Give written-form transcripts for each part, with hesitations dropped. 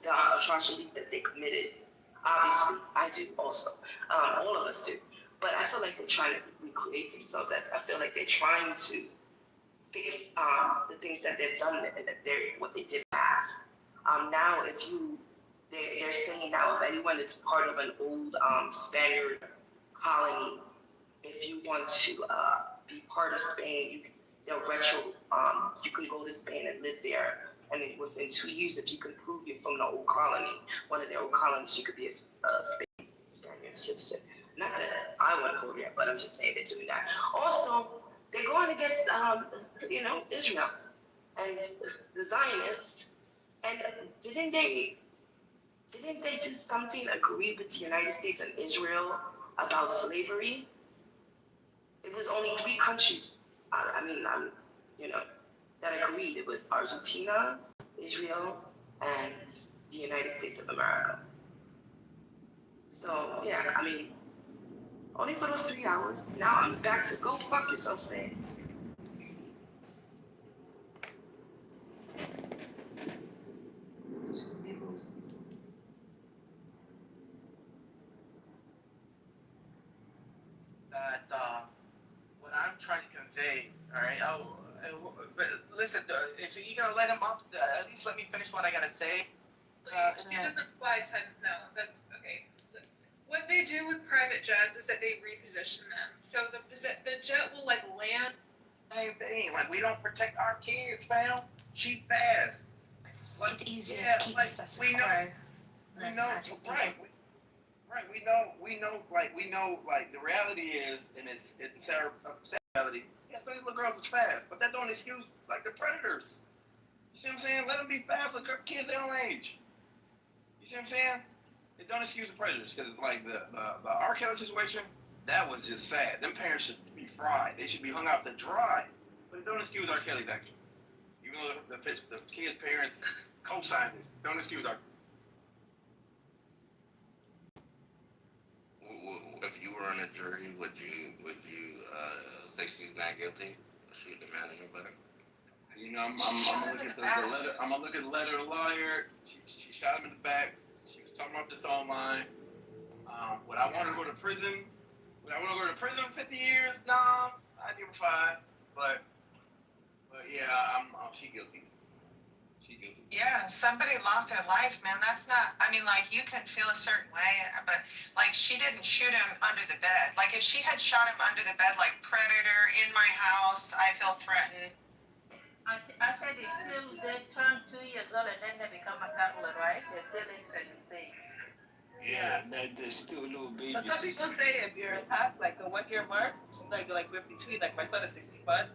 the atrocities that they committed. Obviously, I do also. All of us do. But I feel like they're trying to recreate themselves. I feel like they're trying to fix the things that they've done and that what they did past. Now, if you, they're saying now if anyone is part of an old Spaniard colony, if you want to be part of Spain, they'll retro. You can go to Spain and live there, and then within 2 years, if you can prove you're from the old colony, one of their old colonies, you could be a Spaniard citizen. Not that I want to go there, but I'm just saying they're doing that. Also, they're going against, Israel and the Zionists. And didn't they do something, agree with the United States and Israel about slavery? It was only three countries, that agreed. It was Argentina, Israel, and the United States of America. So, yeah, only for those 3 hours. Now I'm back to go fuck yourself, man. That what I'm trying to convey, all right? But listen, if you're gonna let him up, at least let me finish what I gotta say. She doesn't fly type. No, that's okay. What they do with private jets is that they reposition them. So the jet will like land. Same thing. Like we don't protect our kids, fam. She fast. Like, it's easier to keep stuff we know, right. We know, like, the reality is, and it's our reality, yeah, some of these little girls is fast, but that don't excuse, like, the predators. You see what I'm saying? Let them be fast with kids their own age. You see what I'm saying? It don't excuse the predators, because, like, the R. Kelly situation, that was just sad. Them parents should be fried. They should be hung out to dry. But it don't excuse R. Kelly's actions. Even though the kids' parents co-signed it, don't excuse our. If you were on a jury, would you say she's not guilty of shooting the man in the back? You know, I'm gonna look at the letter. I'm gonna look at the letter of the lawyer. She shot him in the back. She was talking about this online. Would I want to go to prison? Would I want to go to prison for 50 years? Nah, I'd give her 5. But yeah, she guilty. Yeah, somebody lost their life, man. That's not, you can feel a certain way, but, she didn't shoot him under the bed. Like, if she had shot him under the bed, like, predator, in my house, I feel threatened. I said they turn 2 years old and then they become a toddler, right? They're still in the state. Yeah, they're still little babies. But some people say if you're past, like, the 1 year mark, like we're between, like, my son is 61,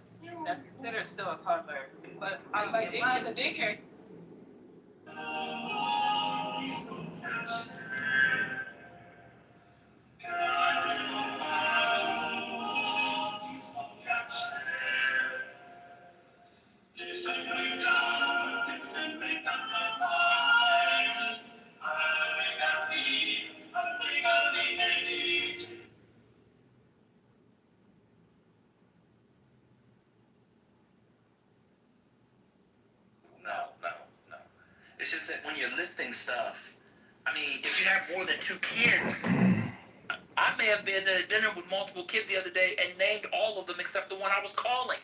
that's considered still a toddler. But in the daycare, No. It's just that when you're listing stuff, if you have more than 2 kids, I may have been at a dinner with multiple kids the other day and named all of them except the one I was calling.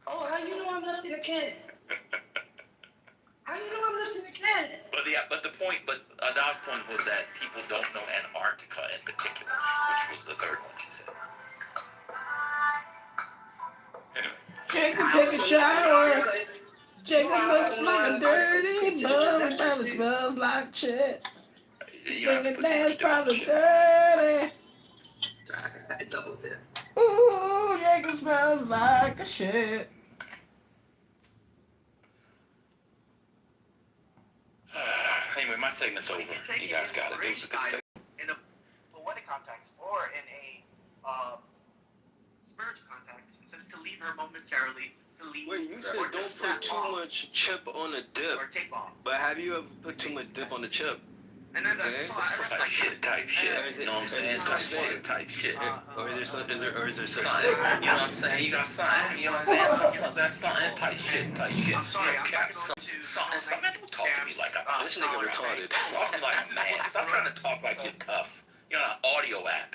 Oh, how you know I'm listing a kid? How you know I'm listing a kid? But Adam's point was that people don't know Antarctica in particular, which was the third one she said. Anyway. Jacob, take a shower. Jacob looks like a dirty bum, and probably smells like shit. Fingernails probably dirty. I doubled it. Ooh, Jacob smells like a shit. Anyway, my segment's over. You guys got it. It was a good segment. In a poetic context or in a spiritual context, it says to leave her momentarily. Wait, you said don't put too much chip on the dip. But have you ever put too much dip on the chip? And then type shit. You know what I'm saying? Type shit. Or is there such thing? You know what I'm saying? You got something. You know what I'm saying? Something type shit. I'm sorry, I'm not going to Man, don't talk to me like I'm This nigga retarded. Talk to me like a man. Stop trying to talk like you're tough. You're on an audio app.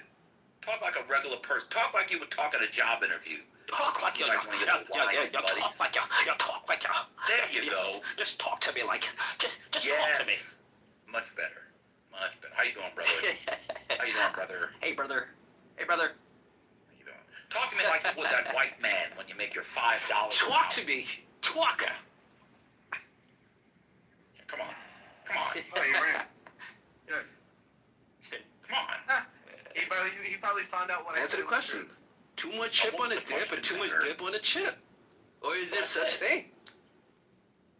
Talk like a regular person. Talk like you would talk at a job interview. Talk like you one of your whining buddies. talk like you. There you go. Just talk to me like, just Yes. talk to me. Much better. Much better. How you doing, brother? How you doing, brother? Hey, brother. Hey, brother. How you doing? Talk to me like you would that white man when you make your $5. Talk to me. Talk. Come on. Come on. Oh, you ran. Good. Come on. He probably found out what I Answer the said. question. Too much chip on the dip or too much dip on the chip? Or is there such thing?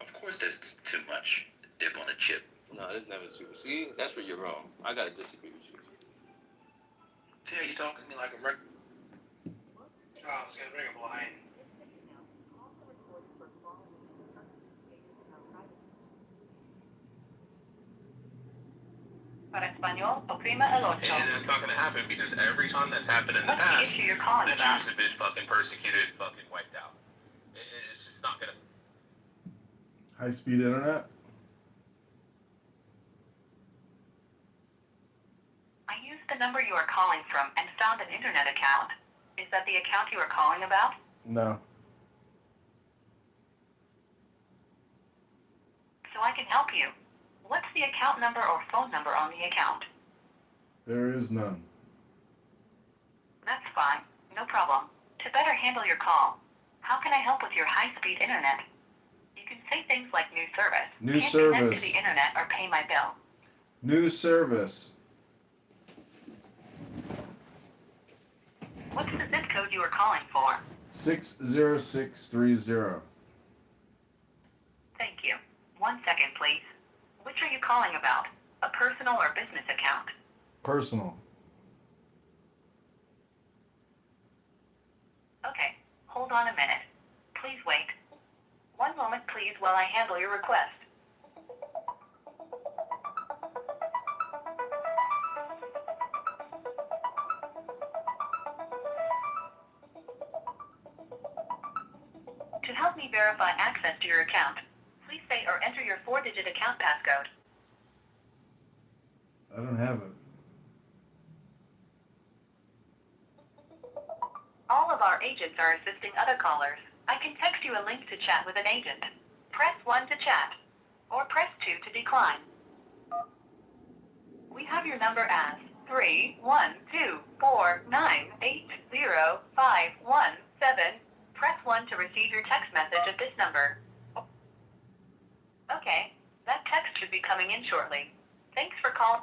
Of course there's too much dip on a chip. No, there's never too. See, that's where you're wrong. I gotta disagree with you. See how you talking to me like a regular. Oh, I was gonna bring a blind. Para español, oprima el ocho. And that's not going to happen because every time that's happened in the What's the past, issue you're calling the about? Jews have been fucking persecuted, fucking wiped out. It's just not going to. High-speed internet? I used the number you are calling from and found an internet account. Is that the account you are calling about? No. So I can help you. What's the account number or phone number on the account? There is none. That's fine. No problem. To better handle your call, how can I help with your high-speed internet? You can say things like new service. New Can't connect service. to the internet or pay my bill. New service. What's the zip code you are calling for? 60630. Thank you. 1 second, please. Which are you calling about? A personal or business account? Personal. Okay, hold on a minute. Please wait. 1 moment, please, while I handle your request. To help me verify access to your account, please say or enter your 4-digit account passcode. I don't have it. All of our agents are assisting other callers. I can text you a link to chat with an agent. Press 1 to chat, or press 2 to decline. We have your number as 31249805117. Press 1 to receive your text message at this number. Okay, that text should be coming in shortly. Thanks for calling.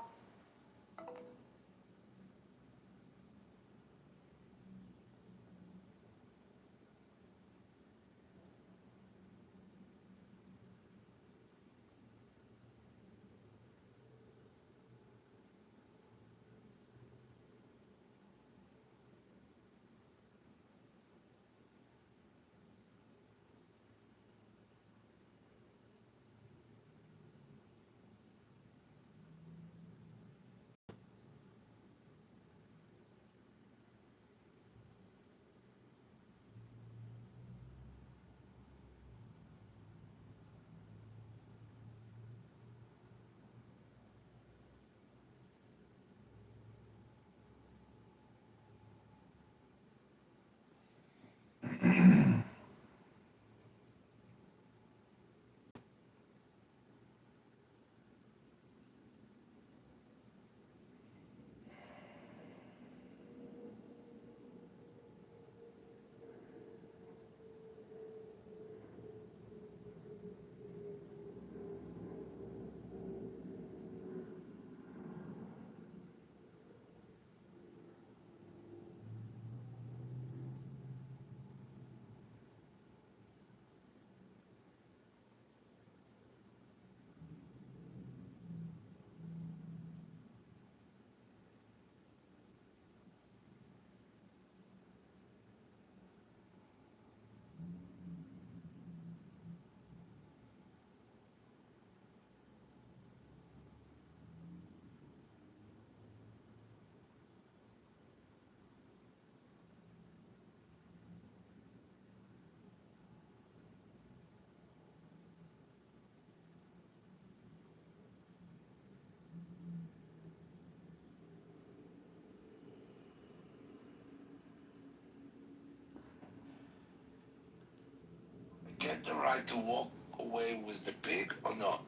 have the right to walk away with the pig or not?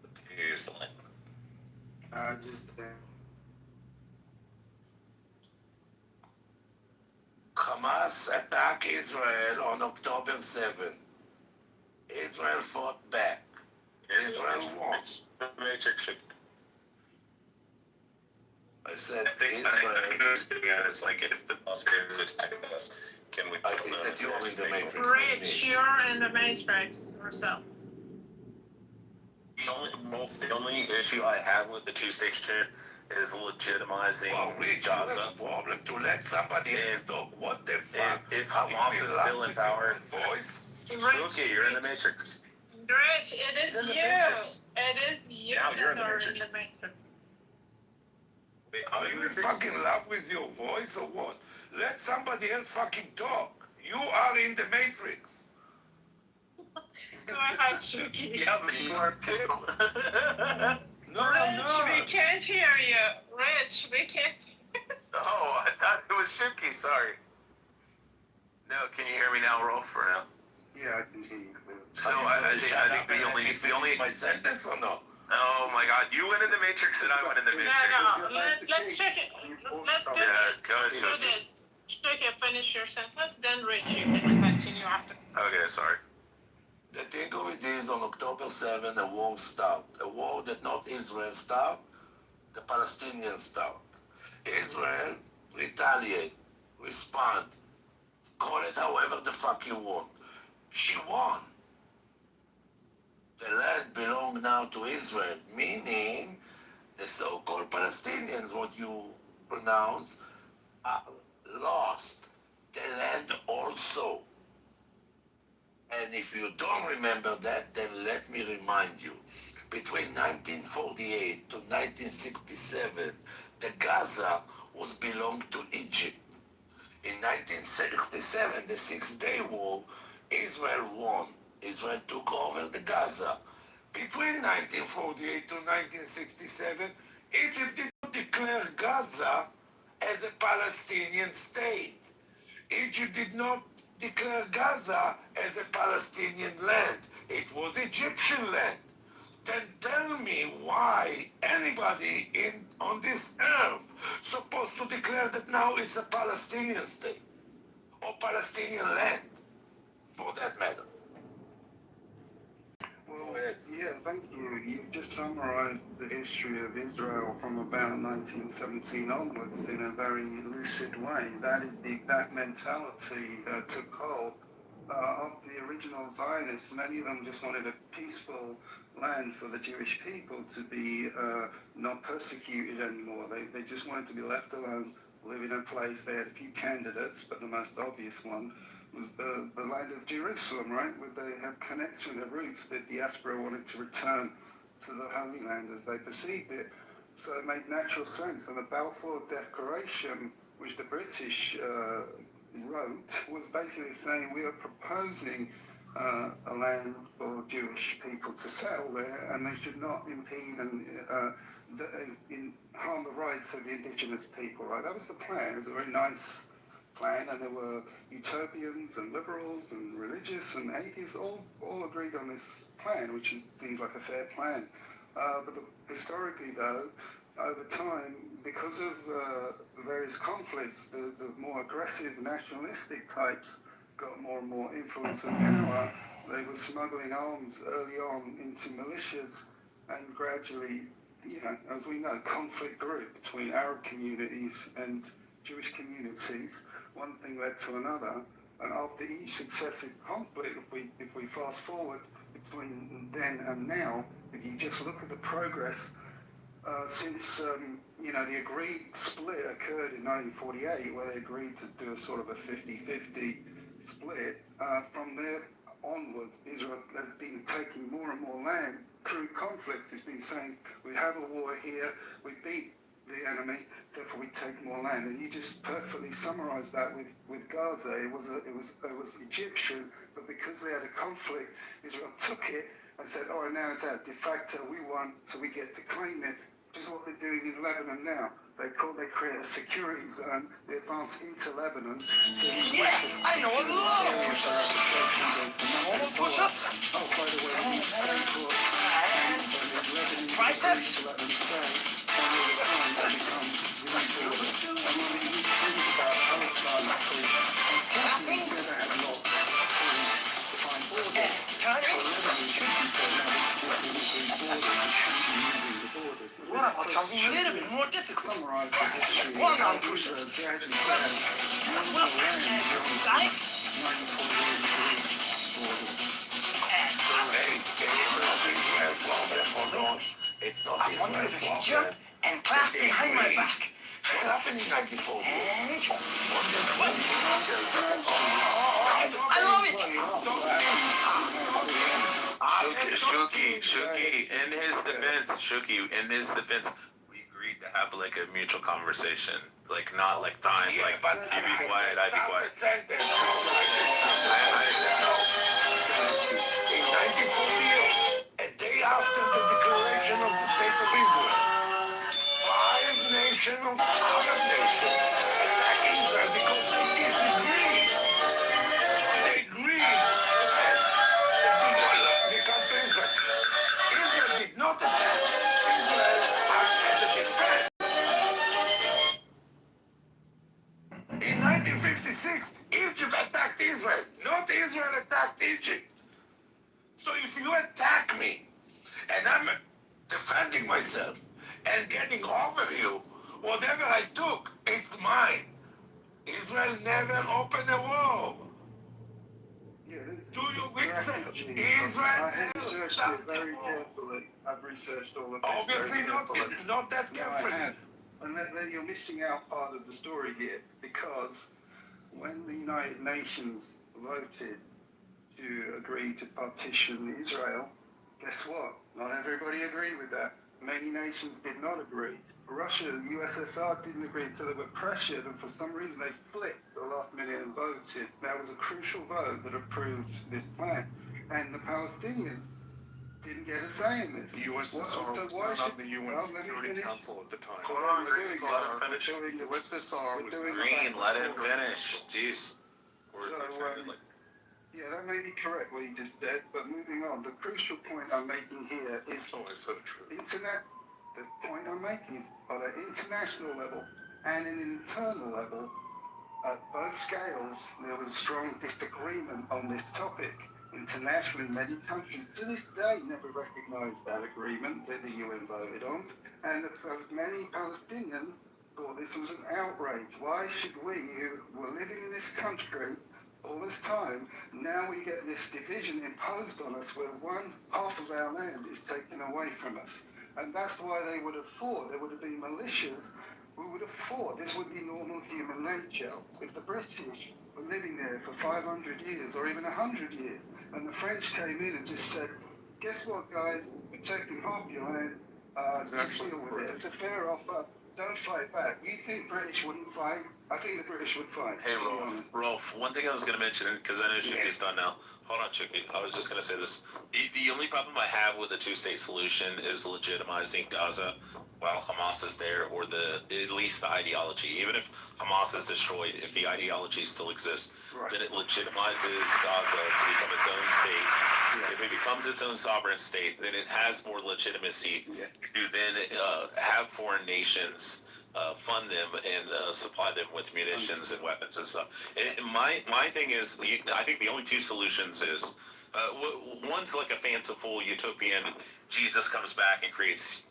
The pig is the land. Hamas attacked Israel on October 7. Israel fought back. Israel won. The Matrix. I said I think Israel. was getting at is like if the bus is attacking us, can we? I think that you're in the Matrix. Rich, you're in the matrix or so. The only issue I have with the two-state shit is legitimizing Gaza. It's a problem to let somebody else talk. What the fuck? If Hamas is still in power, okay, you're in the Matrix. Rich, it is you. It is you Now you're that in the are in Matrix. the matrix. Are you in fucking love with your voice or what? Let somebody else fucking talk. You are in the Matrix. Go ahead, Shuki. Yeah, but you are too. No, Rich, we can't hear you. Rich, we can't. Oh, I thought it was Shuki. Sorry. No, can you hear me now, Rolf, or no? Yeah, I can hear you. So I think the only my sentence or no? Oh my God, you went in the Matrix and I went in the Matrix. No, let's check it. Let's do this. Go ahead, Do this. Shuki, finish your sentence, then Rich, you can continue after. Okay, sorry. The thing of it is, on October 7, a war started. A war that not Israel started, the Palestinians started. Israel retaliate, respond, call it however the fuck you want. She won. The land belongs now to Israel, meaning the so-called Palestinians, what you pronounce, lost. The land also. And if you don't remember that, then let me remind you. Between 1948 to 1967, the Gaza was belonged to Egypt. In 1967, the Six-Day War, Israel won. Israel took over the Gaza. Between 1948 to 1967, Egypt did not declare Gaza as a Palestinian state. Egypt did not declare Gaza as a Palestinian land. It was Egyptian land. Then tell me why anybody on this earth supposed to declare that now it's a Palestinian state or Palestinian land, for that matter. Well, yeah, thank you. You've just summarized the history of Israel from about 1917 onwards in a very lucid way. That is the exact mentality that took hold of the original Zionists. Many of them just wanted a peaceful land for the Jewish people to be not persecuted anymore. They just wanted to be left alone, live in a place. They had a few candidates, but the most obvious one was the land of Jerusalem, right? Where they have connection, their roots. The diaspora wanted to return to the Holy Land as they perceived it. So it made natural sense. And the Balfour Declaration, which the British wrote, was basically saying we are proposing a land for Jewish people to settle there, and they should not impede and harm the rights of the indigenous people, right? That was the plan. It was a very nice plan, and there were utopians and liberals and religious and atheists all agreed on this plan, which seems like a fair plan. But historically, though, over time, because of various conflicts, the more aggressive nationalistic types got more and more influence and power. They were smuggling arms early on into militias, and gradually, as we know, conflict grew between Arab communities and Jewish communities. One thing led to another, and after each successive conflict, if we fast forward between then and now, if you just look at the progress since the agreed split occurred in 1948, where they agreed to do a sort of a 50-50 split, from there onwards, Israel has been taking more and more land through conflicts. It's been saying, we have a war here, we beat the enemy, therefore we take more land. And you just perfectly summarized that with Gaza. It was Egyptian, but because they had a conflict, Israel took it and said, now it's out de facto, we won, so we get to claim it, which is what they're doing in Lebanon now. they create a security zone. They advance into Lebanon. Yeah, I know a lot of push-ups. Oh, by the way, Triceps. What about something a little bit more difficult? One arm push-ups. I wonder if I can jump and clap behind my back. What happened in 94? I love it! Shuki, in his defense, we agreed to have like a mutual conversation. Like, not like time, Yeah, like, but you be quiet, I be quiet. In 1948, a day after the declaration of the State of Israel, 5 nations of Arab nations attack Israel because they disagree. They agree that the country Israel. Israel did not attack Israel as a defense. In 1956, Egypt attacked Israel, not Israel attacked Egypt. So if you attack me, and I'm defending myself, and getting over you, whatever I took, it's mine. Israel never opened a war. Yeah, Do your research. I Israel have never researched it stopped the very war. carefully. I've researched all of this. Obviously very not, carefully. not that No, I carefully. have. And then you're missing out part of the story here, because when the United Nations voted to agree to partition Israel, guess what? Not everybody agreed with that. Many nations did not agree. Russia, the USSR didn't agree until they were pressured, and for some reason they flipped at the last minute and voted. That was a crucial vote that approved this plan. And the Palestinians didn't get a say in this. The USSR was not on the UN Security Council at the time. The USSR was Green, let him finish. Jeez. Yeah, that may be correct what you just said, but moving on, the crucial point I'm making here is the point I'm making is on an international level and an internal level, at both scales, there was strong disagreement on this topic. Internationally, many countries to this day never recognized that agreement that the UN voted on, and many Palestinians thought this was an outrage. Why should we, who were living in this country all this time, now we get this division imposed on us where half of our land is taken away from us? And that's why they would have fought. There would have been militias who would have fought. This would be normal human nature. If the British were living there for 500 years or even 100 years, and the French came in and just said, guess what, guys, we're taking half your land, just deal with it. It's a fair offer. Don't fight back. You think British wouldn't fight? I think the British would fight. Hey, Rolf, one thing I was going to mention, because I know Shuki's done now. Hold on, Shuki. I was just going to say this. The only problem I have with the two-state solution is legitimizing Gaza while Hamas is there, or at least the ideology. Even if Hamas is destroyed, if the ideology still exists, then it legitimizes Gaza to become its own state. If it becomes its own sovereign state, then it has more legitimacy to then have foreign nations fund them and supply them with munitions and weapons and stuff. And my thing is, I think the only two solutions is, one's like a fanciful utopian, Jesus comes back and creates,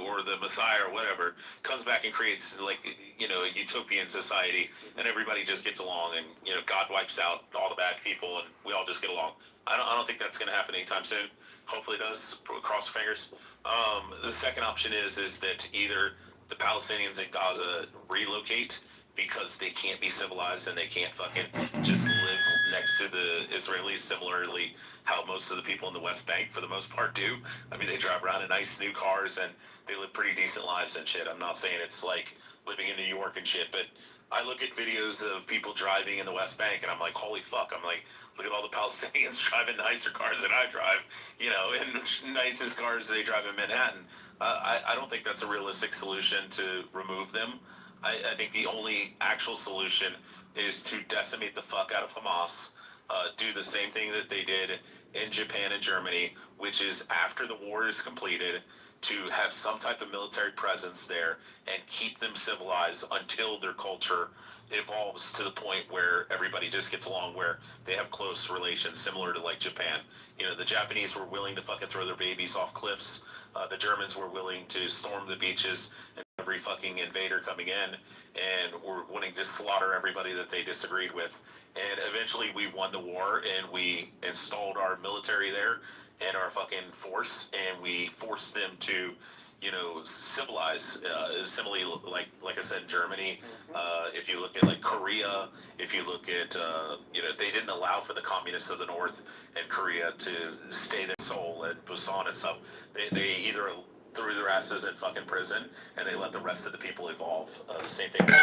or the Messiah or whatever, comes back and creates like, a utopian society, and everybody just gets along, and, God wipes out all the bad people and we all just get along. I don't think that's going to happen anytime soon. Hopefully it does. Cross fingers. The second option is that either the Palestinians in Gaza relocate because they can't be civilized and they can't fucking just live next to the Israelis, similarly how most of the people in the West Bank, for the most part, do. I mean, they drive around in nice new cars and they live pretty decent lives and shit. I'm not saying it's like living in New York and shit, but I look at videos of people driving in the West Bank, and I'm like, holy fuck! I'm like, look at all the Palestinians driving nicer cars than I drive, and nicest cars they drive in Manhattan. I don't think that's a realistic solution to remove them. I think the only actual solution is to decimate the fuck out of Hamas, do the same thing that they did in Japan and Germany, which is after the war is completed, to have some type of military presence there and keep them civilized until their culture evolves to the point where everybody just gets along, where they have close relations, similar to like Japan. The Japanese were willing to fucking throw their babies off cliffs. The Germans were willing to storm the beaches and every fucking invader coming in, and were wanting to slaughter everybody that they disagreed with. And eventually we won the war, and we installed our military there and our fucking force, and we forced them to, civilize. Similarly, like I said, Germany. If you look at like Korea, if you look at, they didn't allow for the communists of the North and Korea to stay there, Seoul and Busan and stuff. They either threw their asses in fucking prison, and they let the rest of the people evolve. The same thing with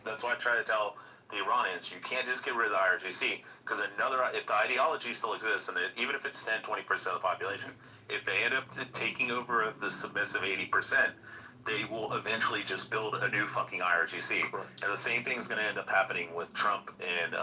That's why I try to tell the Iranians, you can't just get rid of the IRGC, because if the ideology still exists, and even if it's 10-20% of the population, if they end up taking over the submissive 80%, they will eventually just build a new fucking IRGC. And the same thing's going to end up happening with Trump and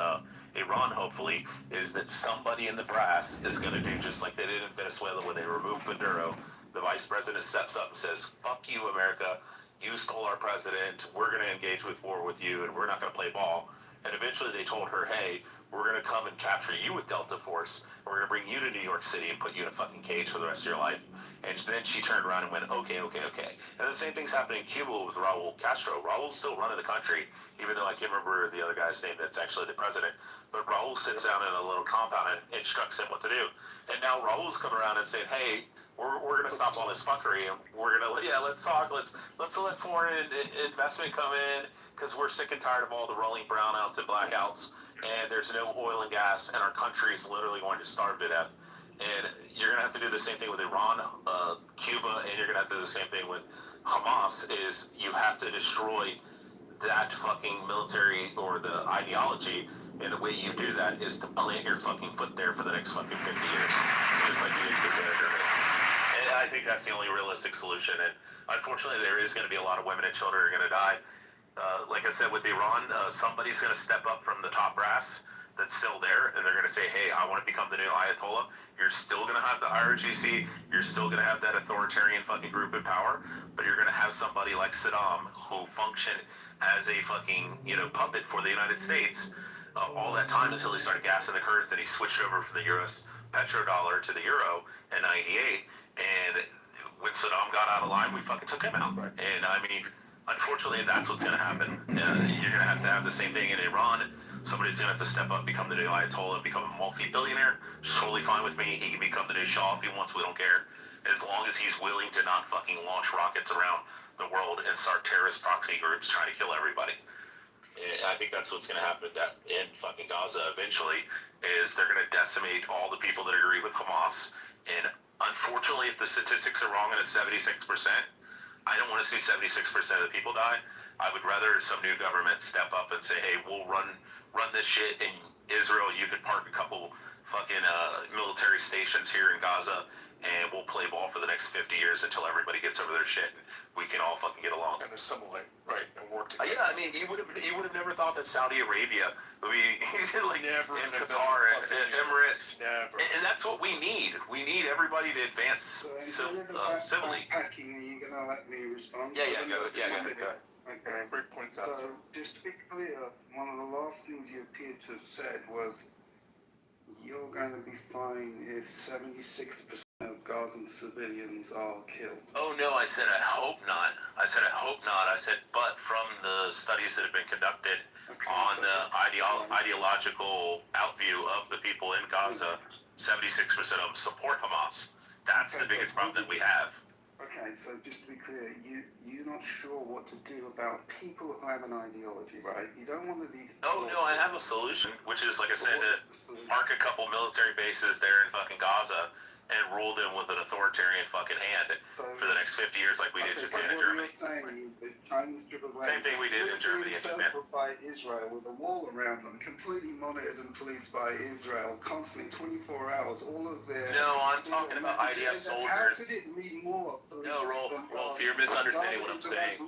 Iran, hopefully, is that somebody in the brass is going to do just like they did in Venezuela when they removed Maduro. The vice president steps up and says, fuck you, America. You stole our president. We're going to engage with war with you, and we're not going to play ball. And eventually they told her, hey, we're going to come and capture you with Delta Force. We're going to bring you to New York City and put you in a fucking cage for the rest of your life. And then she turned around and went, okay. And the same thing's happening in Cuba with Raul Castro. Raul's still running the country, even though I can't remember the other guy's name that's actually the president. But Raul sits down in a little compound and instructs him what to do. And now Raul's come around and said, hey, we're going to stop all this fuckery, and we're going to, let's talk, let's let foreign investment come in, because we're sick and tired of all the rolling brownouts and blackouts, and there's no oil and gas, and our country is literally going to starve to death. And you're going to have to do the same thing with Iran, Cuba, and you're going to have to do the same thing with Hamas, is you have to destroy that fucking military or the ideology, and the way you do that is to plant your fucking foot there for the next fucking 50 years, just like you did with Germany. And I think that's the only realistic solution, and unfortunately there is going to be a lot of women and children are going to die. Like I said with Iran, somebody's going to step up from the top brass that's still there, and they're going to say, hey, I want to become the new Ayatollah. You're still going to have the IRGC, you're still going to have that authoritarian fucking group in power, but you're going to have somebody like Saddam who functioned as a fucking, puppet for the United States all that time until he started gassing the Kurds. Then he switched over from the US petrodollar to the euro in 98, and when Saddam got out of line, we fucking took him out. And I mean, unfortunately, that's what's going to happen. You're going to have the same thing in Iran. Somebody's going to have to step up, become the new Ayatollah, become a multi-billionaire. It's totally fine with me. He can become the new Shah if he wants. We don't care. As long as he's willing to not fucking launch rockets around the world and start terrorist proxy groups trying to kill everybody. I think that's what's going to happen in fucking Gaza eventually, is they're going to decimate all the people that agree with Hamas. And unfortunately, if the statistics are wrong and it's 76%, I don't want to see 76% of the people die. I would rather some new government step up and say, hey, we'll run this shit in Israel. You could park a couple fucking military stations here in Gaza, and we'll play ball for the next 50 years until everybody gets over their shit. We can all fucking get along. And assimilate, right, and work together. Yeah, I mean, you would have never thought that Saudi Arabia would be like never and Qatar and Emirates. Never. And that's what we need. We need everybody to advance civilly. Backpacking, are you going to let me respond? Go ahead. Okay. Great points out. So, just to be clear, one of the last things you appeared to have said was you're going to be fine if 76% of Gazan civilians are killed. Oh no, I said I hope not. I said but from the studies that have been conducted on the ideological outview of the people in Gaza, 76% of them support Hamas. That's the biggest problem that we have. Okay, Okay, so just to be clear, you're not sure what to do about people who have an ideology, right? You don't want to be... Oh, no, I have a solution, which is, like I said, to mark a couple military bases there in fucking Gaza and rule them with an authoritarian fucking hand for the next 50 years like we did Japan and Germany. What you're saying is that tiny strip of land... Same thing we did in Germany and Japan. ...by Israel with a wall around them, completely monitored and policed by Israel, constantly 24 hours, all of their... No, I'm talking about IDF soldiers. How could it need more? No, Rolf, you're misunderstanding what I'm saying.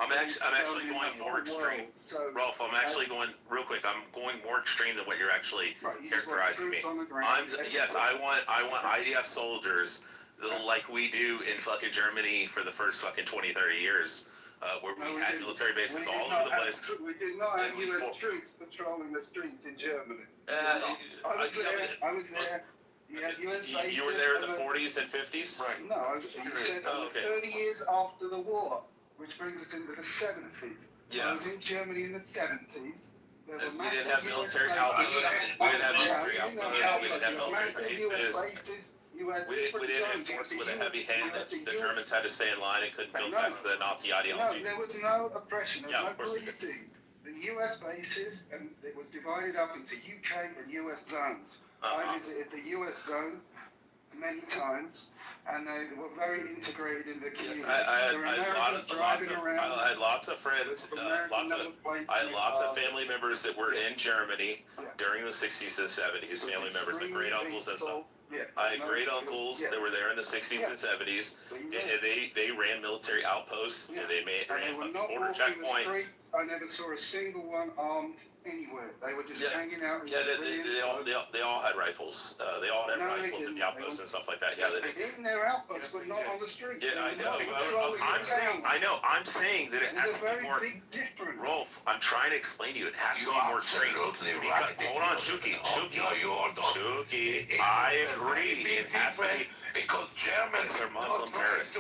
I'm actually going more extreme. Rolf, I'm actually going, real quick, I'm going more extreme than what you're actually characterizing me. Yes, I want IDF soldiers like we do in fucking Germany for the first fucking 20, 30 years. Where we had military bases all over the place. We did not have U.S. troops patrolling the streets in Germany. I was there. You had U.S. bases. You were there in the 40s and 50s? Right. No, you said 30 years after the war, which brings us into the 70s. Yeah. I was in Germany in the 70s. We didn't have military outposts. We didn't have military outposts. We didn't have military bases. We didn't enforce with a heavy hand that the Germans had to stay in line and couldn't build back the Nazi ideology. No, there was no oppression. There was no policing. The U.S. bases, and it was divided up into UK and U.S. zones. I visited the U.S. zone many times, and they were very integrated in the community. Yes, I had lots of friends, I had lots of family members that were in Germany during the 60s and 70s, family members, like great uncles and stuff. I had great uncles that were there in the 60s and 70s, and they ran military outposts, and they ran border checkpoints. I never saw a single one armed anywhere. They were just hanging out. Yeah, they all had rifles. They all had rifles in the outposts and stuff like that. Yeah, they did in their outposts, but not on the streets. Yeah, I know. I'm saying that it has to be more. Rolf, I'm trying to explain to you. It has to be more extreme. Hold on, Shuki. I agree. It has to be because Germans are Muslim terrorists.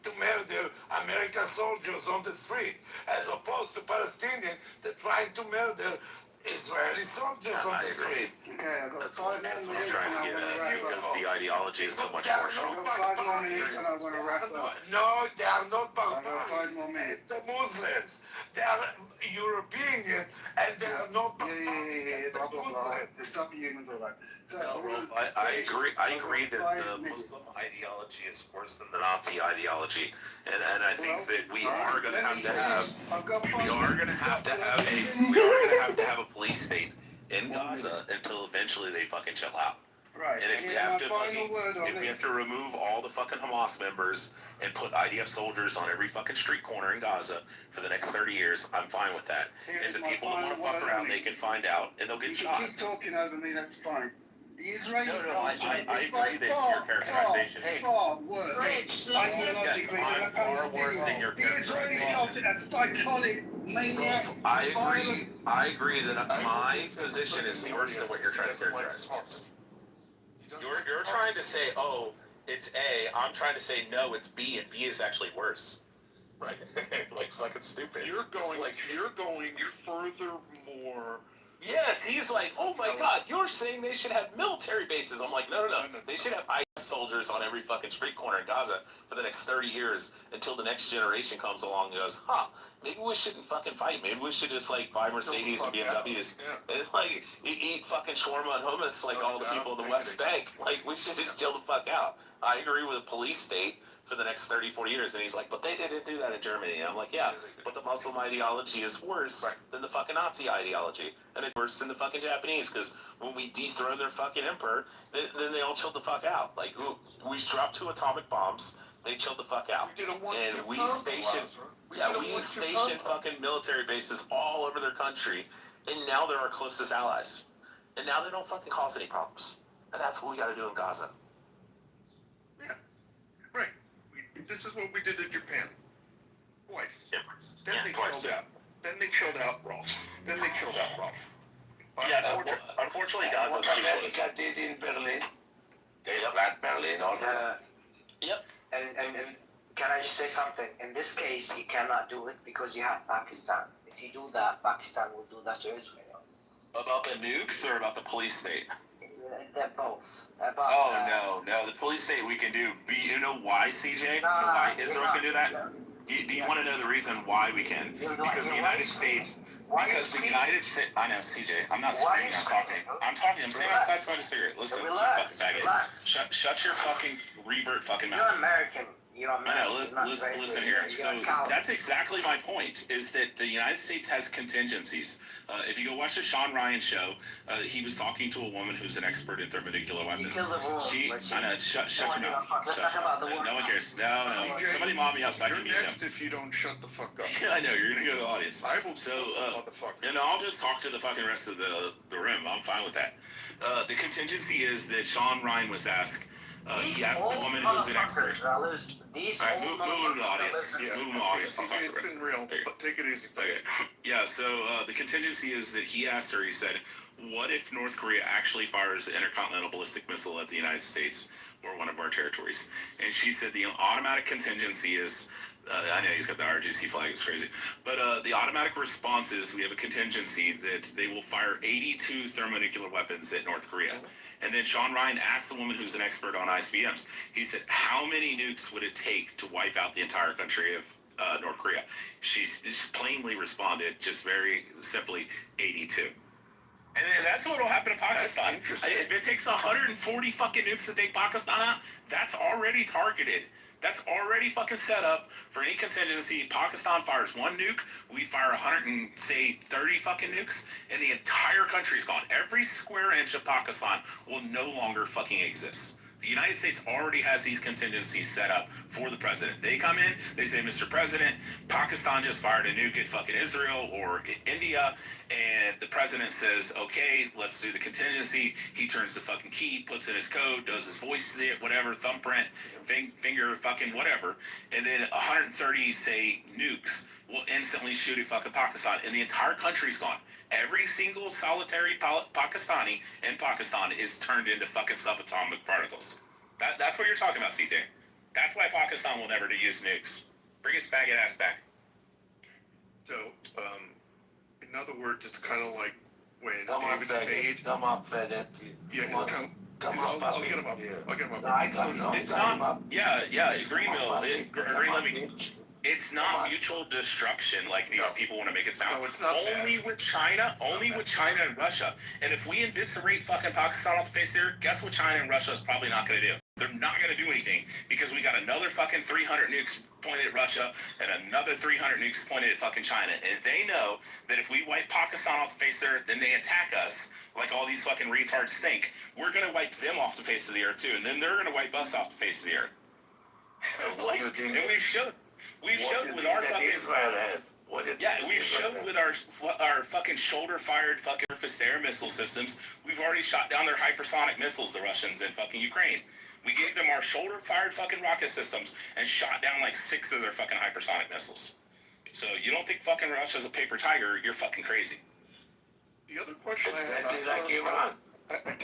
To murder American soldiers on the street, as opposed to Palestinians that trying to murder Israeli soldiers on the street. Okay, I've got 5 That's what I'm minutes. trying to get at, because the ideology is so much more strong. I've got 5 more minutes and I want to wrap up. No, they are not I've got 5 barbarians. more minutes. It's the Muslims. They are European and they are not barbarians. Blah, blah, blah. The stuff humans are like. No, Rolf, I agree that the Muslim ideology is worse than the Nazi ideology, and I think that we are going to have to have a police state in Gaza until eventually they fucking chill out. Right. And if we have to remove all the fucking Hamas members and put IDF soldiers on every fucking street corner in Gaza for the next 30 years, I'm fine with that. And the people that want to fuck around, they can find out and they'll get shot. You keep talking over me, that's fine. The Israeli I agree that your characterization is far worse. Ideologically than the Palestinian. The Israeli culture, that's psychotic, maniac. I agree that my position is worse than what you're trying to characterize. You're trying to say, oh, it's A. I'm trying to say, no, it's B, and B is actually worse. Right. Like fucking stupid. You're going furthermore. Yes, he's like, oh my God, you're saying they should have military bases. I'm like, no. They should have IS soldiers on every fucking street corner in Gaza for the next 30 years until the next generation comes along and goes, maybe we shouldn't fucking fight. Maybe we should just like buy Mercedes and BMWs and like eat fucking shawarma and hummus like all the people in the West Bank. Like we should just chill the fuck out. I agree with a police state for the next 30, 40 years. And he's like, but they didn't do that in Germany. And I'm like, yeah, but the Muslim ideology is worse than the fucking Nazi ideology. And it's worse than the fucking Japanese, because when we dethroned their fucking emperor, then they all chilled the fuck out. Like, we dropped 2 atomic bombs, they chilled the fuck out. And we stationed fucking military bases all over their country, and now they're our closest allies. And now they don't fucking cause any problems. And that's what we gotta do in Gaza. Yeah, right. This is what we did in Japan. Twice. Then they chilled out Rolf. Unfortunately, Gaza's too close. America did in Berlin. They flat Berlin also. Yep. And can I just say something? In this case, you cannot do it because you have Pakistan. If you do that, Pakistan will do that to Israel. About the nukes or about the police state? They're both. Oh no, the police say we can do. You know why, CJ? You know why Israel can do that? Do you want to know the reason why we can? Because the United States. Because the United States. I know, CJ. I'm not screaming. I'm talking. I'm talking. I'm sitting outside smoking a cigarette. Listen, you fucking faggot. Shut your fucking revert fucking mouth. You're American. I know, listen here. So that's exactly my point, is that the United States has contingencies. If you go watch the Sean Ryan show, he was talking to a woman who's an expert in thermonuclear weapons. I know, shut your mouth. No one cares. No. Somebody mob me up so I can beat him. If you don't shut the fuck up. I know, you're going to go to the audience. I will I'll just talk to the fucking rest of the room. I'm fine with that. The contingency is that Sean Ryan was asked, he asked the woman who's an expert. Alright, move to the audience. Yeah. Move to the audience. It's been real, but take it easy. Okay. Yeah, so the contingency is that he asked her, he said, what if North Korea actually fires an intercontinental ballistic missile at the United States or one of our territories? And she said the automatic contingency is, I know he's got the RGC flag, it's crazy. But the automatic response is we have a contingency that they will fire 82 thermonuclear weapons at North Korea. And then Sean Ryan asked the woman who's an expert on ICBMs, he said, how many nukes would it take to wipe out the entire country of North Korea? She plainly responded, just very simply, 82. And then that's what will happen to Pakistan. If it takes 140 fucking nukes to take Pakistan out, that's already targeted. That's already fucking set up for any contingency. Pakistan fires one nuke, we fire 130 fucking nukes, and the entire country's gone. Every square inch of Pakistan will no longer fucking exist. The United States already has these contingencies set up for the president. They come in, they say, Mr. President, Pakistan just fired a nuke at fucking Israel or India, and the president says, okay, let's do the contingency. He turns the fucking key, puts in his code, does his voice, whatever, thumbprint, finger, fucking whatever, and then 130, say, nukes will instantly shoot at fucking Pakistan, and the entire country's gone. Every single solitary Pakistani in Pakistan is turned into fucking subatomic particles. That's what you're talking about, CJ. That's why Pakistan will never use nukes. Bring his faggot ass back. So, in other words, it's kind of like when Come on, David Spade. faggot. Come on, faggot. Yeah, Come on. Come on, I'll get him up. I'll get him up. No, I got him. It's not. Yeah, Greenville. Green Living. It's not mutual destruction like these people want to make it sound. No, it's not only bad. with China, only with China and Russia. And if we eviscerate fucking Pakistan off the face of the earth, guess what China and Russia is probably not going to do? They're not going to do anything because we got another fucking 300 nukes pointed at Russia and another 300 nukes pointed at fucking China. And they know that if we wipe Pakistan off the face of the earth, then they attack us like all these fucking retards think. We're going to wipe them off the face of the earth too. And then they're going to wipe us off the face of the earth. And we've showed. We've showed with our fucking we've showed with our fucking shoulder-fired fucking surface-to-air missile systems. We've already shot down their hypersonic missiles, the Russians, in fucking Ukraine. We gave them our shoulder-fired fucking rocket systems and shot down like 6 of their fucking hypersonic missiles. So you don't think fucking Russia's a paper tiger? You're fucking crazy. The other question Exactly like Iran.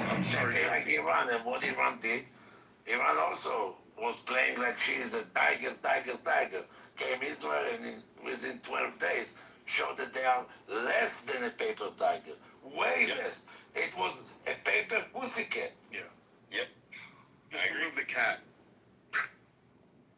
I'm sorry. Exactly like Iran, and what Iran did, Iran also was playing like she is a bagger. Came Israel and within 12 days showed that they are less than a paper tiger. Way less. It was a paper pussycat. Yeah. Yep. I agree. Remove the cat.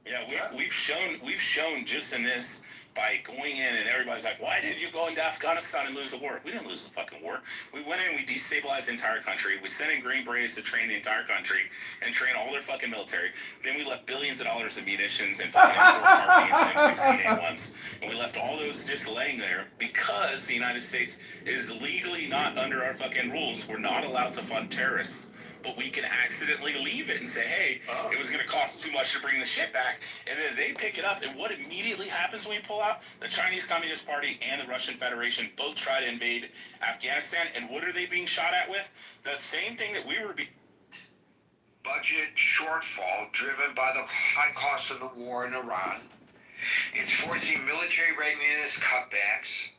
Yeah, we've shown just in this by going in and everybody's like, why did you go into Afghanistan and lose the war? We didn't lose the fucking war. We went in, we destabilized the entire country. We sent in Green Berets to train the entire country and train all their fucking military. Then we left billions of dollars of munitions and fucking M4 carbines and M16A1s. And we left all those just laying there because the United States is legally not under our fucking rules. We're not allowed to fund terrorists. But we can accidentally leave it and say, hey, it was going to cost too much to bring the shit back. And then they pick it up. And what immediately happens when we pull out? The Chinese Communist Party and the Russian Federation both try to invade Afghanistan. And what are they being shot at with? The same thing that we were being... Budget shortfall driven by the high cost of the war in Iran. It's forcing military readiness cutbacks.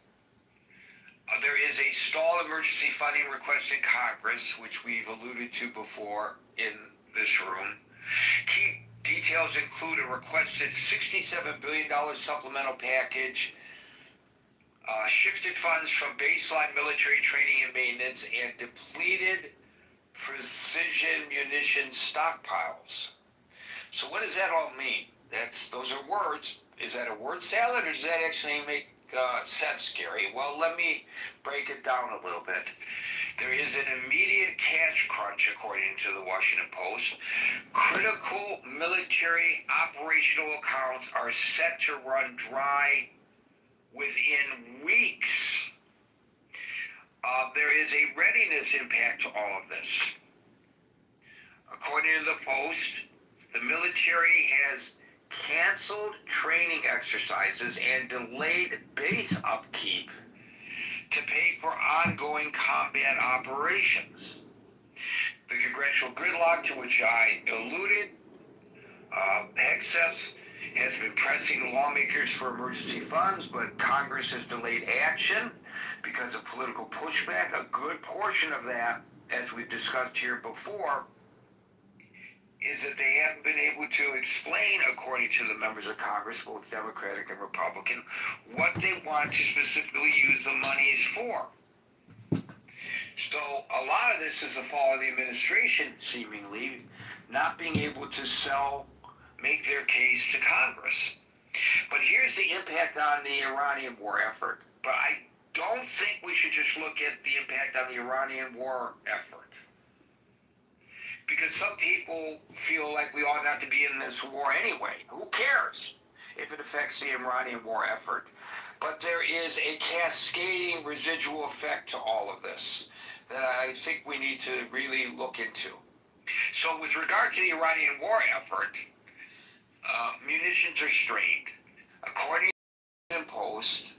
There is a stalled emergency funding request in Congress, which we've alluded to before in this room. Key details include a requested $67 billion supplemental package, shifted funds from baseline military training and maintenance, and depleted precision munition stockpiles. So what does that all mean? Those are words. Is that a word salad, or does that actually make sense, Gary? Well, let me break it down a little bit. There is an immediate cash crunch, according to the Washington Post. Critical military operational accounts are set to run dry within weeks. There is a readiness impact to all of this. According to the Post, the military has canceled training exercises and delayed base upkeep to pay for ongoing combat operations. The congressional gridlock to which I alluded, Hegseth has been pressing lawmakers for emergency funds, but Congress has delayed action because of political pushback. A good portion of that, as we've discussed here before, is that they haven't been able to explain, according to the members of Congress, both Democratic and Republican, what they want to specifically use the monies for. So a lot of this is the fault of the administration, seemingly, not being able to make their case to Congress. But here's the impact on the Iranian war effort. But I don't think we should just look at the impact on the Iranian war effort. Because some people feel like we ought not to be in this war anyway. Who cares if it affects the Iranian war effort? But there is a cascading residual effect to all of this that I think we need to really look into. So with regard to the Iranian war effort, munitions are strained. According to the Post,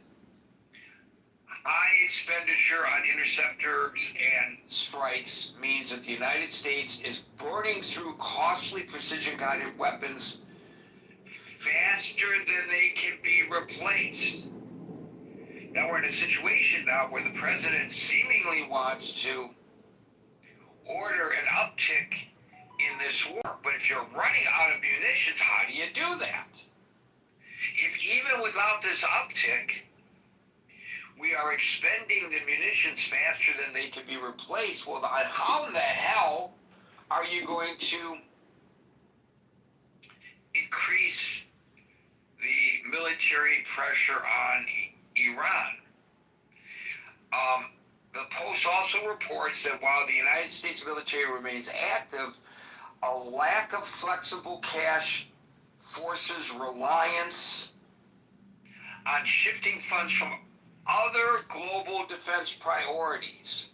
high expenditure on interceptors and strikes means that the United States is burning through costly precision-guided weapons faster than they can be replaced. Now we're in a situation now where the president seemingly wants to order an uptick in this war. But if you're running out of munitions, how do you do that? If even without this uptick, we are expending the munitions faster than they can be replaced, well, how in the hell are you going to increase the military pressure on Iran? The Post also reports that while the United States military remains active, a lack of flexible cash forces reliance on shifting funds from other global defense priorities.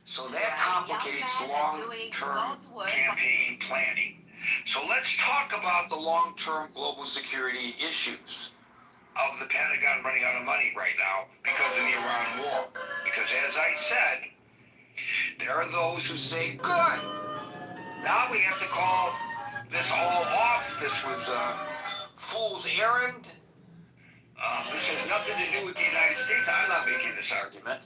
So that complicates long-term campaign planning. So let's talk about the long-term global security issues of the Pentagon running out of money right now because of the Iran war. Because as I said, there are those who say, good, now we have to call this all off. This was a fool's errand. This has nothing to do with the United States. I'm not making this argument.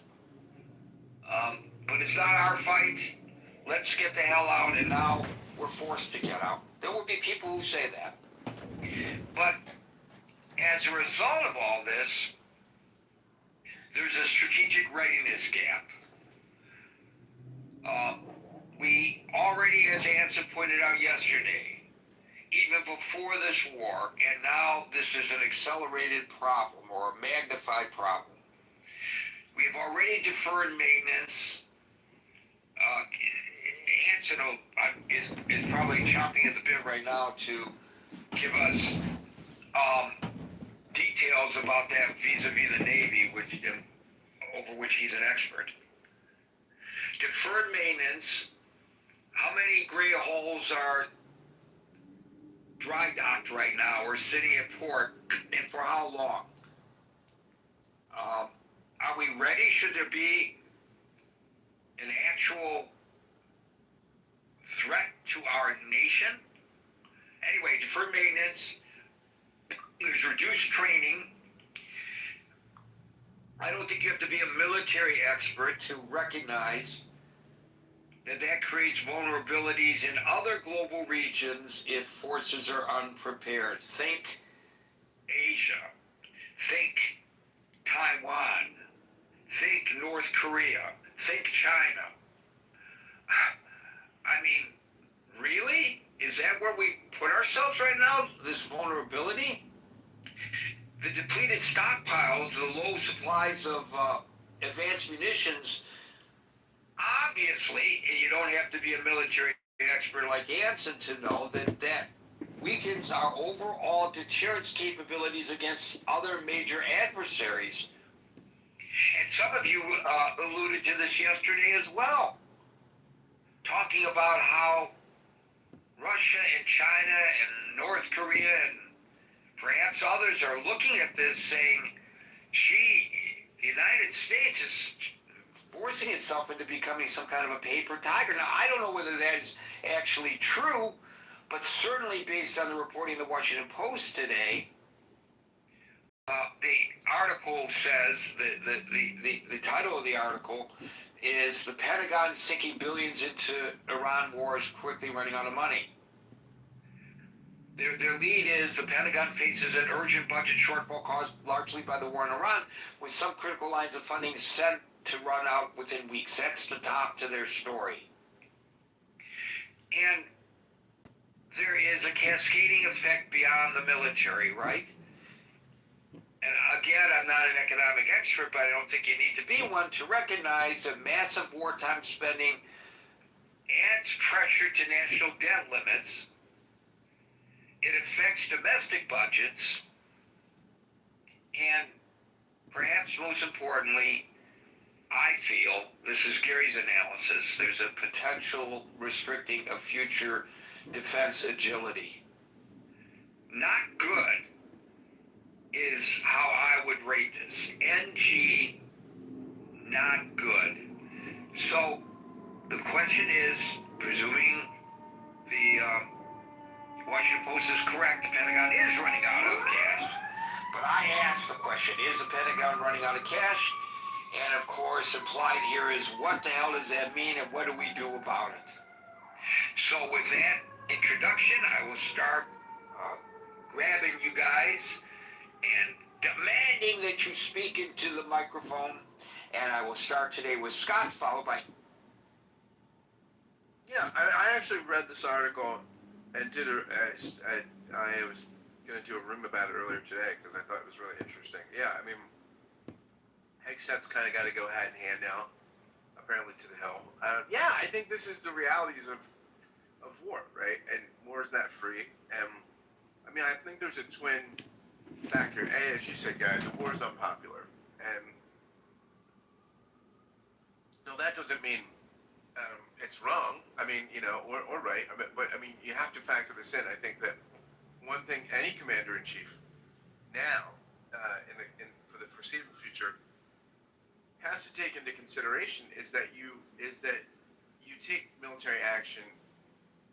But it's not our fight. Let's get the hell out, and now we're forced to get out. There will be people who say that. But as a result of all this, there's a strategic readiness gap. We already, as Hansen pointed out yesterday, even before this war, and now this is an accelerated problem or a magnified problem. We have already deferred maintenance. Hansen is probably chomping at the bit right now to give us details about that vis-a-vis the Navy, over which he's an expert. Deferred maintenance. How many gray holes are dry docked right now or sitting at port, and for how long? Are we ready? Should there be an actual threat to our nation? Anyway, deferred maintenance. There's reduced training. I don't think you have to be a military expert to recognize that creates vulnerabilities in other global regions if forces are unprepared. Think Asia. Think Taiwan. Think North Korea. Think China. I mean, about this vulnerability? The depleted stockpiles, the low supplies of advanced munitions, obviously, and you don't have to be a military expert like Anson to know that weakens our overall deterrence capabilities against other major adversaries. And some of you alluded to this yesterday as well, talking about how Russia and China and North Korea and perhaps others are looking at this saying, gee, the United States is forcing itself into becoming some kind of a paper tiger. Now, I don't know whether that is actually true, but certainly based on the reporting of the Washington Post today, the article says, the title of the article is "The Pentagon Sinking Billions into Iran Wars Quickly Running Out of Money." Their lead is the Pentagon faces an urgent budget shortfall caused largely by the war in Iran, with some critical lines of funding set to run out within weeks. That's the top to their story. And there is a cascading effect beyond the military, right? And again, I'm not an economic expert, but I don't think you need to be one to recognize that massive wartime spending adds pressure to national debt limits. It affects domestic budgets, and perhaps most importantly, I feel, this is Gary's analysis, there's a potential restricting of future defense agility. Not good is how I would rate this. NG, not good. So the question is, presuming the Washington Post is correct, the Pentagon is running out of cash. But I ask the question, is the Pentagon running out of cash? And of course, implied here is, what the hell does that mean and what do we do about it? So with that introduction, I will start grabbing you guys and demanding that you speak into the microphone. And I will start today with Scott, followed by... Yeah, I actually read this article and did I was going to do a room about it earlier today because I thought it was really interesting. Yeah, I mean, headsets kind of got to go hand in hand now, apparently to the hill. Yeah, I think this is the realities of war, right? And war is not free. And I mean, I think there's a twin factor. A, as you said, guys, the war is unpopular. And no, that doesn't mean it's wrong. I mean, you know, or right. But I mean, you have to factor this in. I think that one thing any commander-in-chief now, for the foreseeable future, has to take into consideration is that you take military action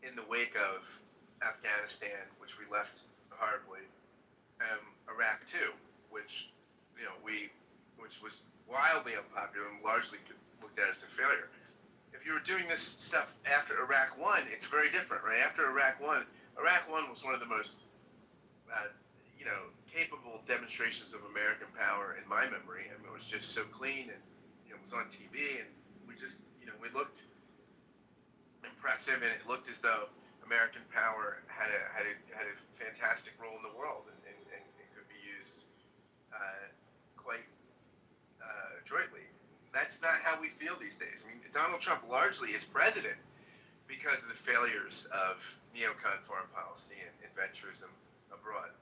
in the wake of Afghanistan, which we left the hard way, Iraq too, which was wildly unpopular and largely looked at as a failure. If you were doing this stuff after Iraq One, it's very different, right? After Iraq One was one of the most, capable demonstrations of American power in my memory. I mean, it was just so clean, and it was on TV, and we just, we looked impressive, and it looked as though American power had a fantastic role in the world, and it could be used quite adroitly. That's not how we feel these days. I mean, Donald Trump largely is president because of the failures of neocon foreign policy and adventurism abroad.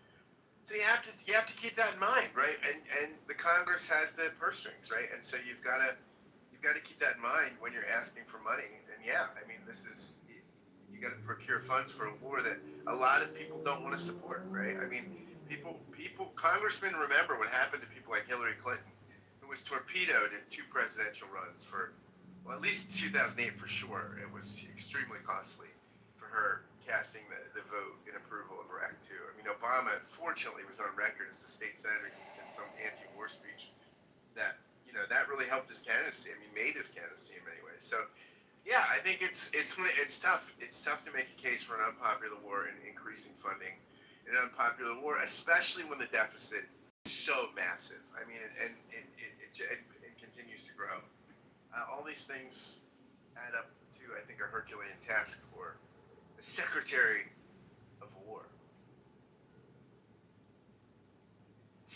So you have to keep that in mind, right? And the Congress has the purse strings, right? And so you've got to keep that in mind when you're asking for money. And yeah, I mean, you got to procure funds for a war that a lot of people don't want to support, right? I mean, congressmen remember what happened to people like Hillary Clinton, who was torpedoed in 2 presidential runs for, well, at least 2008 for sure. It was extremely costly for her casting the vote in approval of Iraq II. I mean, Obama, fortunately, was on record as the state senator. He was in some anti-war speech that really helped his candidacy. I mean, made his candidacy in many ways. So, yeah, I think it's tough. It's tough to make a case for an unpopular war and increasing funding in an unpopular war, especially when the deficit is so massive. I mean, and it continues to grow. All these things add up to, I think, a Herculean task for the Secretary of War.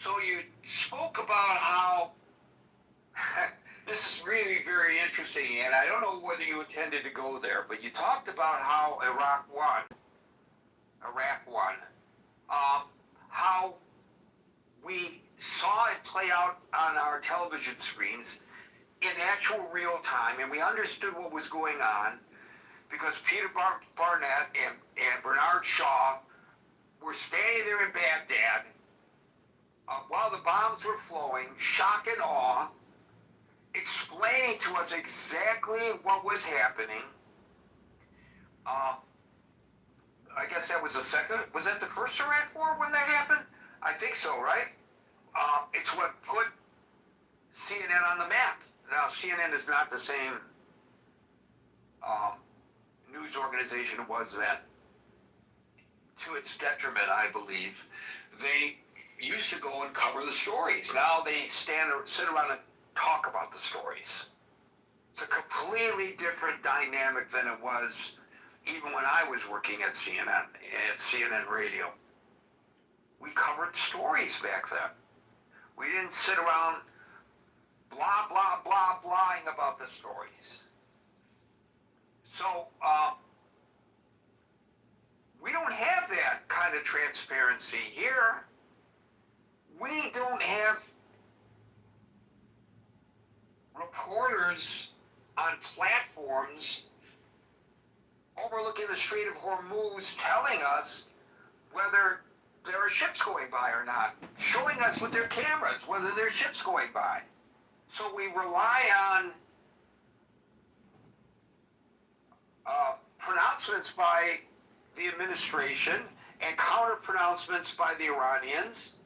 So you spoke about how this is really very interesting, and I don't know whether you intended to go there, but you talked about how Iraq won, how we saw it play out on our television screens in actual real time, and we understood what was going on because Peter Barnett and Bernard Shaw were standing there in Baghdad while the bombs were flowing, shock and awe, explaining to us exactly what was happening. I guess that was was that the first Iraq War when that happened? I think so, right? It's what put CNN on the map. Now, CNN is not the same news organization it was then. To its detriment, I believe. They used to go and cover the stories. Now they sit around and talk about the stories. It's a completely different dynamic than it was even when I was working at CNN Radio. We covered stories back then. We didn't sit around blah, blah, blah, blahing about the stories. So, we don't have that kind of transparency here. We don't have reporters on platforms overlooking the Strait of Hormuz telling us whether there are ships going by or not, showing us with their cameras whether there's ships going by. So we rely on pronouncements by the administration and counter pronouncements by the Iranians.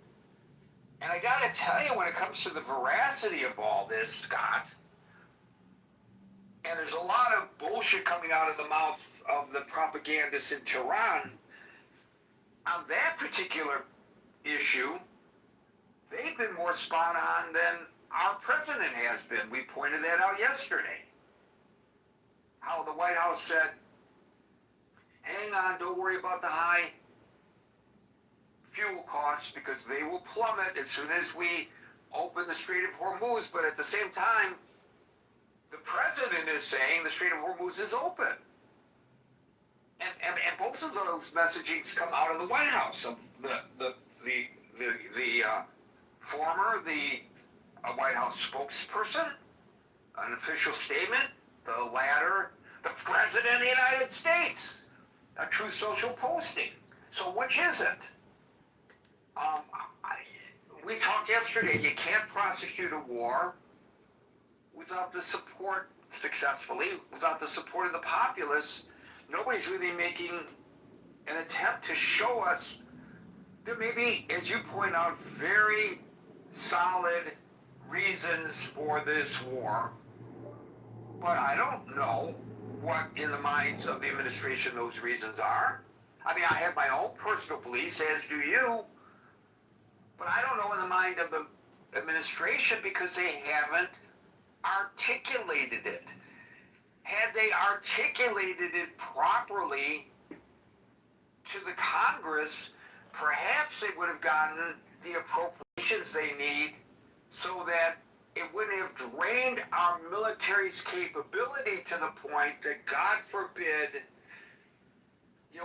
And I gotta tell you, when it comes to the veracity of all this, Scott, and there's a lot of bullshit coming out of the mouth of the propagandists in Tehran, on that particular issue, they've been more spot on than our president has been. We pointed that out yesterday. How the White House said, hang on, don't worry about the high fuel costs because they will plummet as soon as we open the Strait of Hormuz. But at the same time, the president is saying the Strait of Hormuz is open. And both of those messagings come out of the White House. The former White House spokesperson, an official statement. The latter, the president of the United States, a true social posting. So which is it? We talked yesterday, you can't prosecute a war without the support, successfully, without the support of the populace. Nobody's really making an attempt to show us there may be, as you point out, very solid reasons for this war. But I don't know what in the minds of the administration those reasons are. I mean, I have my own personal beliefs, as do you. But I don't know in the mind of the administration because they haven't articulated it. Had they articulated it properly to the Congress, perhaps they would have gotten the appropriations they need so that it wouldn't have drained our military's capability to the point that, God forbid,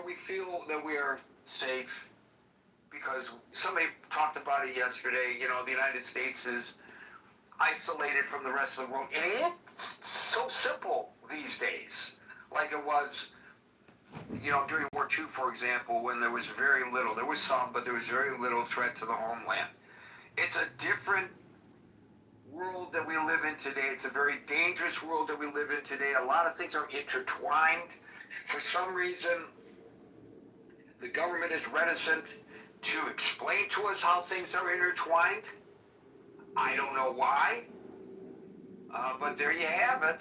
we feel that we are safe. Because somebody talked about it yesterday, the United States is isolated from the rest of the world. And it's so simple these days, like it was, during World War II, for example, when there was very little, there was some, but there was very little threat to the homeland. It's a different world that we live in today. It's a very dangerous world that we live in today. A lot of things are intertwined. For some reason, the government is reticent to explain to us how things are intertwined. I don't know why, but there you have it.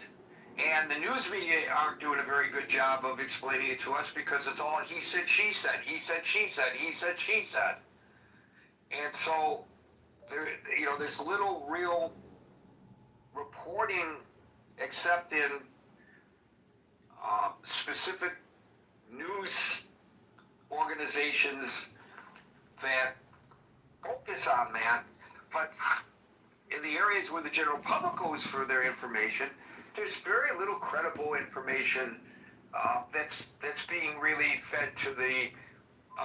And the news media aren't doing a very good job of explaining it to us because it's all he said, she said, he said, she said, he said, she said. And so there's little real reporting except in specific news organizations that focus on that. But in the areas where the general public goes for their information, there's very little credible information that's being really fed to the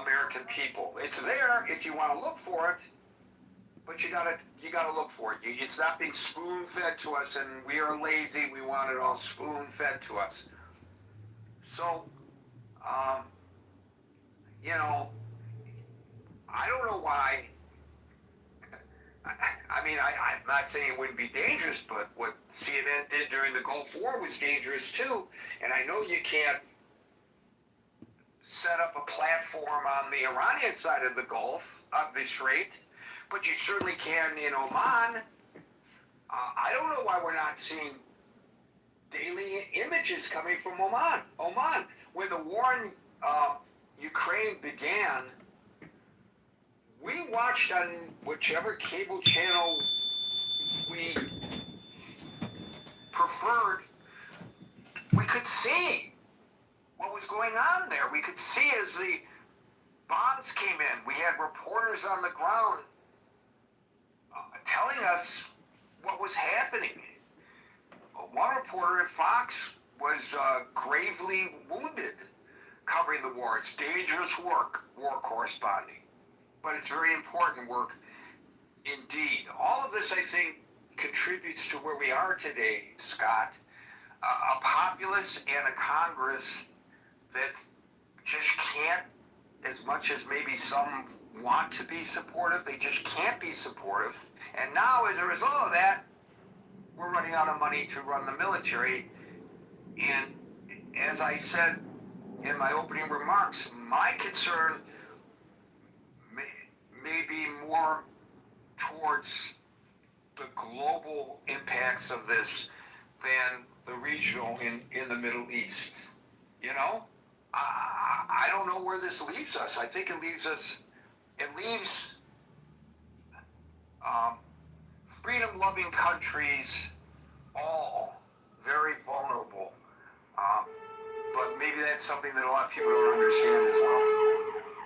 American people. It's there if you want to look for it, but you gotta look for it. It's not being spoon fed to us, and we are lazy. We want it all spoon fed to us. So, you know, I don't know why. I mean, I'm not saying it wouldn't be dangerous, but what CNN did during the Gulf War was dangerous too. And I know you can't set up a platform on the Iranian side of the Gulf, of the Strait, but you certainly can in Oman. I don't know why we're not seeing daily images coming from Oman. When the war in Ukraine began, we watched on whichever cable channel we preferred, we could see what was going on there. We could see as the bombs came in. We had reporters on the ground telling us what was happening. One reporter at Fox was gravely wounded covering the war. It's dangerous work, war corresponding, but it's very important work indeed. All of this, I think, contributes to where we are today, Scott. A populace and a Congress that just can't, as much as maybe some want to be supportive, they just can't be supportive. And now, as a result of that, we're running out of money to run the military. And as I said in my opening remarks, my concern may be more towards the global impacts of this than the regional in the Middle East. You know, I don't know where this leaves us. I think it leaves freedom-loving countries all very vulnerable. But maybe that's something that a lot of people don't understand as well.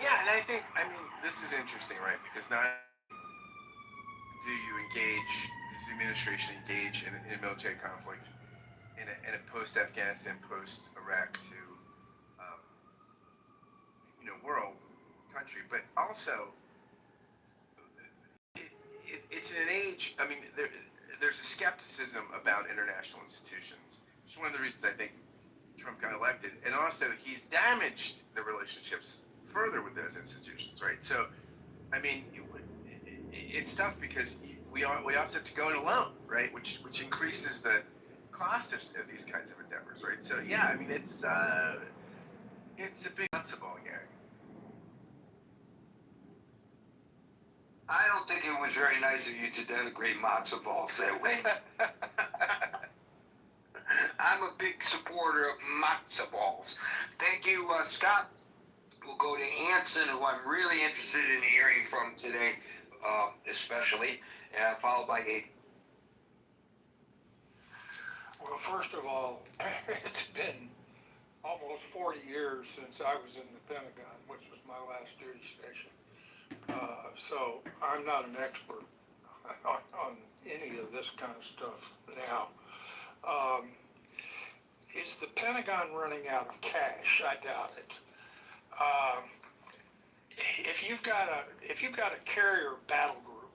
Yeah, and I think, I mean, this is interesting, right? Because not do you engage, this administration engage in a military conflict in a post-Afghanistan, post-Iraq world, country, but also it's in an age, I mean, there's a skepticism about international institutions. It's one of the reasons I think Trump got elected. And also, he's damaged the relationships further with those institutions, right? So, I mean, it's tough because we also have to go it alone, right? Which increases the cost of these kinds of endeavors, right? So, yeah, I mean, it's a big matzo ball gang. I don't think it was very nice of you to denigrate matzo balls that way. I'm a big supporter of matzo balls. Thank you, Scott. We'll go to Anson, who I'm really interested in hearing from today, especially, followed by Aiden. Well, first of all, it's been almost 40 years since I was in the Pentagon, which was my last duty station. So I'm not an expert on any of this kind of stuff now. Is the Pentagon running out of cash? I doubt it. If you've got a carrier battle group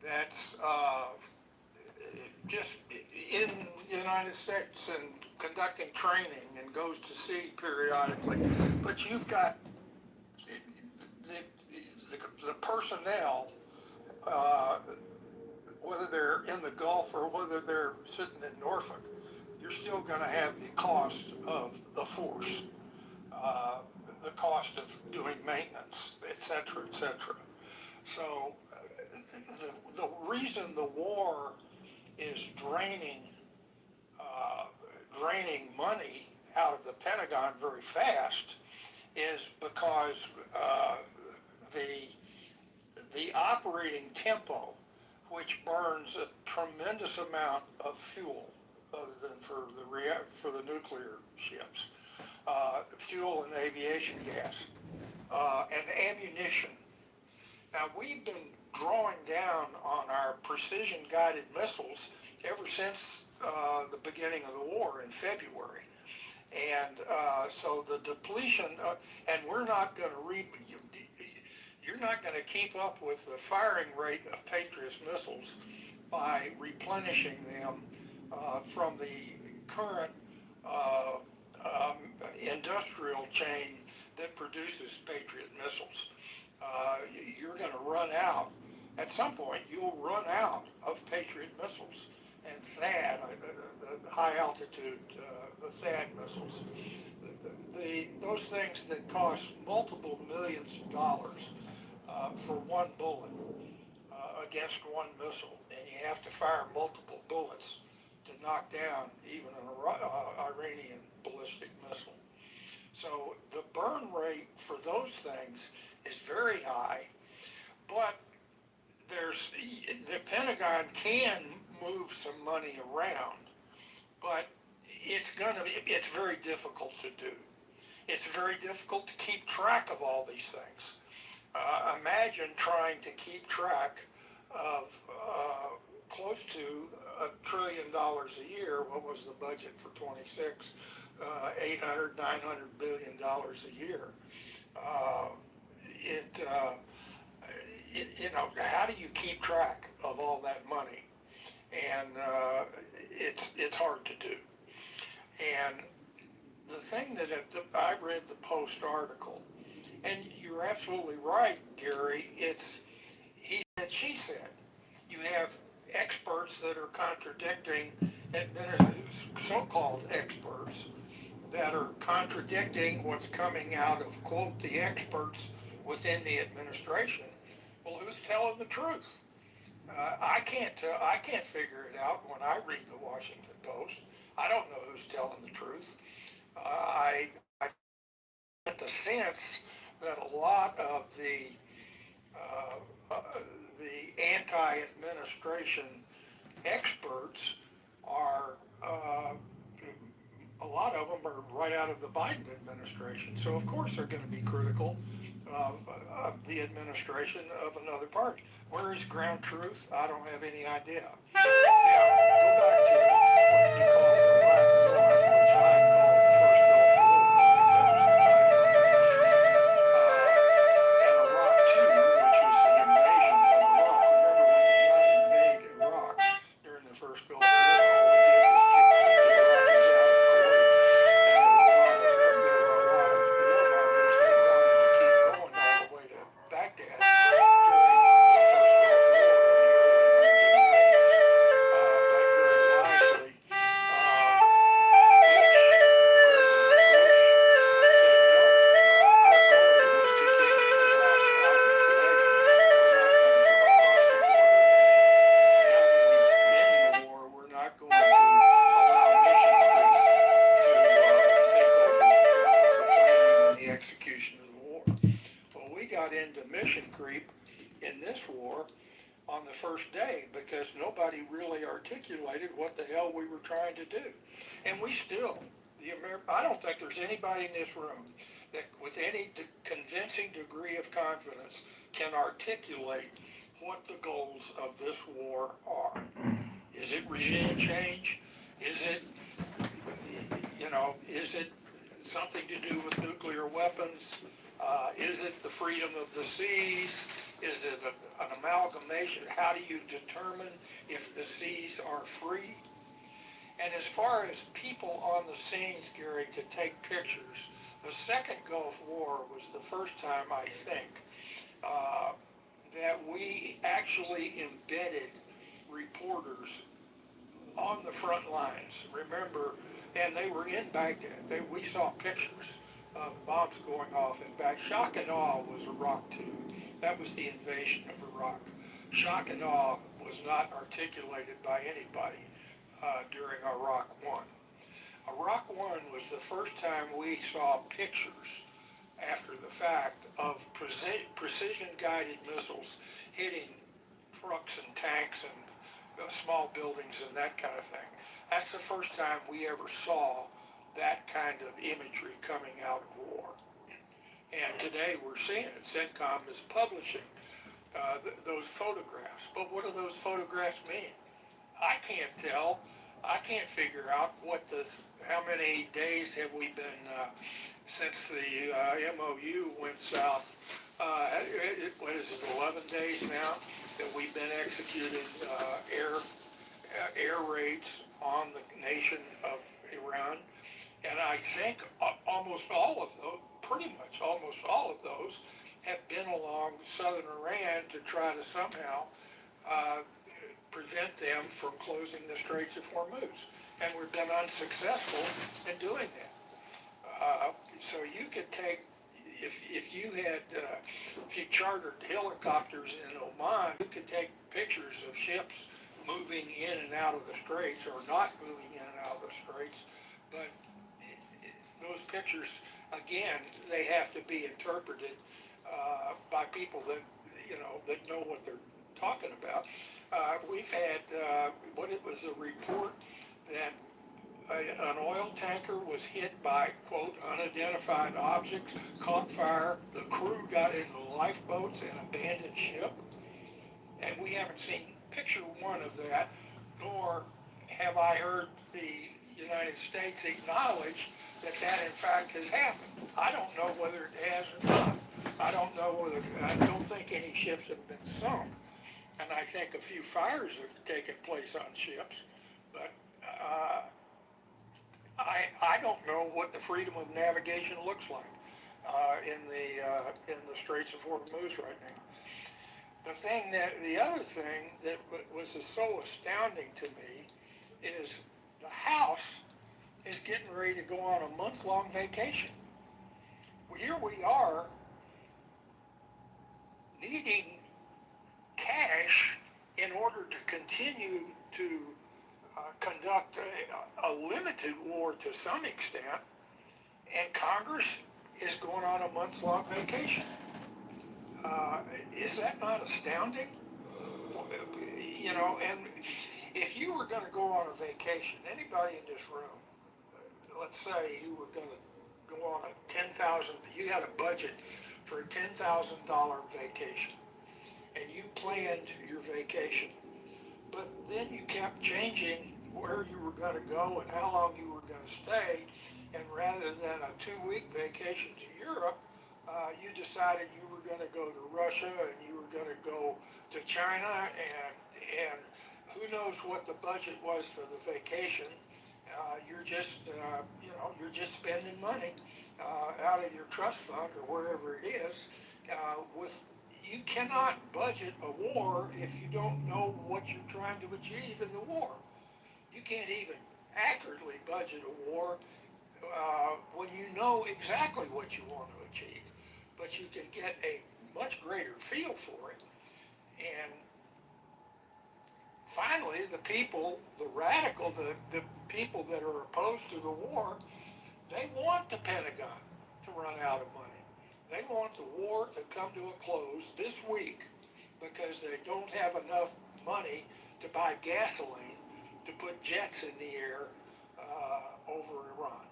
that's just in the United States and conducting training and goes to sea periodically, but you've got the personnel, whether they're in the Gulf or whether they're sitting in Norfolk, you're still going to have the cost of the force, the cost of doing maintenance, et cetera, et cetera. So the reason the war is draining money out of the Pentagon very fast is because the operating tempo, which burns a tremendous amount of fuel, other than for the nuclear ships, fuel and aviation gas, and ammunition, Now, we've been drawing down on our precision-guided missiles ever since the beginning of the war in February. And so the depletion, and we're not going to you're not going to keep up with the firing rate of Patriot missiles by replenishing them from the current industrial chain that produces Patriot missiles. You're going to run out. At some point, you'll run out of Patriot missiles and THAAD, the high altitude, the THAAD missiles. Those things that cost multiple millions of dollars for one bullet against one missile, and you have to fire multiple bullets to knock down even an Iranian ballistic missile. So the burn rate for those things is very high, but the Pentagon can move some money around, but it's very difficult to do. It's very difficult to keep track of all these things. Imagine trying to keep track of close to $1 trillion a year. What was the budget for 26? 800, 900 billion dollars a year. How do you keep track of all that money? And it's hard to do. And the thing that I read the Post article, and you're absolutely right, Gary. It's he said, she said. You have experts that are contradicting, so-called experts that are contradicting what's coming out of, quote, the experts within the administration. Well, who's telling the truth? I can't figure it out when I read the Washington Post. I don't know who's telling the truth. I get the sense that a lot of the anti-administration experts are, a lot of them are right out of the Biden administration. So of course they're going to be critical of the administration of another party. Where is ground truth? I don't have any idea. Now, go back to what you call the Iraq War, which I call the first Gulf War. I think that was the title of it. And Iraq II, which was the invasion of Iraq. Remember, we did not invade Iraq during the first Gulf War. All we did was kick the Iraqis out of Kuwait. And there were a lot of war mongers that wanted to keep going all the way to Baghdad during the first Gulf War in the early 1990s. But very wisely, President Bush said no. Our goal was to keep Iraq out of Kuwait. We're not going to go across the border. Now that we end the war, we're not going to allow mission creeps to take over the planning and the execution of the war. Well, we got into mission creep in this war on the first day because nobody really articulated what the hell we were trying to do. And we still, I don't think there's anybody in this room that with any convincing degree of confidence can articulate what the goals of this war are. Is it regime change? Is it, is it something to do with nuclear weapons? Is it the freedom of the seas? Is it an amalgamation? How do you determine if the seas are free? And as far as people on the scenes, Gary, to take pictures, the second Gulf War was the first time, I think, that we actually embedded reporters on the front lines. Remember, and they were in Baghdad. We saw pictures of bombs going off in Baghdad. Shock and awe was Iraq II. That was the invasion of Iraq. Shock and awe was not articulated by anybody during Iraq I. Iraq I was the first time we saw pictures after the fact of precision-guided missiles hitting trucks and tanks and small buildings and that kind of thing. That's the first time we ever saw that kind of imagery coming out of war. And today we're seeing it. CENTCOM is publishing those photographs. But what do those photographs mean? I can't tell. I can't figure out how many days have we been since the MOU went south. What is it, 11 days now that we've been executing air raids on the nation of Iran. And I think almost all of those, pretty much almost all of those, have been along southern Iran to try to somehow prevent them from closing the Straits of Hormuz. And we've been unsuccessful in doing that. So you could take, if you chartered helicopters in Oman, you could take pictures of ships moving in and out of the straits or not moving in and out of the straits. But those pictures, again, they have to be interpreted by people that know what they're talking about. We've had it was a report that an oil tanker was hit by, quote, unidentified objects, caught fire, the crew got into lifeboats and abandoned ship. And we haven't seen picture one of that, nor have I heard the United States acknowledge that in fact has happened. I don't know whether it has or not. I don't think any ships have been sunk. And I think a few fires have taken place on ships, but I don't know what the freedom of navigation looks like in the Straits of Hormuz right now. The other thing that was so astounding to me is the House is getting ready to go on a month-long vacation. Well, here we are needing cash in order to continue to conduct a limited war to some extent, and Congress is going on a month-long vacation. Is that not astounding? And if you were going to go on a vacation, anybody in this room, let's say you were going to go on you had a budget for a $10,000 vacation, and you planned your vacation, but then you kept changing where you were going to go and how long you were going to stay, and rather than a 2-week vacation to Europe, you decided you were going to go to Russia and you were going to go to China, and who knows what the budget was for the vacation. You're just spending money out of your trust fund or wherever it is. You cannot budget a war if you don't know what you're trying to achieve in the war. You can't even accurately budget a war when you know exactly what you want to achieve, but you can get a much greater feel for it. And finally, the people, the people that are opposed to the war, they want the Pentagon to run out of money. They want the war to come to a close this week because they don't have enough money to buy gasoline to put jets in the air over Iran.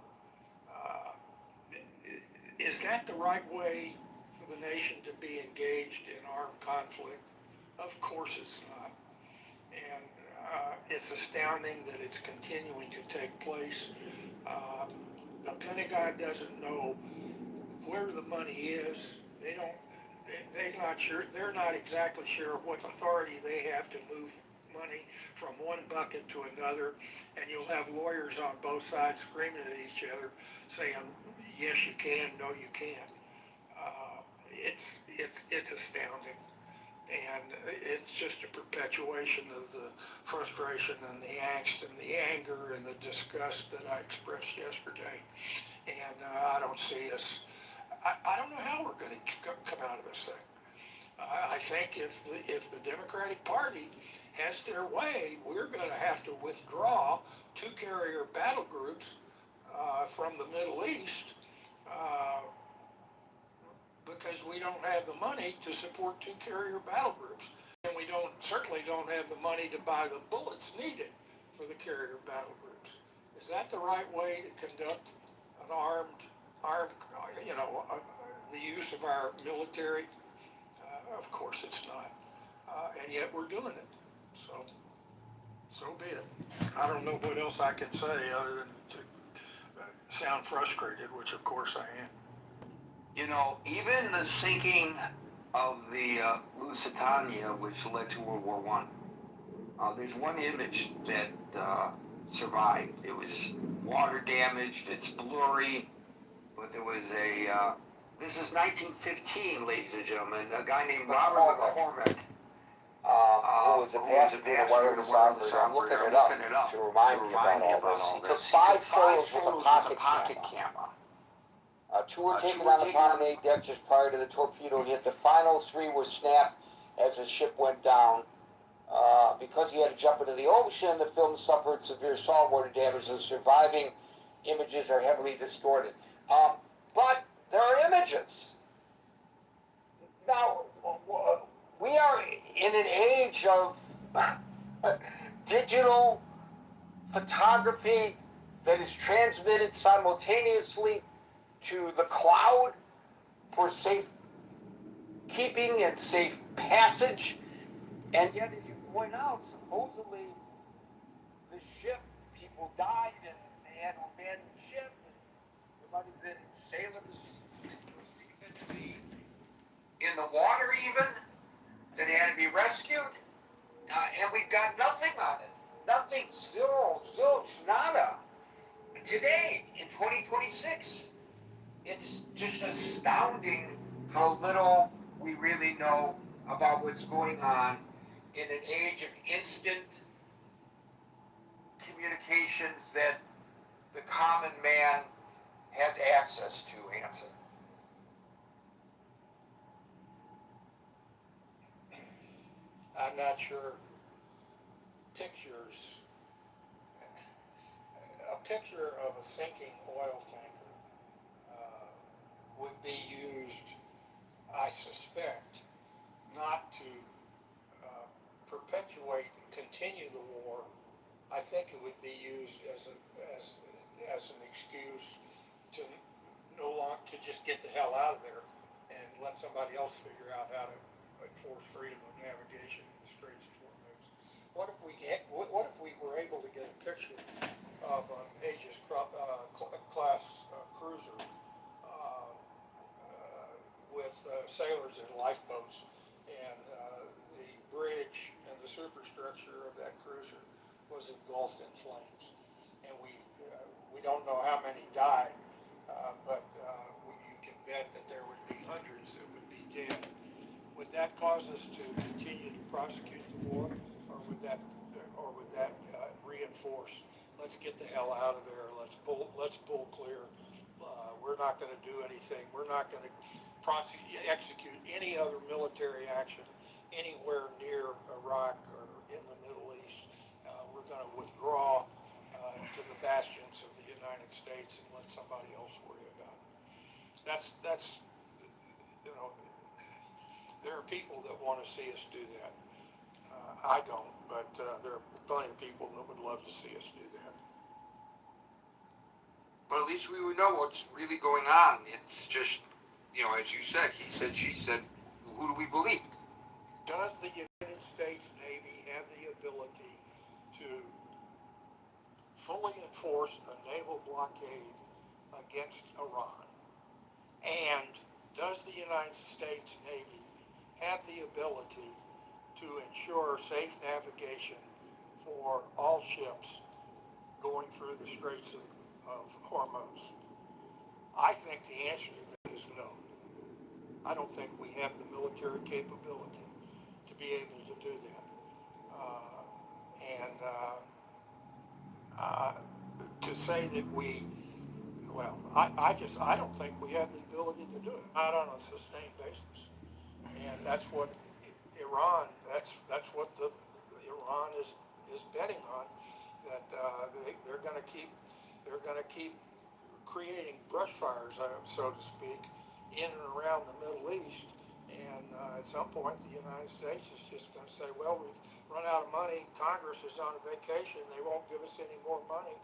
Is that the right way for the nation to be engaged in armed conflict? Of course it's not. And it's astounding that it's continuing to take place. The Pentagon doesn't know where the money is. They're not sure. They're not exactly sure what authority they have to move money from one bucket to another, and you'll have lawyers on both sides screaming at each other, saying, "Yes, you can. No, you can't." It's astounding, and it's just a perpetuation of the frustration and the angst and the anger and the disgust that I expressed yesterday. And I don't see us. I don't know how we're going to come out of this thing. I think if the Democratic Party has their way, we're going to have to withdraw 2 carrier battle groups from the Middle East because we don't have the money to support 2 carrier battle groups. And we certainly don't have the money to buy the bullets needed for the carrier battle groups. Is that the right way to conduct an armed, the use of our military? Of course it's not. And yet we're doing it. So be it. I don't know what else I can say other than to sound frustrated, which of course I am. You know, even the sinking of the Lusitania, which led to World War One, there's one image that survived. It was water damaged, it's blurry, but there was a, this is 1915, ladies and gentlemen, a guy named Robert McCormick, who was a passenger in the wireless operator. I'm looking it up to remind you about all this. He took 5 photos with a pocket camera. 2 were taken on the promenade deck just prior to the torpedo hit. The final 3 were snapped as the ship went down. Because he had to jump into the ocean, the film suffered severe saltwater damage. The surviving images are heavily distorted. But there are images. Now, we are in an age of digital photography that is transmitted simultaneously to the cloud for safe keeping and safe passage. And yet, as you point out, supposedly the ship, people died and they had to abandon the ship. And there might have been sailors who were seen to be in the water even that had to be rescued. And we've got nothing on it. Nothing, zilch, nada. Today, in 2026, it's just astounding how little we really know about what's going on in an age of instant communications that the common man has access to, answer. I'm not sure pictures, a picture of a sinking oil tanker would be used, I suspect, not to perpetuate, continue the war. I think it would be used as an excuse to to just get the hell out of there and let somebody else figure out how to enforce freedom of navigation in the Straits of Hormuz. What if we were able to get a picture of an Aegis class cruiser with sailors in lifeboats, and the bridge and the superstructure of that cruiser was engulfed in flames, and we don't know how many died, but you can bet that there would be hundreds that would be dead. Would that cause us to continue to prosecute the war, or would that reinforce? Let's get the hell out of there. Let's pull clear. We're not going to do anything. We're not going to execute any other military action anywhere near Iraq or in the Middle East. We're going to withdraw to the bastions of the United States and let somebody else worry about it. That's there are people that want to see us do that. I don't, but there are plenty of people that would love to see us do that. But at least we would know what's really going on. It's just, as you said, he said, she said, who do we believe? Does the United States Navy have the ability to fully enforce a naval blockade against Iran? And does the United States Navy have the ability to ensure safe navigation for all ships going through the Straits of Hormuz? I think the answer to that is no. I don't think we have the military capability to be able to do that. To say that I don't think we have the ability to do it, not on a sustained basis. And that's what Iran, that's what Iran is betting on, that they're going to keep creating brush fires, so to speak, in and around the Middle East. And at some point, the United States is just going to say, well, we've run out of money. Congress is on a vacation. They won't give us any more money.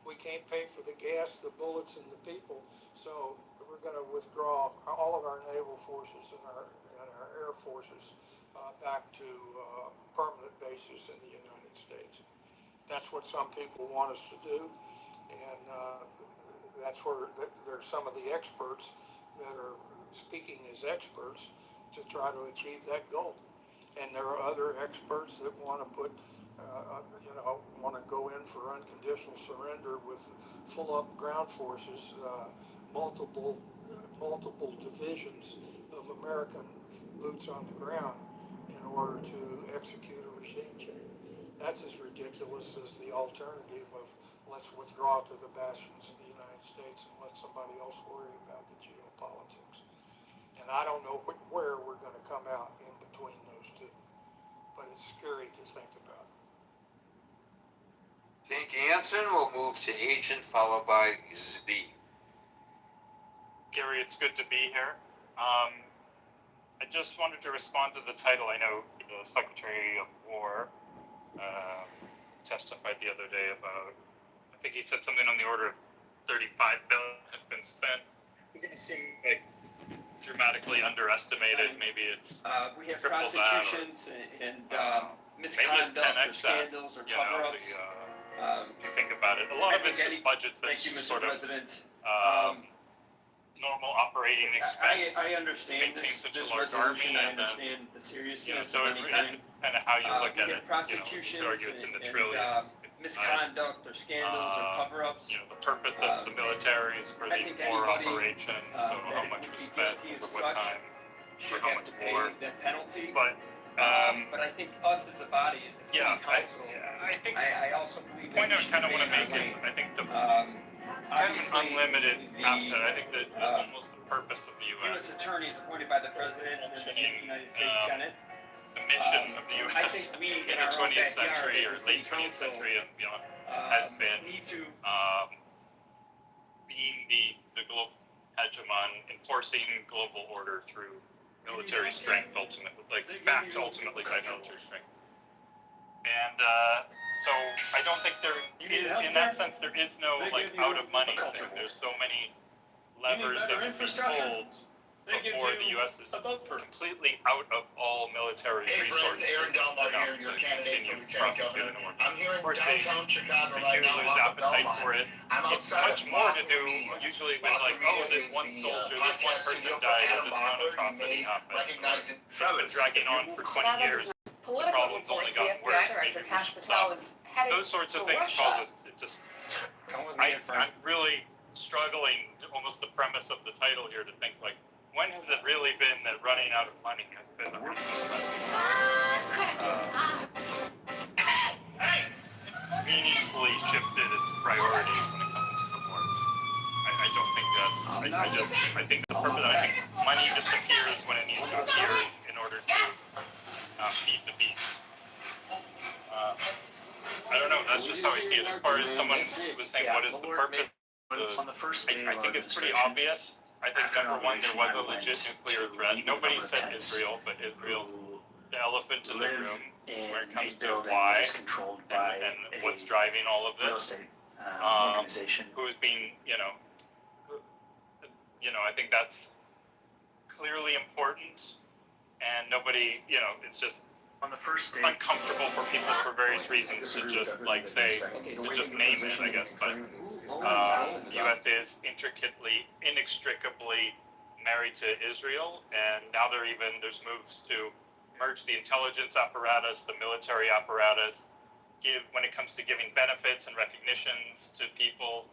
We can't pay for the gas, the bullets, and the people. So we're going to withdraw all of our naval forces and our air forces back to permanent bases in the United States. That's what some people want us to do, and that's where there's some of the experts that are speaking as experts to try to achieve that goal. And there are other experts that want to put, want to go in for unconditional surrender with full up ground forces, multiple divisions of American boots on the ground in order to execute a regime change. That's as ridiculous as the alternative of let's withdraw to the bastions of the United States and let somebody else worry about the geopolitics. And I don't know where we're going to come out in between those two, but it's scary to think about. Thank you, Anson. We'll move to Agent, followed by Z. Gary, it's good to be here. I just wanted to respond to the title. I know the Secretary of War testified the other day about, I think he said something on the order of $35 billion had been spent. It didn't seem like dramatically underestimated. Maybe it's we have prosecutions and misconduct or scandals or cover-ups. If you think about it, a lot of it's just budgets that's sort of normal operating expense. I understand this resolution. I understand the seriousness so of any time. Kind of how you look at it. Prosecutions It's in the trillions. Misconduct or scandals or cover-ups. The purpose of the military is for these war operations. So how much was spent, for what time, should how have much to pay more. that penalty. But I think us as a body, as a city council, I also believe point I kind of want to make is I think the kind of unlimited appetite. I think that almost the purpose of the U.S. attorney is appointed by the president and the United States Senate. The mission of the U.S. I think we in the 20th century or late 20th century and beyond has been being the global hegemon, enforcing global order through military strength, ultimately, backed ultimately by military strength. And so I don't think there is, in that sense, there is no out of money thing. There's so many levers that we pulled before the U.S. is completely out of all military resources. Aaron Delmar here, your candidate for lieutenant governor. I'm here in downtown Chicago right now, lose appetite for it. I'm outside much more to do usually with this one soldier, this one person died, or this one atrocity happened. It's been dragging on for 20 years. The problem's only gotten worse. Those sorts of things cause us. I'm really struggling, almost the premise of the title here, to think when has it really been that running out of money has been the reason meaningfully shifted its priorities when it comes to the war? I don't think that's. I think the purpose. I think money disappears when it needs to appear in order to feed the beast. I don't know. That's just how I see it. As far as someone was saying, what is the purpose? I think it's pretty obvious. I think number one, there was a legit nuclear threat. Nobody said Israel, but Israel, the elephant in the room when it comes to why and what's driving all of this. Who's being, I think that's clearly important, and nobody, it's just uncomfortable for people for various reasons to just say, to just name it, I guess, but. The U.S. is inextricably married to Israel, and now there's moves to merge the intelligence apparatus, the military apparatus, when it comes to giving benefits and recognitions to people.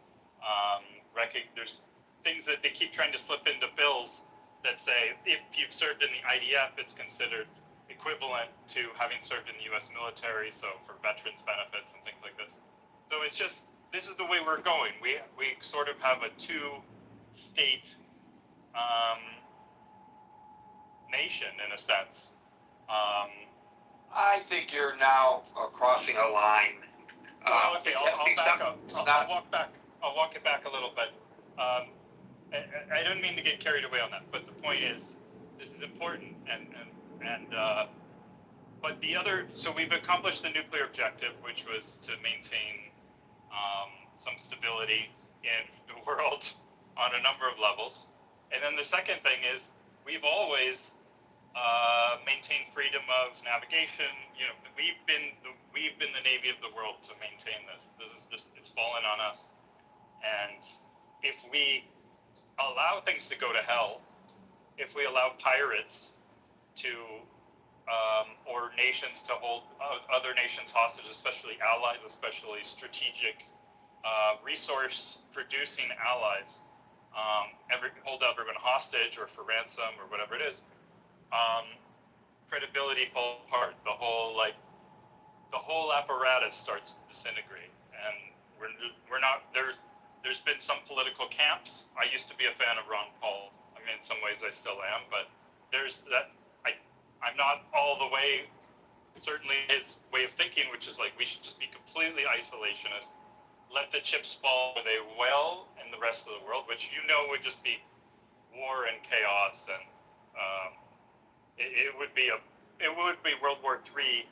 There's things that they keep trying to slip into bills that say if you've served in the IDF, it's considered equivalent to having served in the U.S. military, so for veterans benefits and things like this. So it's just. This is the way we're going. We sort of have a two-state nation in a sense. I think you're now crossing a line. Okay, I'll back up. I'll walk it back a little bit. I don't mean to get carried away on that, but the point is, this is important, but the other. So we've accomplished the nuclear objective, which was to maintain. Some stability in the world on a number of levels. And then the second thing is we've always maintained freedom of navigation. You know, we've been the navy of the world to maintain this. This is just, it's fallen on us. And if we allow things to go to hell, if we allow pirates to or nations to hold other nations hostage, especially allies, especially strategic resource-producing allies, hold everyone hostage or for ransom or whatever it is, credibility falls apart. The whole apparatus starts to disintegrate, and we're not. There's been some political camps. I used to be a fan of Ron Paul. I mean, in some ways I still am, but there's that. I'm not all the way. Certainly his way of thinking, which is like we should just be completely isolationist, let the chips fall where they will in the rest of the world, which would just be war and chaos, and it would be World War III,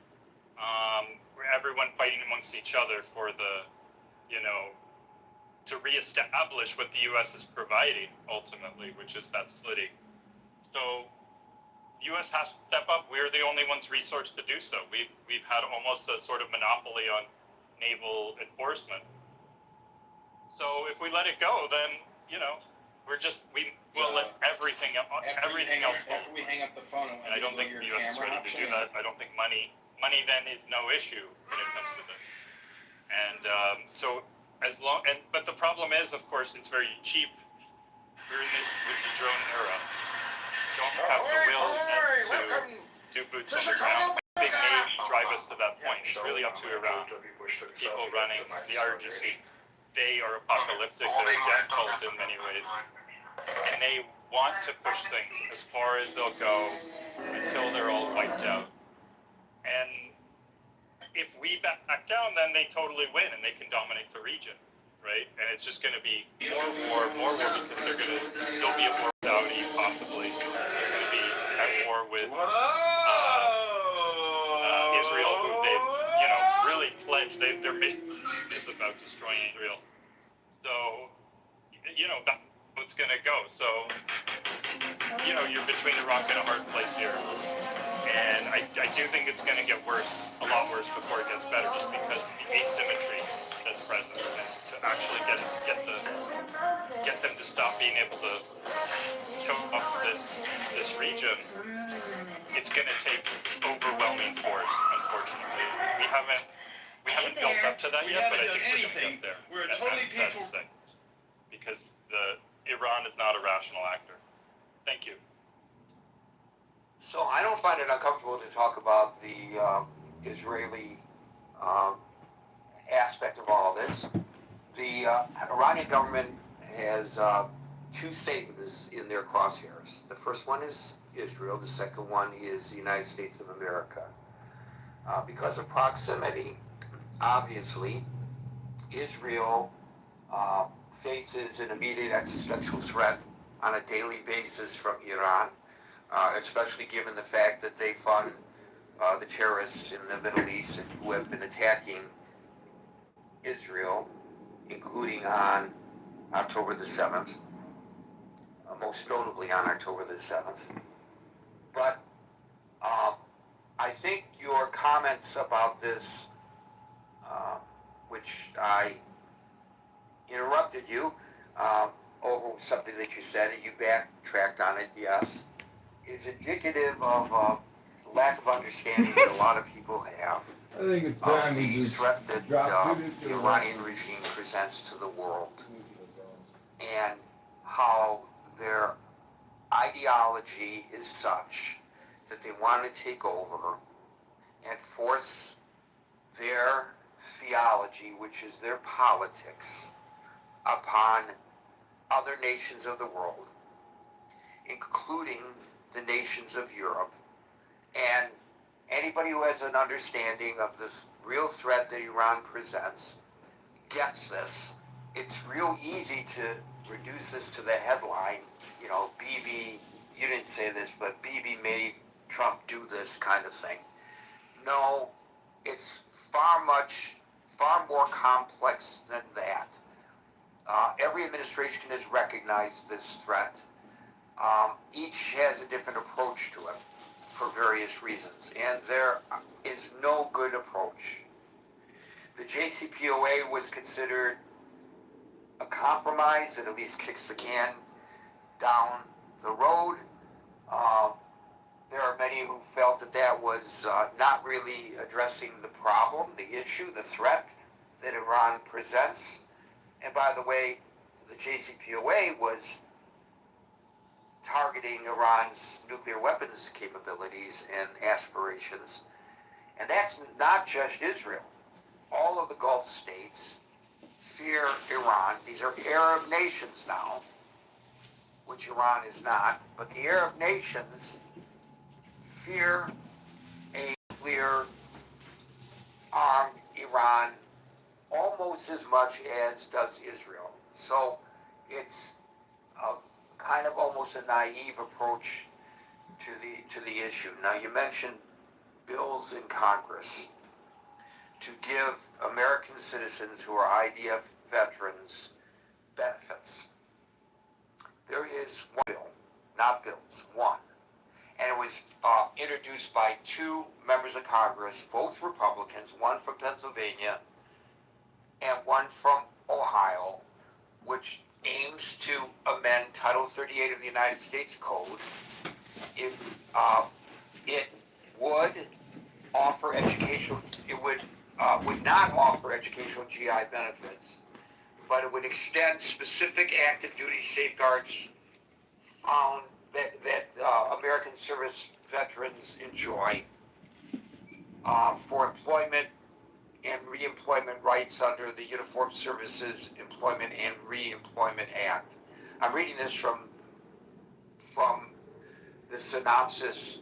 where everyone fighting amongst each other for the, to reestablish what the U.S. is providing ultimately, which is that splitting. So the U.S. has to step up. We're the only ones resourced to do so. We've had almost a sort of monopoly on naval enforcement. So if we let it go, then we'll let everything else fall. After we hang up the phone, and I don't think the U.S. is ready to do that. I don't think money then is no issue when it comes to this. And but the problem is, of course, it's very cheap. We're in this with the drone era. Don't have the will to do boots on the ground. Big Navy drive us to that point. It's really up to Iran. People running the RGC. They are apocalyptic. They're a death cult in many ways. And they want to push things as far as they'll go until they're all wiped out. And if we back down, then they totally win and they can dominate the region, right? And it's just going to be more war, because they're going to still be at war with Saudi, possibly. They're going to be at war with Israel, who they've, really pledged. Their mission is about destroying Israel. So, that's how it's going to go. So, you're between a rock and a hard place here. And I do think it's going to get worse, a lot worse, before it gets better, just because of the asymmetry that's present. And to actually get them to stop being able to choke off this region, it's going to take overwhelming force, unfortunately. We haven't built up to that yet, but I think we're going to get there. We're a totally peaceful thing. Because Iran is not a rational actor. Thank you. So I don't find it uncomfortable to talk about the Israeli aspect of all of this. The Iranian government has two statements in their crosshairs. The first one is Israel. The second one is the United States of America. Because of proximity, obviously, Israel faces an immediate existential threat on a daily basis from Iran, especially given the fact that they fund the terrorists in the Middle East who have been attacking Israel, including on October the 7th, most notably on October the 7th. But I think your comments about this, which I interrupted you over something that you said, and you backtracked on it, yes, is indicative of lack of understanding that a lot of people have I think it's time of we the just threat that drop the Iranian regime presents to the world, and how their ideology is such that they want to take over and force their theology, which is their politics, upon other nations of the world, including the nations of Europe. And anybody who has an understanding of the real threat that Iran presents gets this. It's real easy to reduce this to the headline, Bibi, you didn't say this, but Bibi made Trump do this kind of thing. No, it's far more complex than that. Every administration has recognized this threat. Each has a different approach to it for various reasons, and there is no good approach. The JCPOA was considered a compromise that at least kicks the can down the road. There are many who felt that that was not really addressing the problem, the issue, the threat that Iran presents. And by the way, the JCPOA was targeting Iran's nuclear weapons capabilities and aspirations. And that's not just Israel. All of the Gulf states fear Iran. These are Arab nations now, which Iran is not, but the Arab nations fear a nuclear armed Iran almost as much as does Israel. So it's a kind of almost a naive approach to the issue. Now, you mentioned bills in Congress to give American citizens who are IDF veterans benefits. There is one bill, not bills, one. And it was introduced by two members of Congress, both Republicans, one from Pennsylvania and one from Ohio, which aims to amend Title 38 of the United States Code. It would offer educational, it would not offer educational GI benefits, but it would extend specific active duty safeguards found that American service veterans enjoy for employment and reemployment rights under the Uniformed Services Employment and Reemployment Act. I'm reading this from the synopsis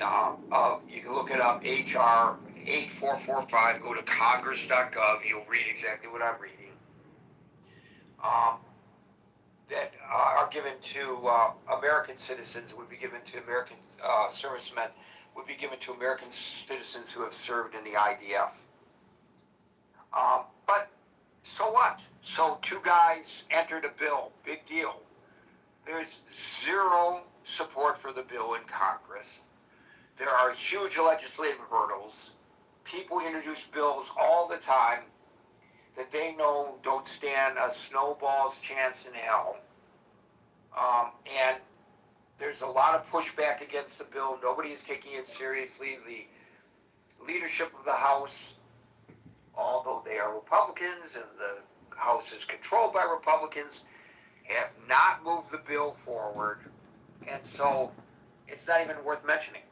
of, you can look it up, HR 8445, go to congress.gov, you'll read exactly what I'm reading. That are given to American citizens, would be given to American servicemen, would be given to American citizens who have served in the IDF. But so what? So two guys entered a bill, big deal. There's zero support for the bill in Congress. There are huge legislative hurdles. People introduce bills all the time that they know don't stand a snowball's chance in hell. And there's a lot of pushback against the bill. Nobody is taking it seriously. The leadership of the House, although they are Republicans and the House is controlled by Republicans, have not moved the bill forward. And so it's not even worth mentioning.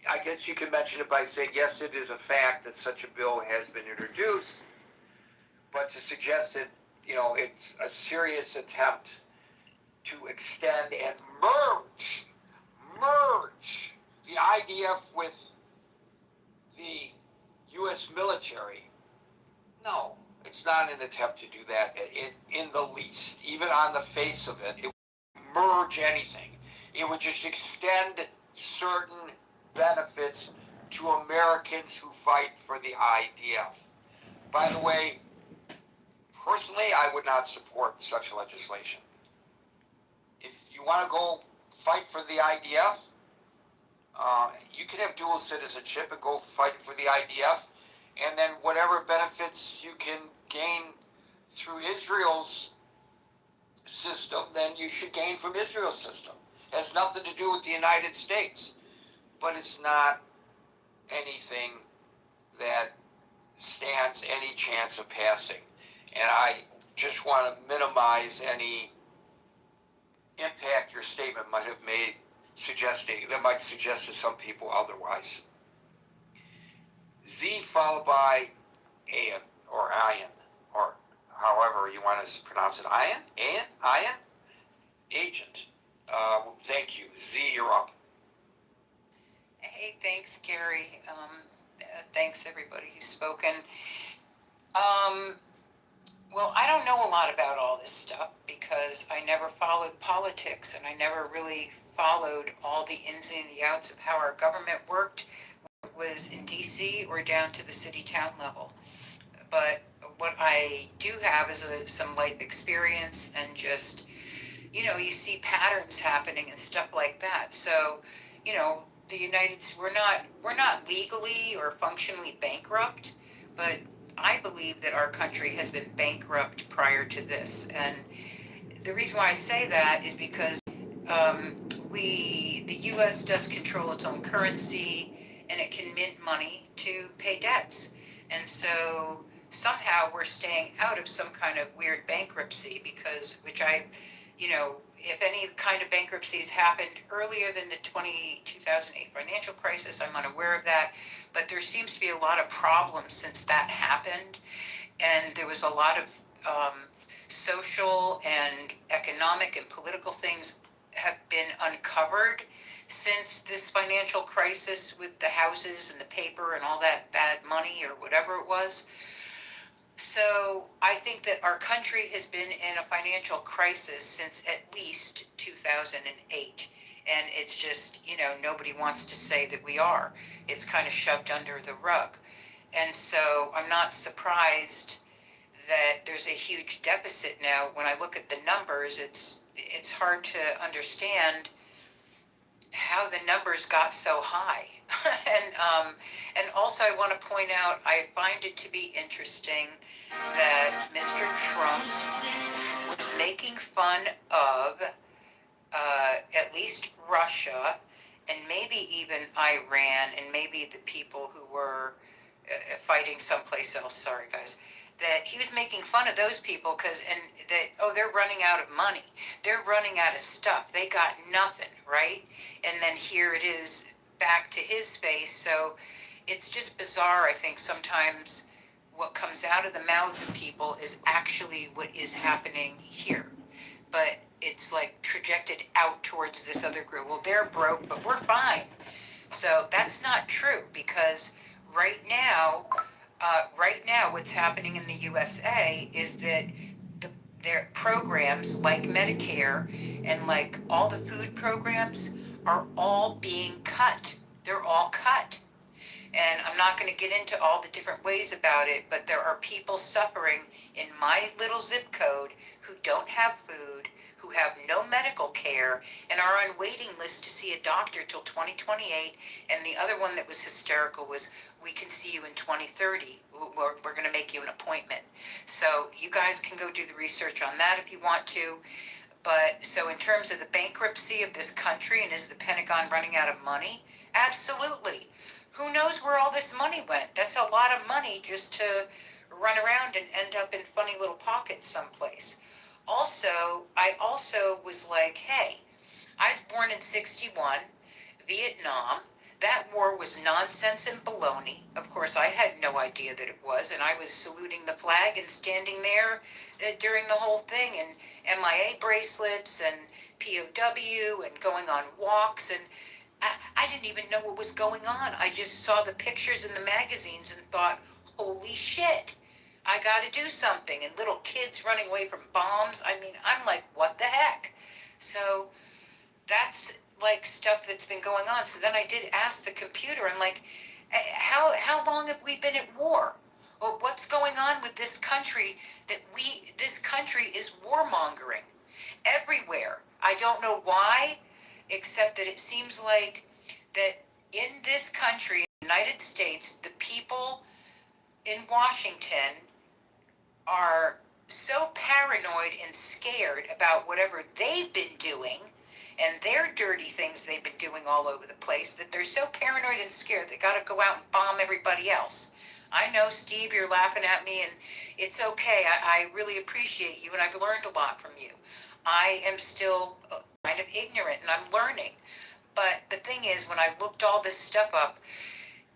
I guess you can mention it by saying, yes, it is a fact that such a bill has been introduced, but to suggest that, it's a serious attempt to extend and merge the IDF with the U.S. military, no, it's not an attempt to do that in the least. Even on the face of it, it would merge anything. It would just extend certain benefits to Americans who fight for the IDF. By the way, personally, I would not support such legislation. If you want to go fight for the IDF, you can have dual citizenship and go fight for the IDF, and then whatever benefits you can gain through Israel's system, then you should gain from Israel's system. It has nothing to do with the United States, but it's not anything that stands any chance of passing. And I just want to minimize any impact your statement might have made, that might suggest to some people otherwise. Z followed by Ayan, or Ayan, or however you want to pronounce it. Ayan? Agent. Thank you. Z, you're up. Hey, thanks, Gary. Thanks, everybody who's spoken. Well, I don't know a lot about all this stuff because I never followed politics and I never really followed all the ins and the outs of how our government worked, whether it was in DC or down to the city-town level. But what I do have is some life experience and just, you see patterns happening and stuff like that. So, we're not legally or functionally bankrupt, but I believe that our country has been bankrupt prior to this. And the reason why I say that is because the U.S. does control its own currency, and it can mint money to pay debts. And so somehow we're staying out of some kind of weird bankruptcy if any kind of bankruptcies happened earlier than the 2008 financial crisis, I'm unaware of that. But there seems to be a lot of problems since that happened. And there was a lot of social and economic and political things have been uncovered since this financial crisis with the houses and the paper and all that bad money or whatever it was. So I think that our country has been in a financial crisis since at least 2008. And it's just, nobody wants to say that we are. It's kind of shoved under the rug. And so I'm not surprised that there's a huge deficit now. When I look at the numbers, it's hard to understand how the numbers got so high. And also I want to point out, I find it to be interesting that Mr. Trump was making fun of at least Russia and maybe even Iran and maybe the people who were fighting someplace else. Sorry, guys. That he was making fun of those people they're running out of money. They're running out of stuff. They got nothing, right? And then here it is back to his face. So it's just bizarre, I think, sometimes what comes out of the mouths of people is actually what is happening here. But it's like trajected out towards this other group. Well, they're broke, but we're fine. So that's not true, because right now, what's happening in the USA is that their programs like Medicare and like all the food programs are all being cut. They're all cut. And I'm not going to get into all the different ways about it, but there are people suffering in my little zip code who don't have food, who have no medical care, and are on waiting lists to see a doctor till 2028. And the other one that was hysterical was, we can see you in 2030. We're going to make you an appointment. So you guys can go do the research on that if you want to. But so in terms of the bankruptcy of this country, and is the Pentagon running out of money? Absolutely. Who knows where all this money went? That's a lot of money just to run around and end up in funny little pockets someplace. I also was like, hey, I was born in 61, Vietnam. That war was nonsense and baloney. Of course, I had no idea that it was, and I was saluting the flag and standing there during the whole thing, and MIA bracelets and POW and going on walks, and I didn't even know what was going on. I just saw the pictures in the magazines and thought, holy shit, I got to do something. And little kids running away from bombs. I mean, I'm like, what the heck? So that's like stuff that's been going on. So then I did ask the computer, I'm like, how long have we been at war? Well, what's going on with this country this country is warmongering everywhere. I don't know why, except that it seems like that in this country, the United States, the people in Washington are so paranoid and scared about whatever they've been doing and their dirty things they've been doing all over the place, that they're so paranoid and scared they got to go out and bomb everybody else. I know, Steve, you're laughing at me, and it's okay. I really appreciate you, and I've learned a lot from you. I am still kind of ignorant, and I'm learning. But the thing is, when I looked all this stuff up,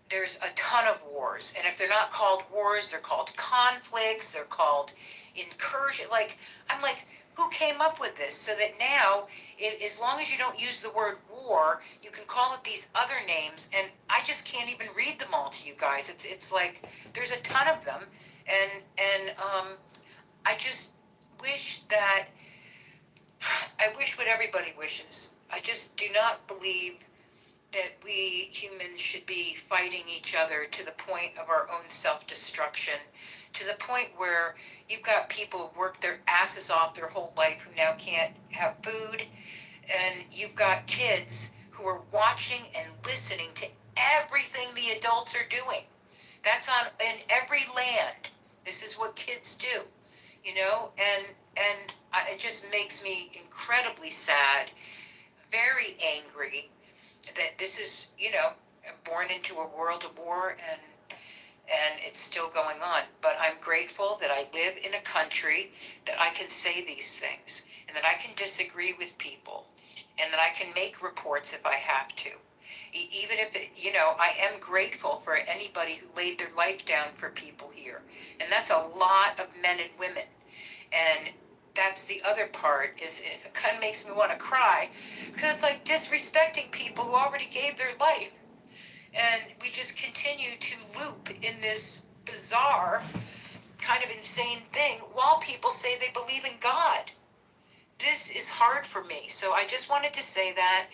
there's a ton of wars. And if they're not called wars, they're called conflicts, they're called incursion. I'm like, who came up with this? So that now, as long as you don't use the word war, you can call it these other names. And I just can't even read them all to you guys. It's like, there's a ton of them. And I just wish that, I wish what everybody wishes. I just do not believe that we humans should be fighting each other to the point of our own self-destruction, to the point where you've got people who work their asses off their whole life who now can't have food, and you've got kids who are watching and listening to everything the adults are doing. That's on in every land. This is what kids do, you know, and it just makes me incredibly sad, very angry that this is, you know, born into a world of war, and it's still going on. But I'm grateful that I live in a country that I can say these things, and that I can disagree with people, and that I can make reports if I have to. Even if it, you know, I am grateful for anybody who laid their life down for people here, and that's a lot of men and women. And that's the other part, is it kind of makes me want to cry, because it's like disrespecting people who already gave their life, and we just continue to loop in this bizarre kind of insane thing while people say they believe in God. This is hard for me, so I just wanted to say that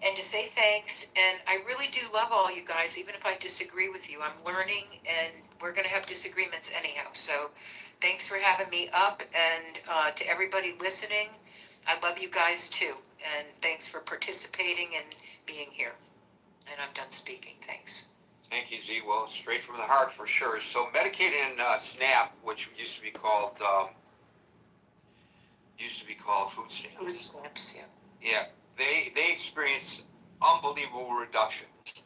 and to say thanks. And I really do love all you guys, even if I disagree with you. I'm learning, and we're going to have disagreements anyhow. So thanks for having me up, and to everybody listening, I love you guys too. And thanks for participating and being here. And I'm done speaking. Thanks. Thank you, Z. Well, straight from the heart for sure. So Medicaid and SNAP, which used to be called food stamps. Food stamps, yeah. Yeah, they experienced unbelievable reductions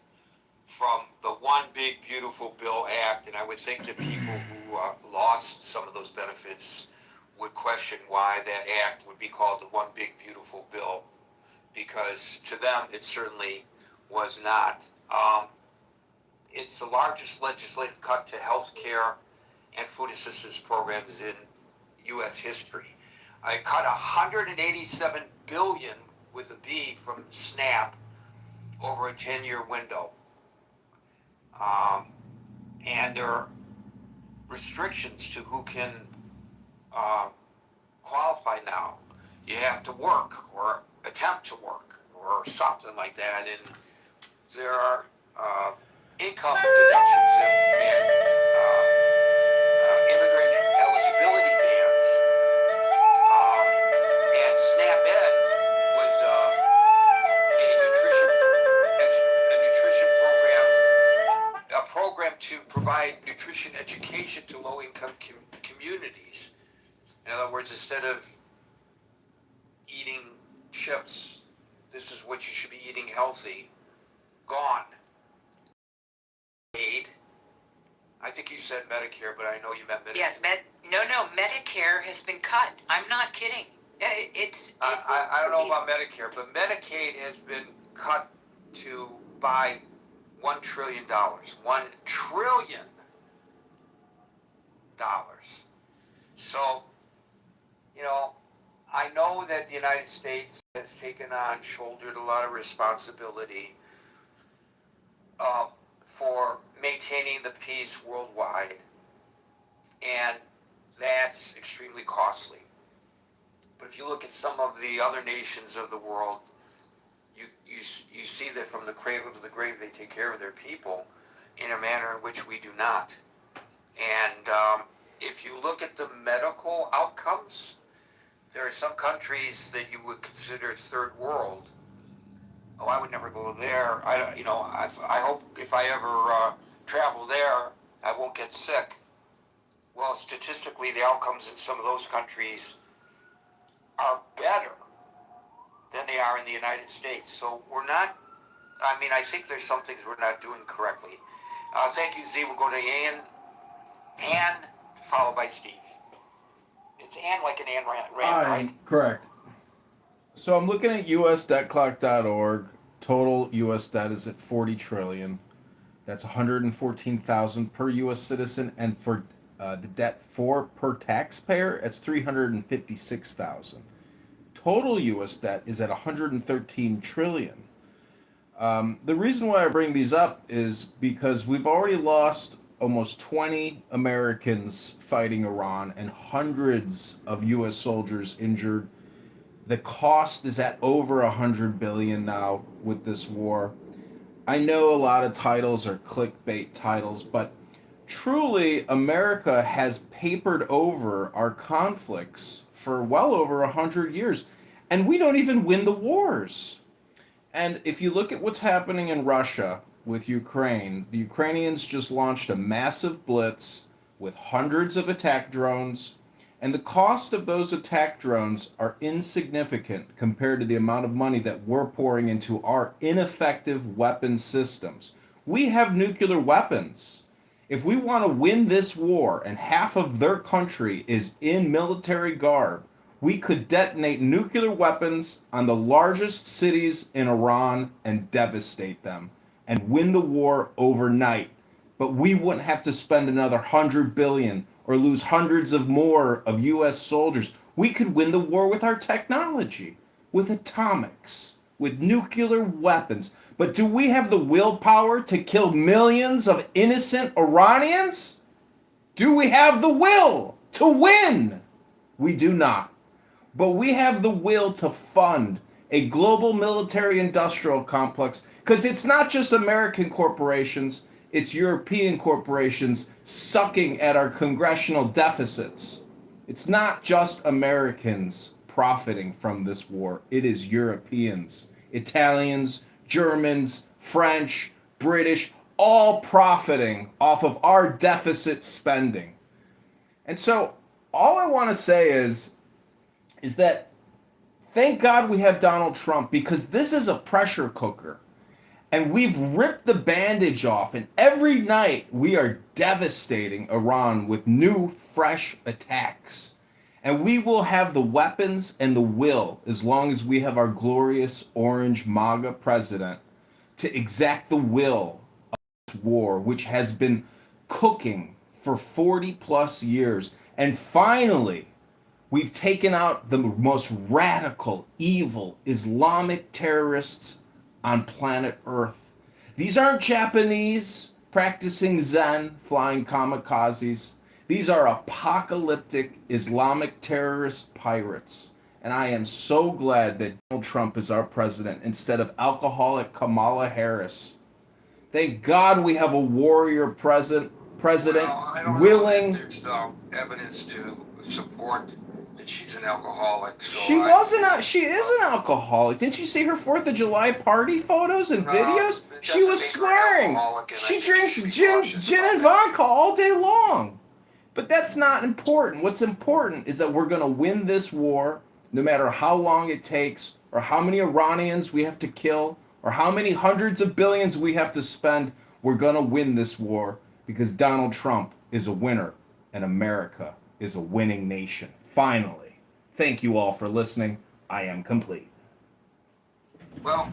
from the One Big Beautiful Bill Act, and I would think that people who lost some of those benefits would question why that act would be called the One Big Beautiful Bill, because to them it certainly was not. It's the largest legislative cut to health care and food assistance programs in U.S. history. I cut $187 billion with a B from SNAP over a 10-year window. And there are restrictions to who can qualify now. You have to work or attempt to work or something like that. And there are income deductions and immigrant eligibility bans. And SNAP Ed was a nutrition program, a program to provide nutrition education to low-income communities. In other words, instead of eating chips, this is what you should be eating healthy. Gone. Aid. I think you said Medicare, but I know you meant Medicare. Yes, no, Medicare has been cut. I'm not kidding. I don't know about Medicare, but Medicaid has been cut to by $1 trillion. $1 trillion. So, you know, I know that the United States has taken on, shouldered a lot of responsibility for maintaining the peace worldwide, and that's extremely costly. But if you look at some of the other nations of the world, you see that from the cradle to the grave, they take care of their people in a manner in which we do not. And if you look at the medical outcomes, there are some countries that you would consider third world. Oh, I would never go there. I hope if I ever travel there, I won't get sick. Well, statistically, the outcomes in some of those countries are better than they are in the United States. So we're not, I think there's some things we're not doing correctly. Thank you, Z. We'll go to Ann, followed by Steve. It's Ann like an Ann Rand, right? Correct. So I'm looking at usdebtclock.org. Total U.S. debt is at $40 trillion. That's $114,000 per U.S. citizen, and for the debt per taxpayer, it's $356,000. Total U.S. debt is at $113 trillion. The reason why I bring these up is because we've already lost almost 20 Americans fighting Iran and hundreds of U.S. soldiers injured. The cost is at over $100 billion now with this war. I know a lot of titles are clickbait titles, but truly, America has papered over our conflicts for well over 100 years, and we don't even win the wars. And if you look at what's happening in Russia with Ukraine, the Ukrainians just launched a massive blitz with hundreds of attack drones, and the cost of those attack drones are insignificant compared to the amount of money that we're pouring into our ineffective weapon systems. We have nuclear weapons. If we want to win this war and half of their country is in military garb, we could detonate nuclear weapons on the largest cities in Iran and devastate them and win the war overnight. But we wouldn't have to spend another 100 billion or lose hundreds of more of US soldiers. We could win the war with our technology, with atomics, with nuclear weapons. But do we have the willpower to kill millions of innocent Iranians? Do we have the will to win? We do not. But we have the will to fund a global military industrial complex, because it's not just American corporations, it's European corporations sucking at our congressional deficits. It's not just Americans profiting from this war, it is Europeans, Italians, Germans, French, British, all profiting off of our deficit spending. And so all I want to say is that thank God we have Donald Trump, because this is a pressure cooker. And we've ripped the bandage off, and every night we are devastating Iran with new, fresh attacks. And we will have the weapons and the will, as long as we have our glorious orange MAGA president, to exact the will of this war, which has been cooking for 40 plus years. And finally, we've taken out the most radical, evil Islamic terrorists on planet Earth. These aren't Japanese practicing Zen, flying kamikazes. These are apocalyptic Islamic terrorist pirates. And I am so glad that Donald Trump is our president instead of alcoholic Kamala Harris. Thank God we have a warrior president Well, I don't willing. know that there's evidence to support that she's an alcoholic. So She wasn't. She is an alcoholic. Didn't you see her 4th of July party photos and videos? She was swearing. She drinks gin and vodka all day long. But that's not important. What's important is that we're going to win this war, no matter how long it takes, or how many Iranians we have to kill, or how many hundreds of billions we have to spend. We're going to win this war because Donald Trump is a winner and America is a winning nation. Finally. Thank you all for listening. I am complete. Well,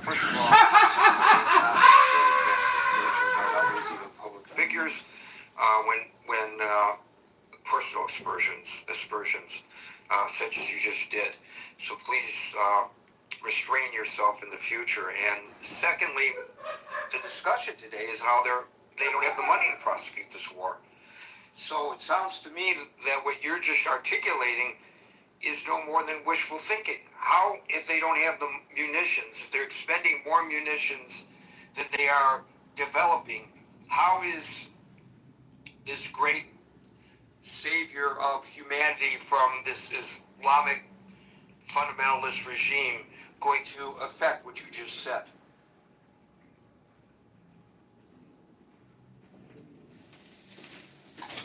first of all, public figures, when personal aspersions, such as you just did. So please restrain yourself in the future. And secondly, the discussion today is how they don't have the money to prosecute this war. So it sounds to me that what you're just articulating is no more than wishful thinking. How, if they don't have the munitions, if they're expending more munitions than they are developing, how is this great savior of humanity from this Islamic fundamentalist regime going to affect what you just said?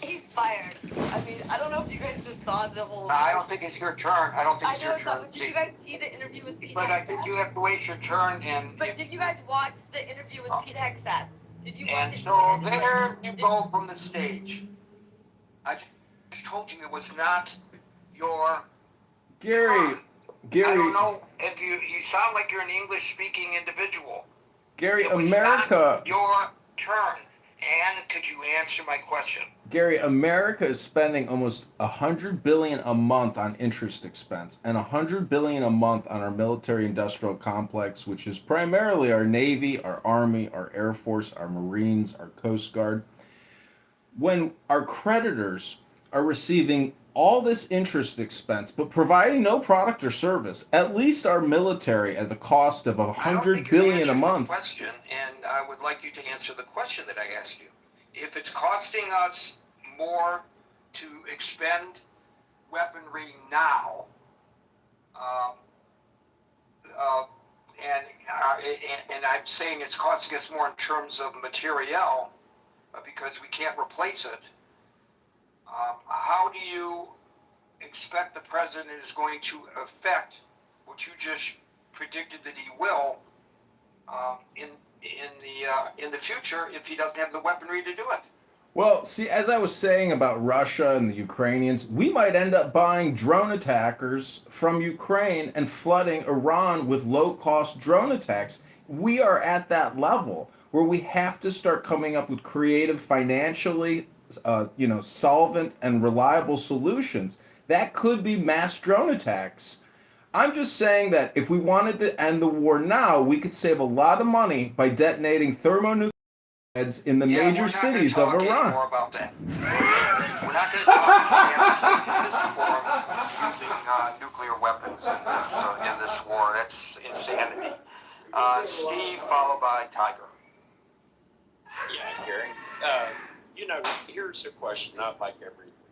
He's fired. I mean, I don't know if you guys just saw the whole. I don't think it's your turn. I don't think I it's know your it's turn. not. Did you guys see the interview with Pete? But I think you have to wait your turn. But did you guys watch the interview with Pete Hegseth? Did you watch And it? so there you go from the stage. I just told you it was not your Gary. I don't know if you sound like you're an English-speaking individual. Gary, it was America. Not your turn. And could you answer my question? Gary, America is spending almost $100 billion a month on interest expense and $100 billion a month on our military-industrial complex, which is primarily our Navy, our Army, our Air Force, our Marines, our Coast Guard. When our creditors are receiving all this interest expense, but providing no product or service. At least our military, at the cost of $100 billion a month. The question, and I would like you to answer the question that I asked you. If it's costing us more to expend weaponry now, and I'm saying it's costing us more in terms of materiel because we can't replace it. How do you expect the president is going to affect what you just predicted that he will in the future if he doesn't have the weaponry to do it? Well, see, as I was saying about Russia and the Ukrainians, we might end up buying drone attackers from Ukraine and flooding Iran with low-cost drone attacks. We are at that level where we have to start coming up with creative, financially, solvent and reliable solutions. That could be mass drone attacks. I'm just saying that if we wanted to end the war now, we could save a lot of money by detonating thermonuclear heads in the major cities of Iran. More about that. We're not going to talk in this forum using nuclear weapons in this war. That's insanity. Steve, followed by Tiger. Yeah, Gary. Here's a question I'd like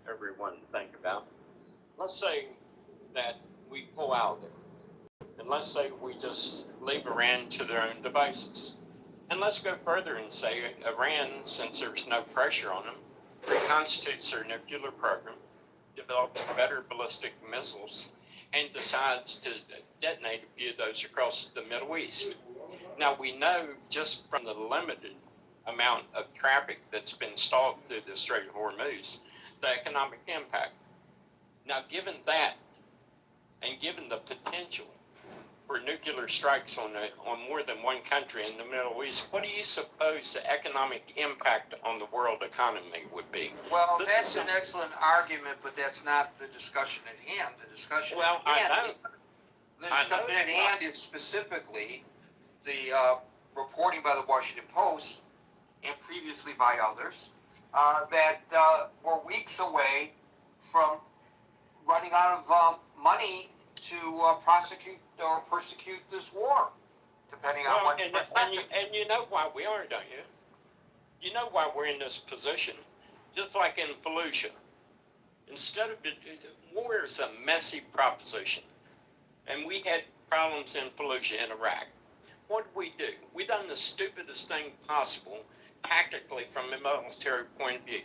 everyone to think about. Let's say that we pull out of it, and let's say we just leave Iran to their own devices. And let's go further and say Iran, since there's no pressure on them, reconstitutes their nuclear program, develops better ballistic missiles, and decides to detonate a few of those across the Middle East. Now, we know just from the limited amount of traffic that's been stalled through the Strait of Hormuz, the economic impact. Now, given that, and given the potential for nuclear strikes on more than one country in the Middle East, what do you suppose the economic impact on the world economy would be? Well, that's an excellent argument, but that's not the discussion at hand. The discussion at hand is specifically the reporting by the Washington Post and previously by others that we're weeks away from running out of money to prosecute or persecute this war, depending on what perspective. And you know why we are, don't you? You know why we're in this position. Just like in Fallujah. Instead of war is a messy proposition. And we had problems in Fallujah in Iraq. What did we do? We done the stupidest thing possible, tactically from a military point of view.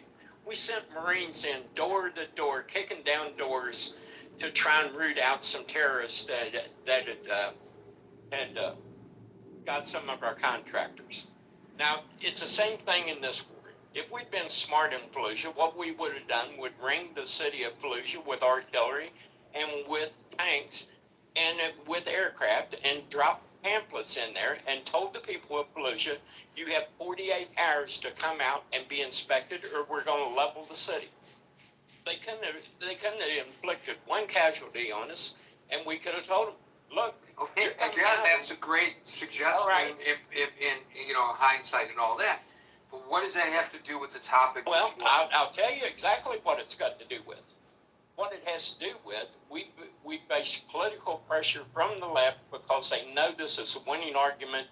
We sent Marines in door to door, kicking down doors to try and root out some terrorists that had got some of our contractors. Now, it's the same thing in this war. If we'd been smart in Fallujah, what we would have done would ring the city of Fallujah with artillery and with tanks and with aircraft and drop pamphlets in there and told the people of Fallujah, you have 48 hours to come out and be inspected or we're going to level the city. They couldn't have inflicted one casualty on us, and we could have told them, look. Okay, again, that's a great suggestion if in hindsight and all that. But what does that have to do with the topic? Well, I'll tell you exactly what it's got to do with. What it has to do with, we face political pressure from the left because they know this is a winning argument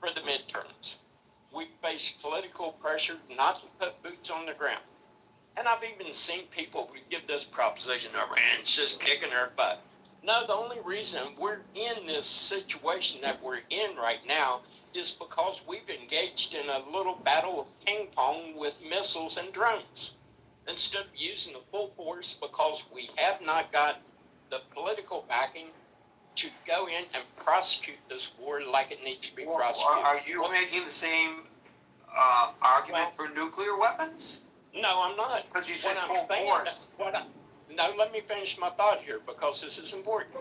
for the midterms. We face political pressure not to put boots on the ground. And I've even seen people give this proposition, Iran's just kicking our butt. No, the only reason we're in this situation that we're in right now is because we've engaged in a little battle of ping pong with missiles and drones instead of using the full force because we have not got the political backing to go in and prosecute this war like it needs to be prosecuted. Are you making the same argument for nuclear weapons? No, I'm not. Because you said full force. No, let me finish my thought here because this is important.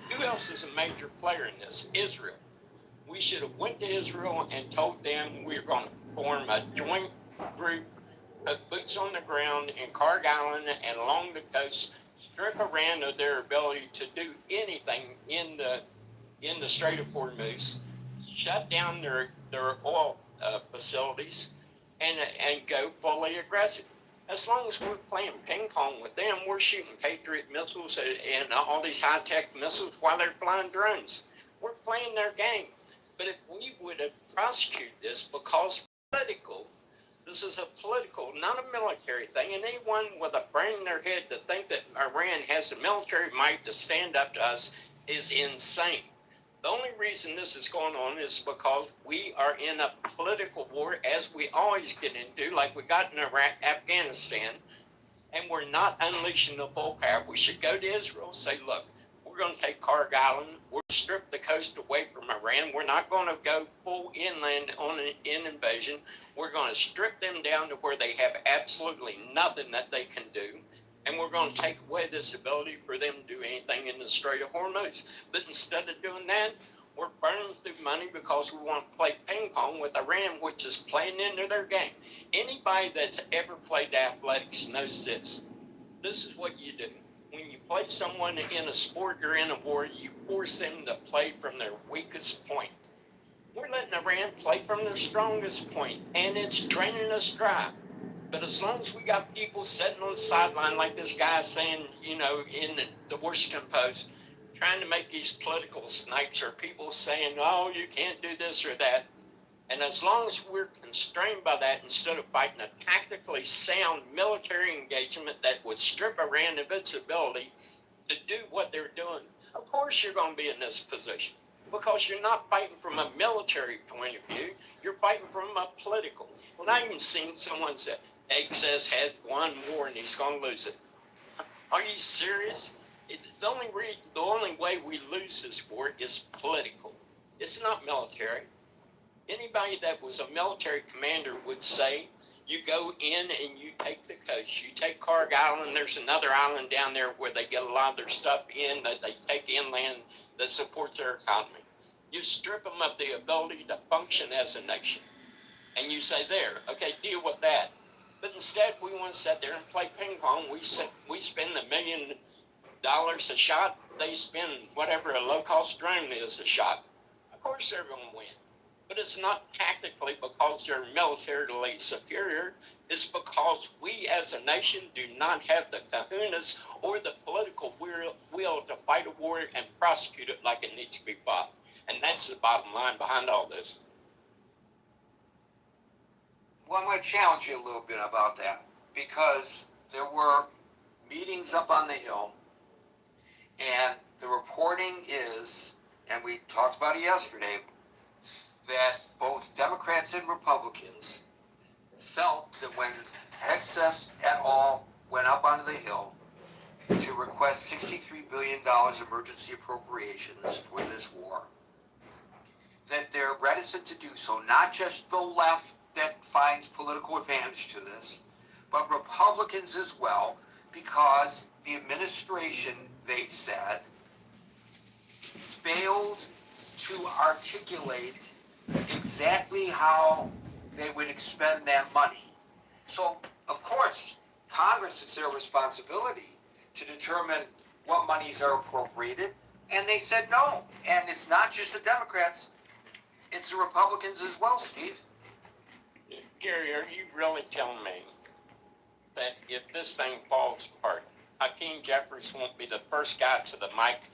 Who else is a major player in this? Israel. We should have went to Israel and told them we were going to form a joint group of boots on the ground in Karg Island and along the coast, strip Iran of their ability to do anything in the Strait of Hormuz, shut down their oil facilities, and go fully aggressive. As long as we're playing ping pong with them, we're shooting Patriot missiles and all these high-tech missiles while they're flying drones. We're playing their game. But if we would have prosecuted this because political, this is a political, not a military thing, and anyone with a brain in their head to think that Iran has the military might to stand up to us is insane. The only reason this is going on is because we are in a political war, as we always get into, like we got in Iraq, Afghanistan, and we're not unleashing the full power. We should go to Israel and say, look, we're going to take Karg Island. We're going to strip the coast away from Iran. We're not going to go full inland on an invasion. We're going to strip them down to where they have absolutely nothing that they can do. And we're going to take away this ability for them to do anything in the Strait of Hormuz. But instead of doing that, we're burning through money because we want to play ping pong with Iran, which is playing into their game. Anybody that's ever played athletics knows this. This is what you do. When you play someone in a sport or in a war, you force them to play from their weakest point. We're letting Iran play from their strongest point, and it's draining us dry. But as long as we got people sitting on the sideline like this guy saying, you know, in the Washington Post, trying to make these political snipes, or people saying, oh, you can't do this or that. And as long as we're constrained by that, instead of fighting a tactically sound military engagement that would strip Iran of its ability to do what they're doing, of course you're going to be in this position. Because you're not fighting from a military point of view, you're fighting from a political. Well, I even seen someone say, Egg says has won war and he's going to lose it. Are you serious? The only way we lose this war is political. It's not military. Anybody that was a military commander would say, you go in and you take the coast. You take Karg Island. There's another island down there where they get a lot of their stuff in that they take inland that supports their economy. You strip them of the ability to function as a nation. And you say, there, okay, deal with that. But instead, we want to sit there and play ping pong. We spend $1 million a shot. They spend whatever a low-cost drone is a shot. Of course they're going to win. But it's not tactically because they're militarily superior. It's because we as a nation do not have the kahunas or the political will to fight a war and prosecute it like it needs to be fought. And that's the bottom line behind all this. Well, I'm going to challenge you a little bit about that, because there were meetings up on the Hill, and the reporting is, and we talked about it yesterday, that both Democrats and Republicans felt that when Hexas et al. Went up onto the Hill to request $63 billion emergency appropriations for this war, that they're reticent to do so, not just the left that finds political advantage to this, but Republicans as well, because the administration, they said, failed to articulate exactly how they would expend that money. So, of course, Congress, it's their responsibility to determine what monies are appropriated, and they said no. And it's not just the Democrats, it's the Republicans as well, Steve. Gary, are you really telling me that if this thing falls apart, Hakeem Jeffries won't be the first guy to the mic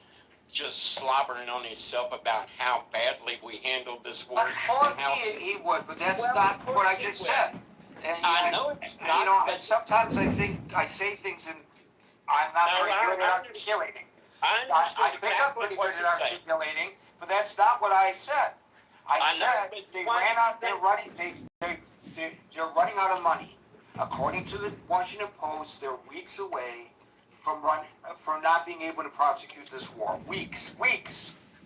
just slobbering on himself about how badly we handled this war? Of course he would, but that's not what I just said. And I know it's not. You know, and sometimes I think I say things and I'm not very good at articulating. I think I'm pretty good at articulating, but that's not what I said. I said they ran out. They're running out of money. According to the Washington Post, they're weeks away from not being able to prosecute this war. Weeks.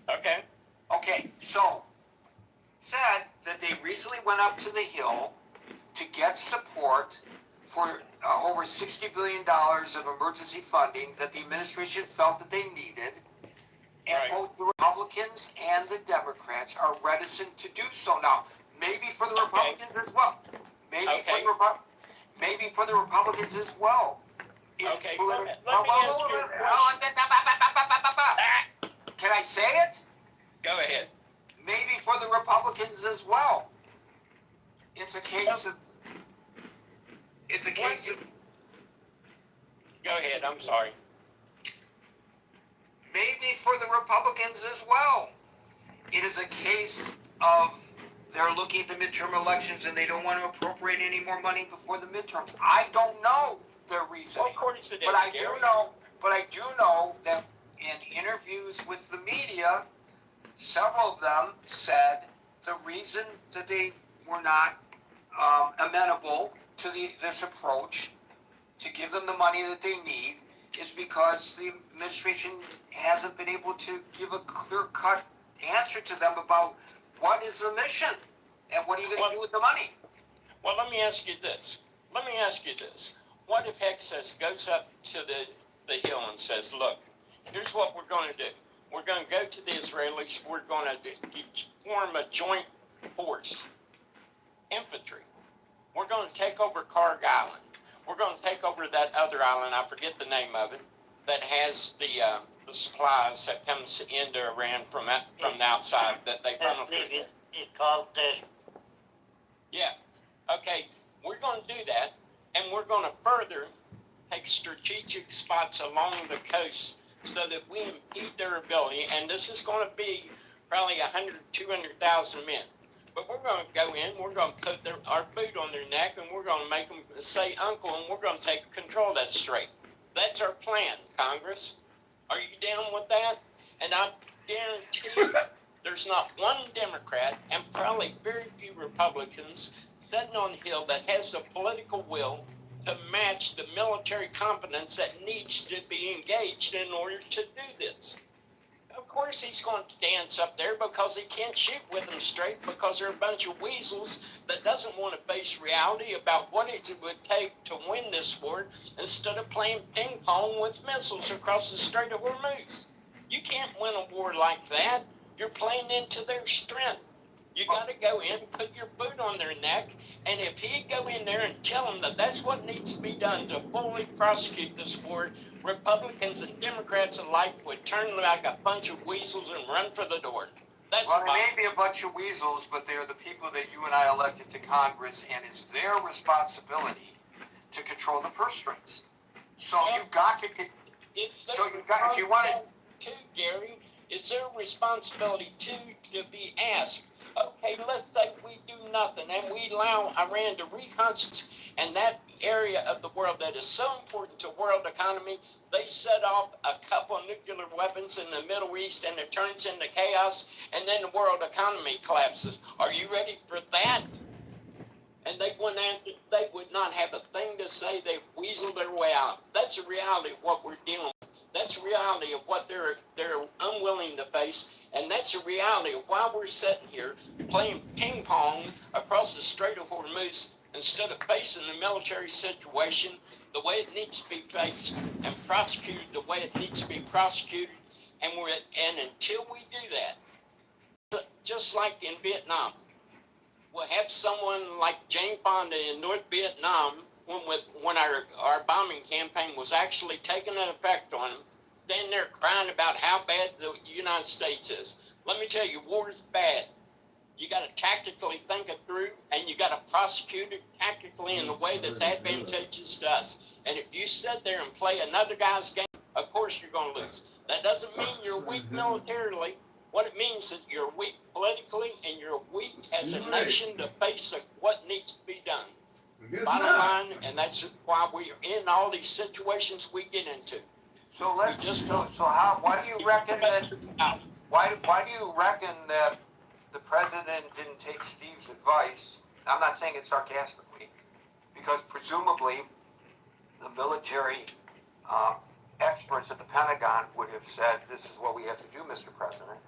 Okay. So said that they recently went up to the Hill to get support for over $60 billion of emergency funding that the administration felt that they needed. And both the Republicans and the Democrats are reticent to do so. Now, maybe for the Republicans as well. Maybe for the Republicans as well. Okay, Can I say it? Go ahead. Maybe for the Republicans as well. It's a case of Go ahead, I'm sorry. Maybe for the Republicans as well. It is a case of they're looking at the midterm elections and they don't want to appropriate any more money before the midterms. I don't know their reasoning. Well, of course it is, But I Gary. do know that in interviews with the media, several of them said the reason that they were not amenable to this approach to give them the money that they need is because the administration hasn't been able to give a clear-cut answer to them about what is the mission and what are you going to do with the money. Well, let me ask you this. What if Excess goes up to the hill and says, look, here's what we're going to do. We're going to go to the Israelis. We're going to form a joint force, infantry. We're going to take over Karg Island. We're going to take over that other island, I forget the name of it, that has the supplies that comes into Iran from the outside that they funnel through. It's called Yeah. Okay, we're going to do that, and we're going to further take strategic spots along the coast so that we impede their ability, and this is going to be probably 100,000, 200,000 men. But we're going to go in, we're going to put our boot on their neck, and we're going to make them say uncle, and we're going to take control of that strait. That's our plan, Congress. Are you down with that? And I guarantee you, there's not one Democrat, and probably very few Republicans, sitting on the Hill that has the political will to match the military competence that needs to be engaged in order to do this. Of course he's going to dance up there because he can't shoot with them straight because they're a bunch of weasels that doesn't want to face reality about what it would take to win this war instead of playing ping pong with missiles across the Strait of Hormuz. You can't win a war like that. You're playing into their strength. You got to go in, put your boot on their neck, and if he'd go in there and tell them that that's what needs to be done to fully prosecute this war, Republicans and Democrats alike would turn like a bunch of weasels and run for the door. That's Well, they may be a bunch of weasels, but they're the people that you and I elected to Congress, and it's their responsibility to control the purse strings. So you've got to. If you want to, Gary, it's their responsibility to be asked. Okay, let's say we do nothing and we allow Iran to reconstitute, and that area of the world that is so important to world economy, they set off a couple of nuclear weapons in the Middle East and it turns into chaos, and then the world economy collapses. Are you ready for that? And they would not have a thing to say. They weasel their way out. That's the reality of what we're dealing with. That's the reality of what they're unwilling to face, and that's the reality of why we're sitting here playing ping pong across the Strait of Hormuz instead of facing the military situation the way it needs to be faced and prosecuted the way it needs to be prosecuted. And until we do that, just like in Vietnam, we'll have someone like Jane Fonda in North Vietnam when our bombing campaign was actually taking an effect on them, standing there crying about how bad the United States is. Let me tell you, war is bad. You got to tactically think it through, and you got to prosecute it tactically in a way that's advantageous to us. And if you sit there and play another guy's game, of course you're going to lose. That doesn't mean you're weak militarily. What it means is you're weak politically, and you're weak as a nation to face what needs to be done. Bottom line, and that's why we're in all these situations we get into. So why do you reckon that? Why do you reckon that the president didn't take Steve's advice? I'm not saying it sarcastically, because presumably the military experts at the Pentagon would have said, "This is what we have to do, Mr. President."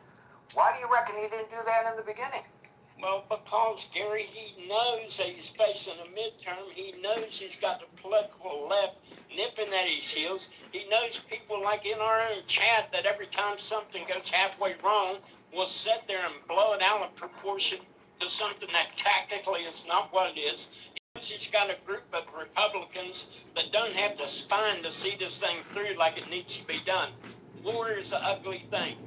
Why do you reckon he didn't do that in the beginning? Well, because, Gary, he knows that he's facing a midterm. He knows he's got the political left nipping at his heels. He knows people like in our own chat that every time something goes halfway wrong, will sit there and blow it out of proportion to something that tactically is not what it is. He knows he's got a group of Republicans that don't have the spine to see this thing through like it needs to be done. War is an ugly thing.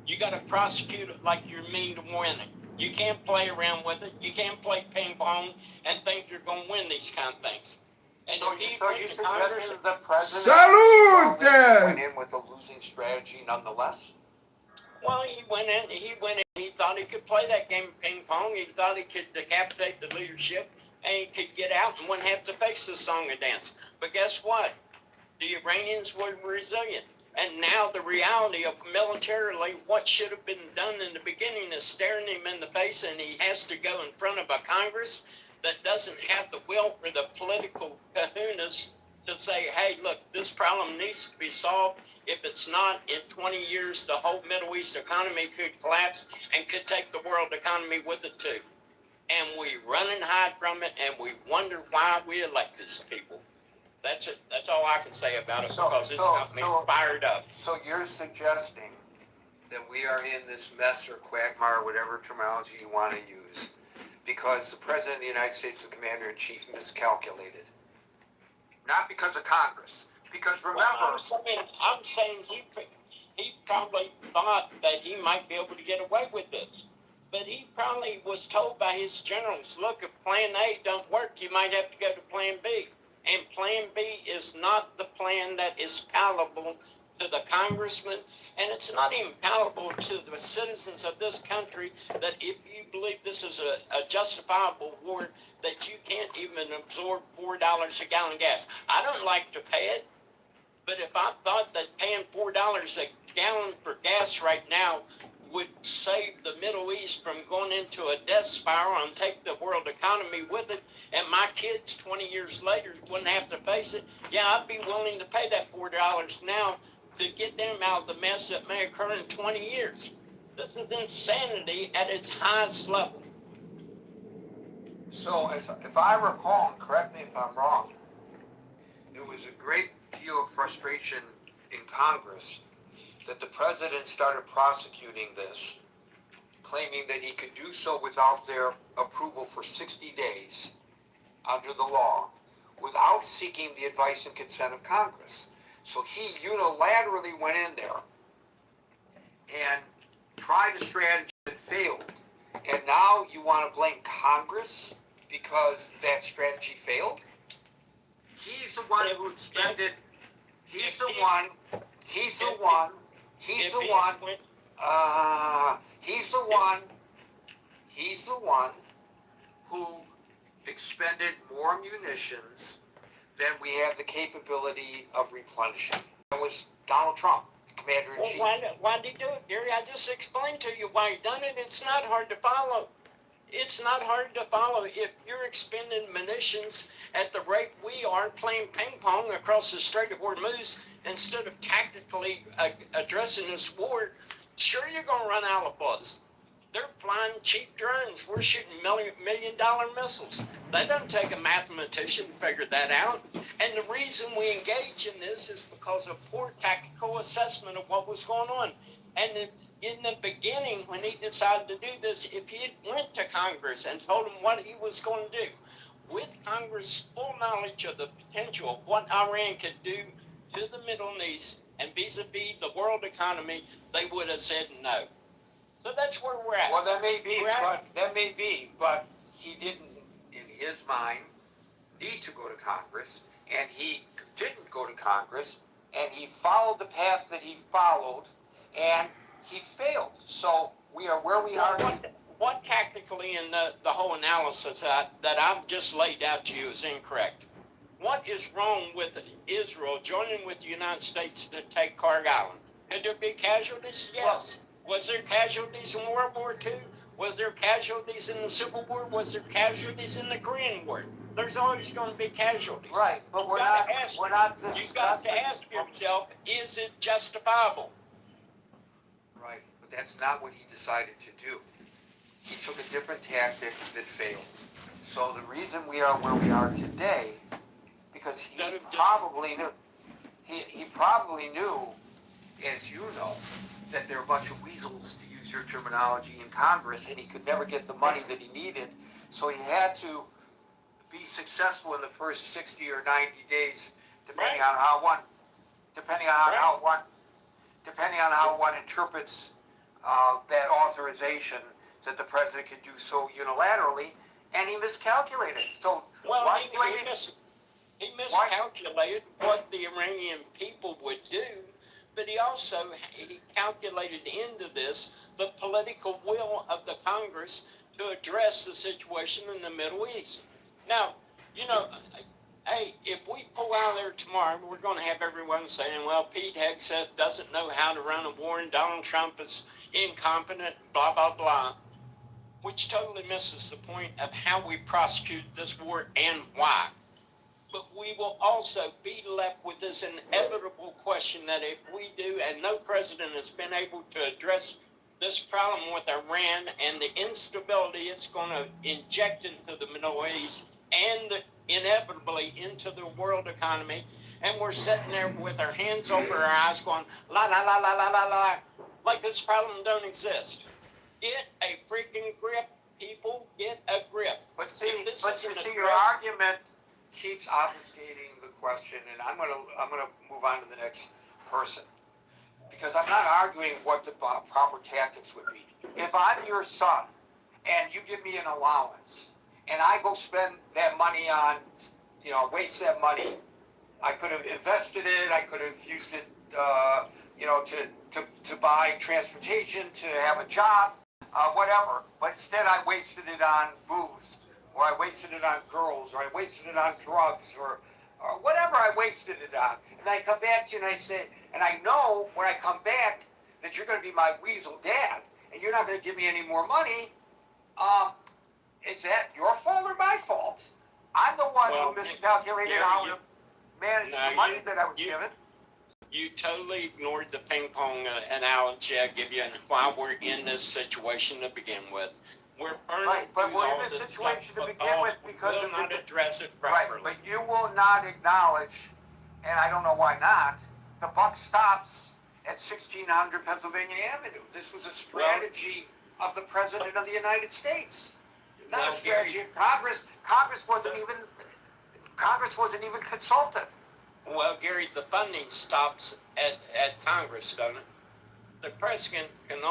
You got to prosecute it like you're mean to win it. You can't play around with it. You can't play ping pong and think you're going to win these kind of things. And So, if he so went you to Congress, suggesting the president Salute! went in with a losing strategy nonetheless? well, he went in, he thought he could play that game of ping pong. He thought he could decapitate the leadership and he could get out and wouldn't have to face the song and dance. But guess what? The Iranians were resilient. And now the reality of militarily what should have been done in the beginning is staring him in the face, and he has to go in front of a Congress that doesn't have the will or the political kahunas to say, hey, look, this problem needs to be solved. If it's not, in 20 years, the whole Middle East economy could collapse and could take the world economy with it too. And we run and hide from it, and we wonder why we elect these people. That's it. That's all I can say about it, because it's got me fired up. So you're suggesting that we are in this mess or quagmire, whatever terminology you want to use, because the President of the United States, the Commander-in-Chief, miscalculated. Not because of Congress. Because remember... Well, I'm saying he probably thought that he might be able to get away with this. But he probably was told by his generals, look, if Plan A don't work, you might have to go to Plan B. And Plan B is not the plan that is palatable to the congressman, and it's not even palatable to the citizens of this country, that if you believe this is a justifiable war, that you can't even absorb $4 a gallon of gas. I don't like to pay it, but if I thought that paying $4 a gallon for gas right now would save the Middle East from going into a death spiral and take the world economy with it, and my kids 20 years later wouldn't have to face it, yeah, I'd be willing to pay that $4 now to get them out of the mess that may occur in 20 years. This is insanity at its highest level. So, if I recall, and correct me if I'm wrong, there was a great deal of frustration in Congress that the president started prosecuting this, claiming that he could do so without their approval for 60 days under the law, without seeking the advice and consent of Congress. So he unilaterally went in there and tried a strategy that failed. And now you want to blame Congress because that strategy failed? He's the one who extended, he's the one who expended more munitions than we have the capability of replenishing. That was Donald Trump, the Commander-in-Chief. Well, why did he do it, Gary? I just explained to you why he done it. It's not hard to follow. It's not hard to follow. If you're expending munitions at the rate we are playing ping pong across the Strait of Hormuz instead of tactically addressing this war, sure you're going to run out of buzz. They're flying cheap drones. We're shooting million-dollar missiles. That doesn't take a mathematician to figure that out. And the reason we engage in this is because of poor tactical assessment of what was going on. And in the beginning, when he decided to do this, if he had went to Congress and told them what he was going to do, with Congress' full knowledge of the potential of what Iran could do to the Middle East and vis-a-vis the world economy, they would have said no. So that's where we're at. Well, that may be, but he didn't, in his mind, need to go to Congress, and he didn't go to Congress, and he followed the path that he followed, and he failed. So we are where we are. What tactically in the whole analysis that I've just laid out to you is incorrect? What is wrong with Israel joining with the United States to take Carg Island? Could there be casualties? Yes. Was there casualties in World War II? Was there casualties in the Civil War? Was there casualties in the Korean War? There's always going to be casualties. Right, but we're not discussing. You've got to ask yourself, is it justifiable? Right, but that's not what he decided to do. He took a different tactic that failed. So the reason we are where we are today, because he probably knew, as you know, that there are a bunch of weasels, to use your terminology, in Congress, and he could never get the money that he needed. So he had to be successful in the first 60 or 90 days, depending on how one interprets that authorization that the president could do so unilaterally, and he miscalculated. So He miscalculated what the Iranian people would do, but he calculated into this the political will of the Congress to address the situation in the Middle East. Now, you know, hey, if we pull out there tomorrow, we're going to have everyone saying, well, Pete Hegseth doesn't know how to run a war and Donald Trump is incompetent, blah, blah, blah, which totally misses the point of how we prosecute this war and why. But we will also be left with this inevitable question that if we do, and no president has been able to address this problem with Iran and the instability it's going to inject into the Middle East and inevitably into the world economy, and we're sitting there with our hands over our eyes going, la, la, la, la, la, la, la, like this problem don't exist. Get a freaking grip, people, get a grip. But your argument keeps obfuscating the question, and I'm gonna move on to the next person, because I'm not arguing what the proper tactics would be. If I'm your son and you give me an allowance and I go spend that money on, waste that money, I could have invested it, I could have used it, to buy transportation, to have a job, whatever. But instead I wasted it on booze, or I wasted it on girls, or I wasted it on drugs, or whatever I wasted it on. And I come back to you and I say, and I know when I come back that you're going to be my weasel dad, and you're not going to give me any more money. Is that your fault or my fault? I'm the one who miscalculated how to manage the money that I was given. You totally ignored the ping pong analogy I give you and why we're in this situation to begin with. We're burning but we're in this situation to begin with because we'll not address it properly. Right, but you will not acknowledge, and I don't know why not, the buck stops at 1600 Pennsylvania Avenue. This was a strategy of the President of the United States. Not a strategy of Congress. Congress wasn't even consulted. Well, Gary, the funding stops at Congress, don't it? The president can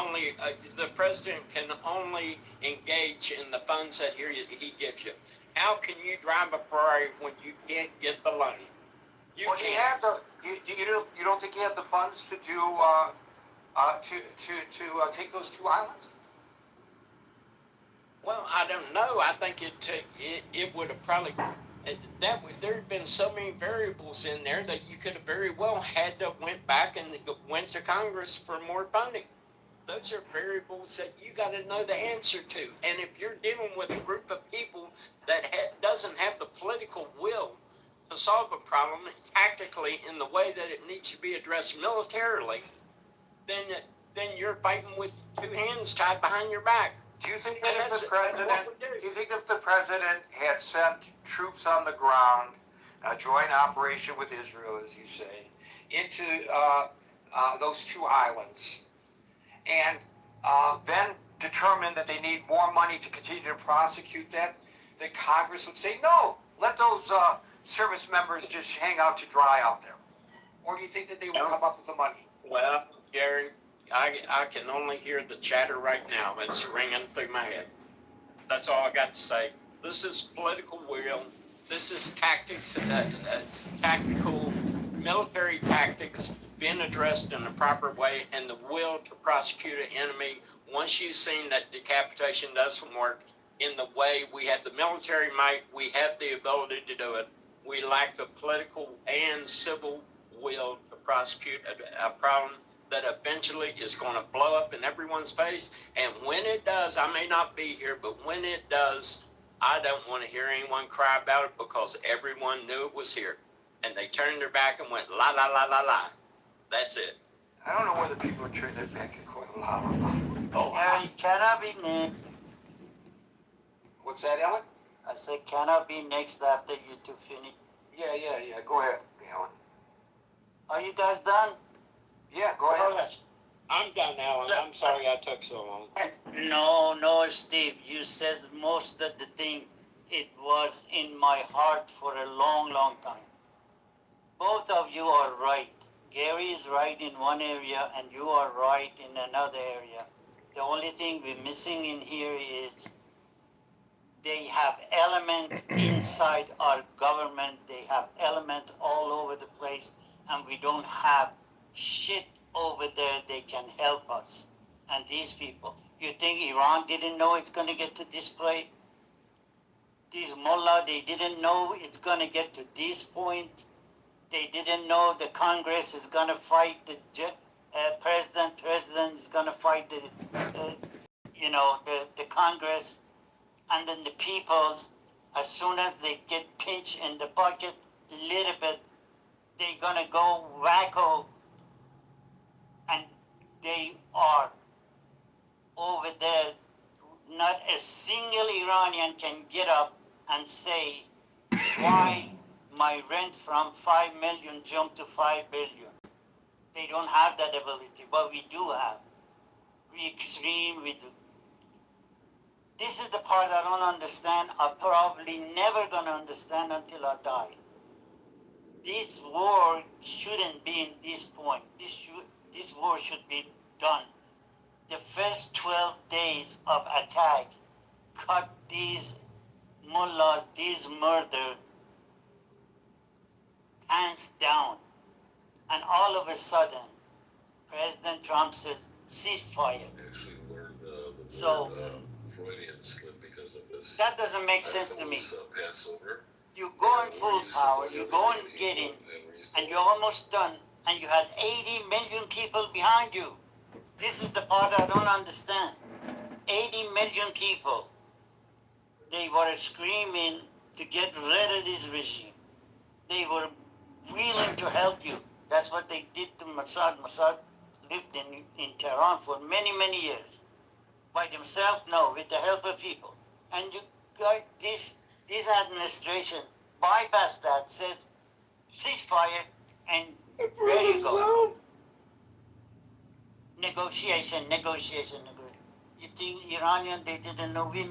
only engage in the funds that he gives you. How can you drive a Ferrari when you can't get the loan? You don't think you have the funds to do to take those two islands? Well, I don't know. I think it would have probably there had been so many variables in there that you could have very well had to went back and went to Congress for more funding. Those are variables that you got to know the answer to. And if you're dealing with a group of people that doesn't have the political will to solve a problem tactically in the way that it needs to be addressed militarily, then you're fighting with two hands tied behind your back. Do you think that if the president had sent troops on the ground, a joint operation with Israel, as you say, into those two islands, and then determined that they need more money to continue to prosecute that Congress would say, no, let those service members just hang out to dry out there? Or do you think that they would come up with the money? Well, Gary, I can only hear the chatter right now. It's ringing through my head. That's all I got to say. This is political will. This is tactics, tactical military tactics being addressed in the proper way, and the will to prosecute an enemy. Once you've seen that decapitation doesn't work in the way we have the military might, we have the ability to do it. We lack the political and civil will to prosecute a problem that eventually is going to blow up in everyone's face. And when it does, I may not be here, but when it does, I don't want to hear anyone cry about it, because everyone knew it was here. And they turned their back and went, la, la, la, la, la. That's it. I don't know whether people are turning their back and going, la, la, la. Hey, can I be next? What's that, Ellen? I said, can I be next after you two finish? Yeah. Go ahead, Ellen. Are you guys done? Yeah, go ahead. I'm done, Alan. I'm sorry I took so long. No, Steve. You said most of the thing. It was in my heart for a long, long time. Both of you are right. Gary is right in one area and you are right in another area. The only thing we're missing in here is They have element inside our government. They have element all over the place, and we don't have shit over there. They can help us. And these people, you think Iran didn't know it's going to get to this place? These mullah, they didn't know it's going to get to this point. They didn't know the Congress is going to fight the president. President is going to fight the Congress. And then the peoples, as soon as they get pinched in the bucket a little bit, they're going to go wacko. And they are over there. Not a single Iranian can get up and say why my rent from 5 million jumped to 5 billion. They don't have that ability, but we do have. We extreme, we do. This is the part I don't understand. I'm probably never going to understand until I die. This war shouldn't be in this point. This war should be done. The first 12 days of attack cut these mullahs, these murder, hands down. And all of a sudden, President Trump says, ceasefire. Actually learned the So, word Freudian slip because of this. that doesn't make sense to me. Passover. You go in full power, you go and get in, and you're almost done, and you had 80 million people behind you. This is the part I don't understand. 80 million people. They were screaming to get rid of this regime. They were willing to help you. That's what they did to Mossad. Mossad lived in Tehran for many, many years. By themselves? No, with the help of people. And you guys, this administration bypassed that, says ceasefire, and there you go. Negotiation. You think Iranian, they didn't know they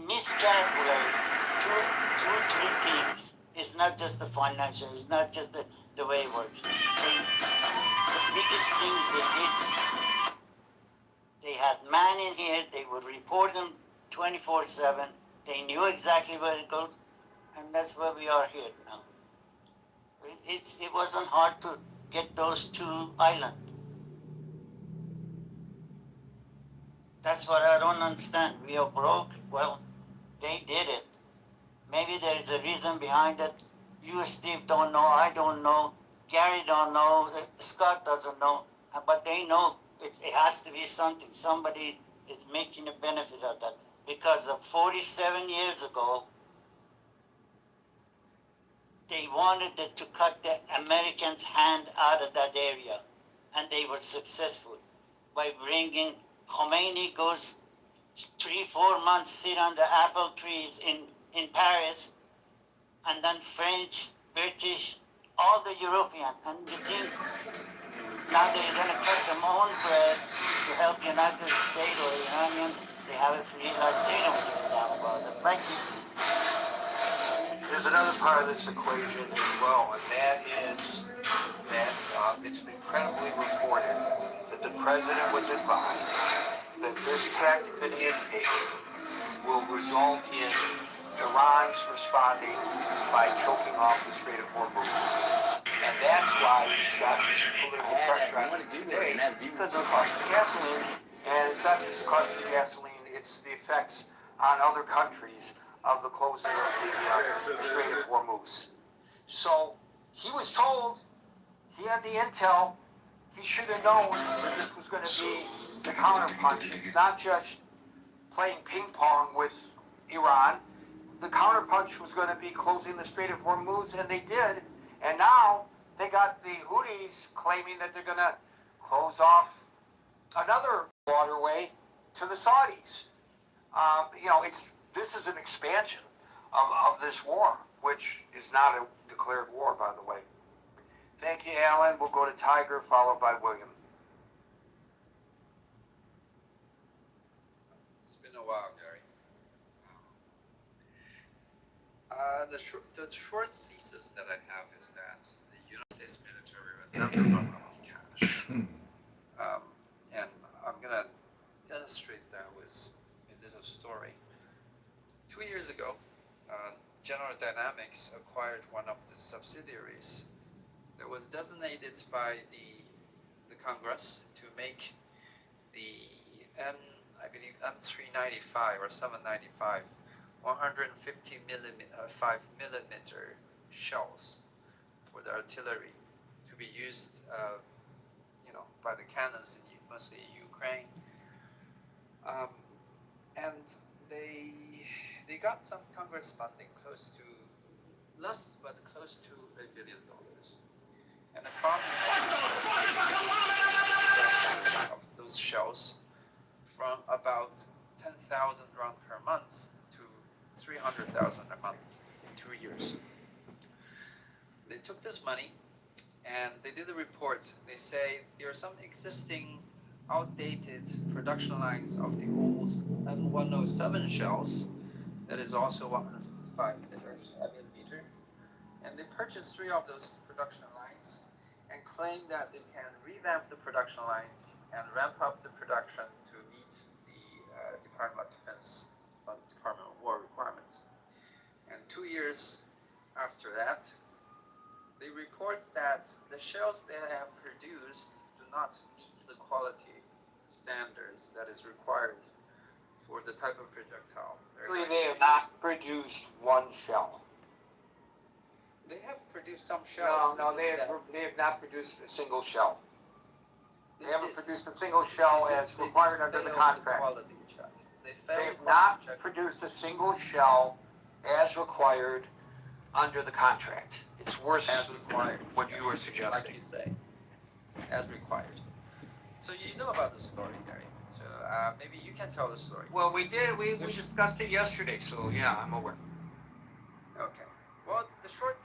miscalculated two, 3 things. It's not just the financial, it's not just the way it works. The biggest thing they did, they had man in here, they would report them 24/7, they knew exactly where it goes, and that's where we are here now. It wasn't hard to get those 2 islands. That's what I don't understand. We are broke. Well, they did it. Maybe there is a reason behind it. You, Steve, don't know. I don't know. Gary don't know. Scott doesn't know. But they know it has to be something. Somebody is making a benefit of that. Because of 47 years ago, they wanted to cut the Americans' hand out of that area. And they were successful by bringing Khomeini goes 3-4 months, sit on the apple trees in Paris, and then French, British, all the European, and you think now they're going to cut their own bread to help United States or Iranian, they have a free life, they don't give a damn about it. Like There's another part of this equation as well, and that is that it's been credibly reported that the president was advised that this tactic that he has taken will result in Iran's responding by choking off the Strait of Hormuz. And that's why he's got this political pressure on him today because of the cost of gasoline. And it's not just the cost of gasoline, it's the effects on other countries of the closing of the Strait of Hormuz. So he was told, he had the intel, he should have known that this was going to be the counterpunch. It's not just playing ping pong with Iran. The counterpunch was going to be closing the Strait of Hormuz, and they did. And now they got the Houthis claiming that they're going to close off another waterway to the Saudis. This is an expansion of this war, which is not a declared war, by the way. Thank you, Alan. We'll go to Tiger, followed by William. It's been a while, Gary. The short thesis that I have is that the United States military will never run out of cash. And I'm going to illustrate that with a little story. 2 years ago, General Dynamics acquired one of the subsidiaries that was designated by the Congress to make the I believe M395 or 795 150 5 millimeter shells for the artillery to be used, by the cannons in mostly Ukraine. And they got some Congress funding close to $1 billion, and the promise of those shells from about 10,000 rounds per month to 300,000 a month in 2 years. They took this money and they did a report. They say there are some existing outdated production lines of the old M107 shells that is also 105 millimeter, and they purchased 3 of those production lines and claim that they can revamp the production lines and ramp up the production to meet the Department of Defense, Department of War requirements. And 2 years after that, they report that the shells they have produced do not meet the quality standards that is required for the type of projectile. They have not produced one shell. They have produced some shells. No, they have not produced a single shell. They haven't produced a single shell as required under the contract. They have not produced a single shell as required under the contract. It's worse than what you were suggesting. Like you say, as required. So you know about the story, Gary. So maybe you can tell the story. Well, we did. We discussed it yesterday, so yeah, I'm aware. Okay. Well, the short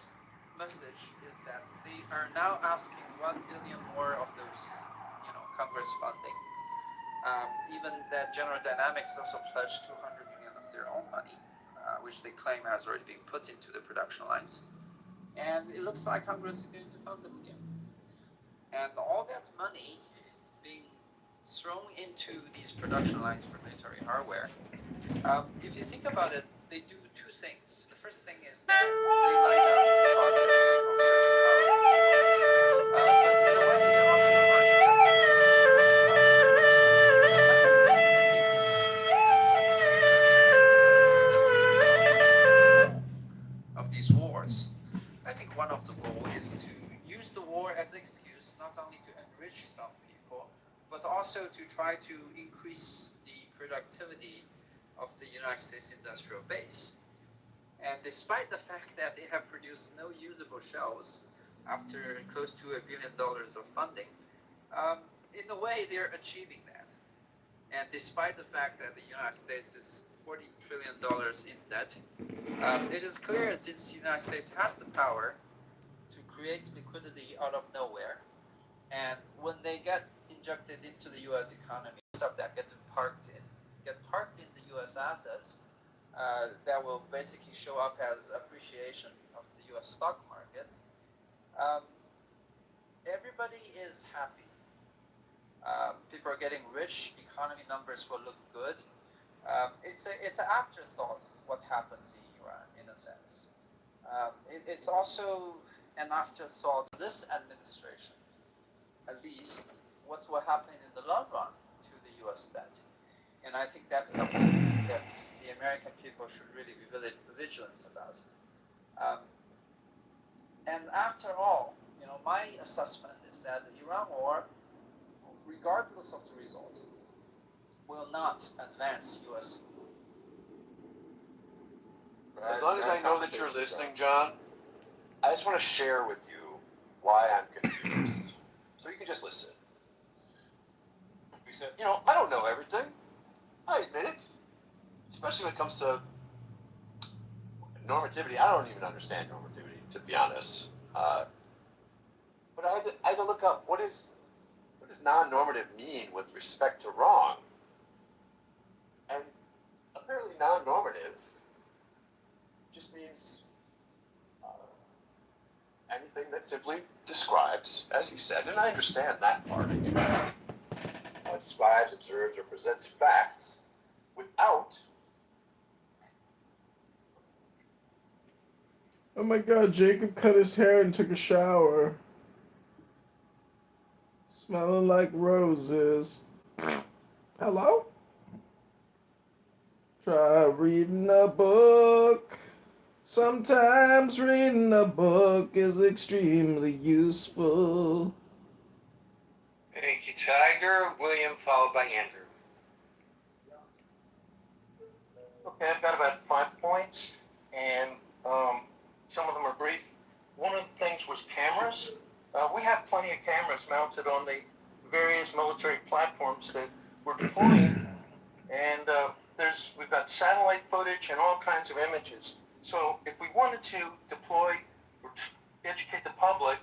message is that they are now asking $1 billion more of those, Congress funding. Even that General Dynamics also pledged $200 million of their own money, which they claim has already been put into the production lines. And it looks like Congress is going to fund them again. And all that money being thrown into these production lines for military hardware, if you think about it, they do 2 things. The first thing is that they line up targets of certain power. But in a way, they also are injecting the second thing, I think he's of these wars. I think one of the goals is to use the war as an excuse not only to enrich some people, but also to try to increase the productivity of the United States industrial base. And despite the fact that they have produced no usable shells after close to $1 billion of funding, in a way they're achieving that. And despite the fact that the United States is $40 trillion in debt, it is clear since the United States has the power to create liquidity out of nowhere, and when they get injected into the U.S. economy, stuff that get parked in the U.S. assets, that will basically show up as appreciation of the U.S. stock market. Everybody is happy. People are getting rich. Economy numbers will look good. It's an afterthought what happens in Iran, in a sense. It's also an afterthought of this administration, at least, what will happen in the long run to the U.S. debt. And I think that's something that the American people should really be vigilant about. And after all, my assessment is that the Iran war, regardless of the results, will not advance U.S. As long as I know that you're listening, John, I just want to share with you why I'm confused. So you can just listen. We said, I don't know everything. I admit it. Especially when it comes to normativity. I don't even understand normativity, to be honest. But I had to look up what does non-normative mean with respect to wrong. And apparently non-normative just means anything that simply describes, as you said, and I understand that part, describes, observes, or presents facts without Oh my god, Jacob cut his hair and took a shower. Smelling like roses. Hello? Try reading a book. Sometimes reading a book is extremely useful. Thank you, Tiger. William, followed by Andrew. Okay, I've got about 5 points, and some of them are brief. One of the things was cameras. We have plenty of cameras mounted on the various military platforms that we're deploying, and we've got satellite footage and all kinds of images. So if we wanted to deploy or educate the public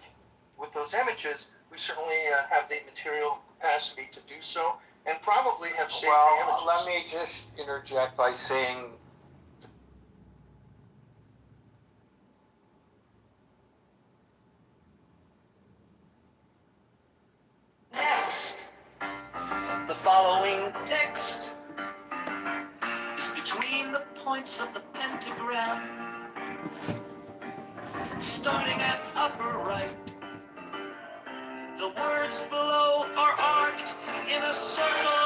with those images, we certainly have the material capacity to do so, and probably have safety images. Well, let me just interject by saying Next, the following text is between the points of the pentagram, starting at upper right. The words below are arced in a circle.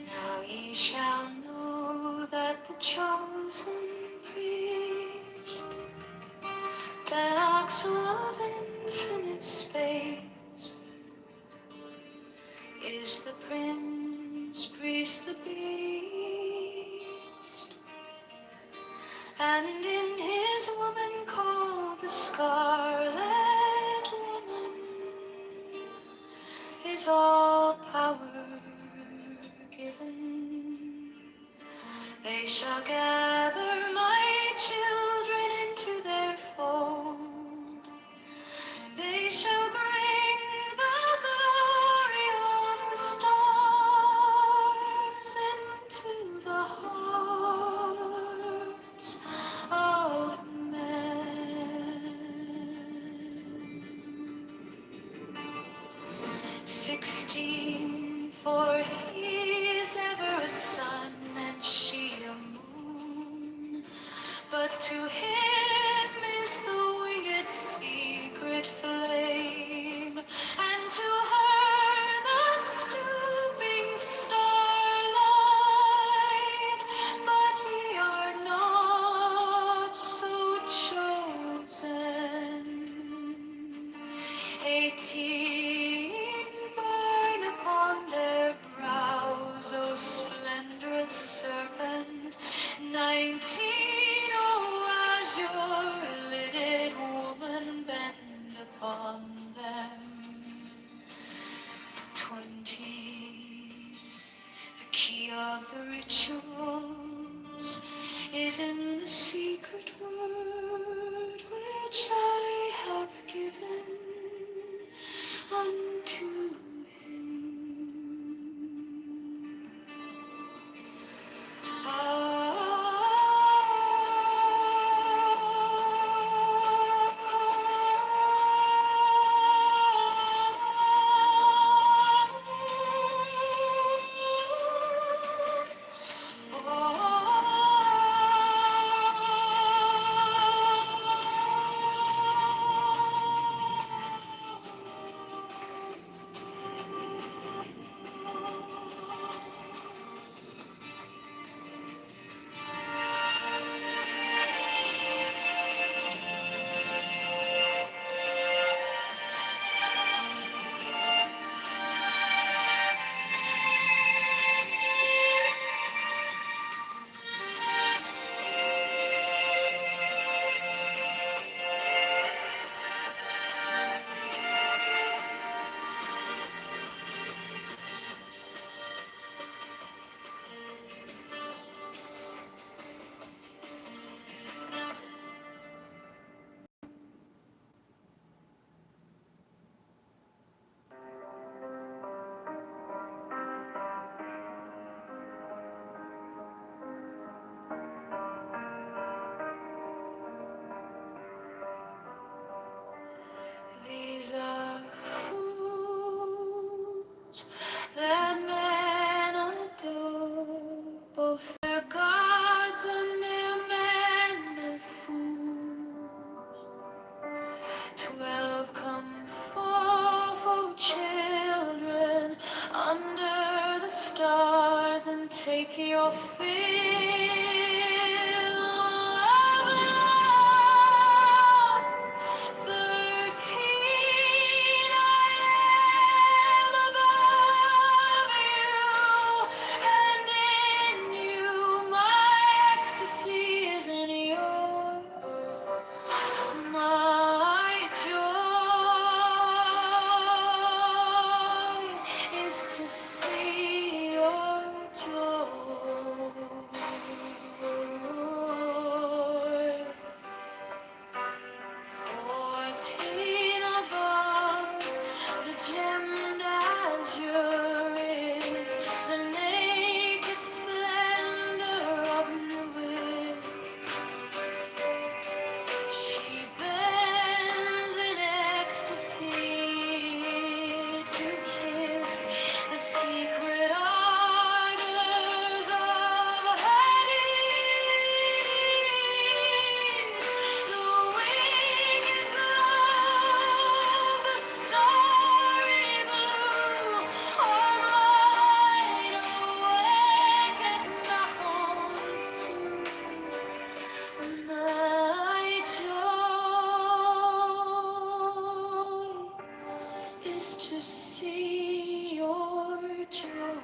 Now ye shall know that the chosen priest, that ox of infinite space, is the prince, priest, the beast, and in his woman called the Scarlet Woman is all power given. They shall gather my children into their fold. They shall bring the glory of the stars into the hearts of men. 16, for he is ever a sun and she a moon, but to him is the winged secret flame, and to her the stooping starlight. But ye are not so chosen. 18 burn upon their brows, O splendorous serpent. 19, O azure-lidded woman, bend upon them. 20, key of the rituals is in the secret word which I have given unto these are fools that men adore, both their gods and their men are fools. 12 come forth, O children, under the stars, and take your fill of love. 13, I am above you, and in you my ecstasy is in yours. My joy is to see your joy. 14 above, the gemmed azure is the naked splendor of new wit. She bends in ecstasy to kiss the secret ardors of Hades. The winged glow, the starry blue, are mine. Awaketh Nahon soon. My joy is to see your joy.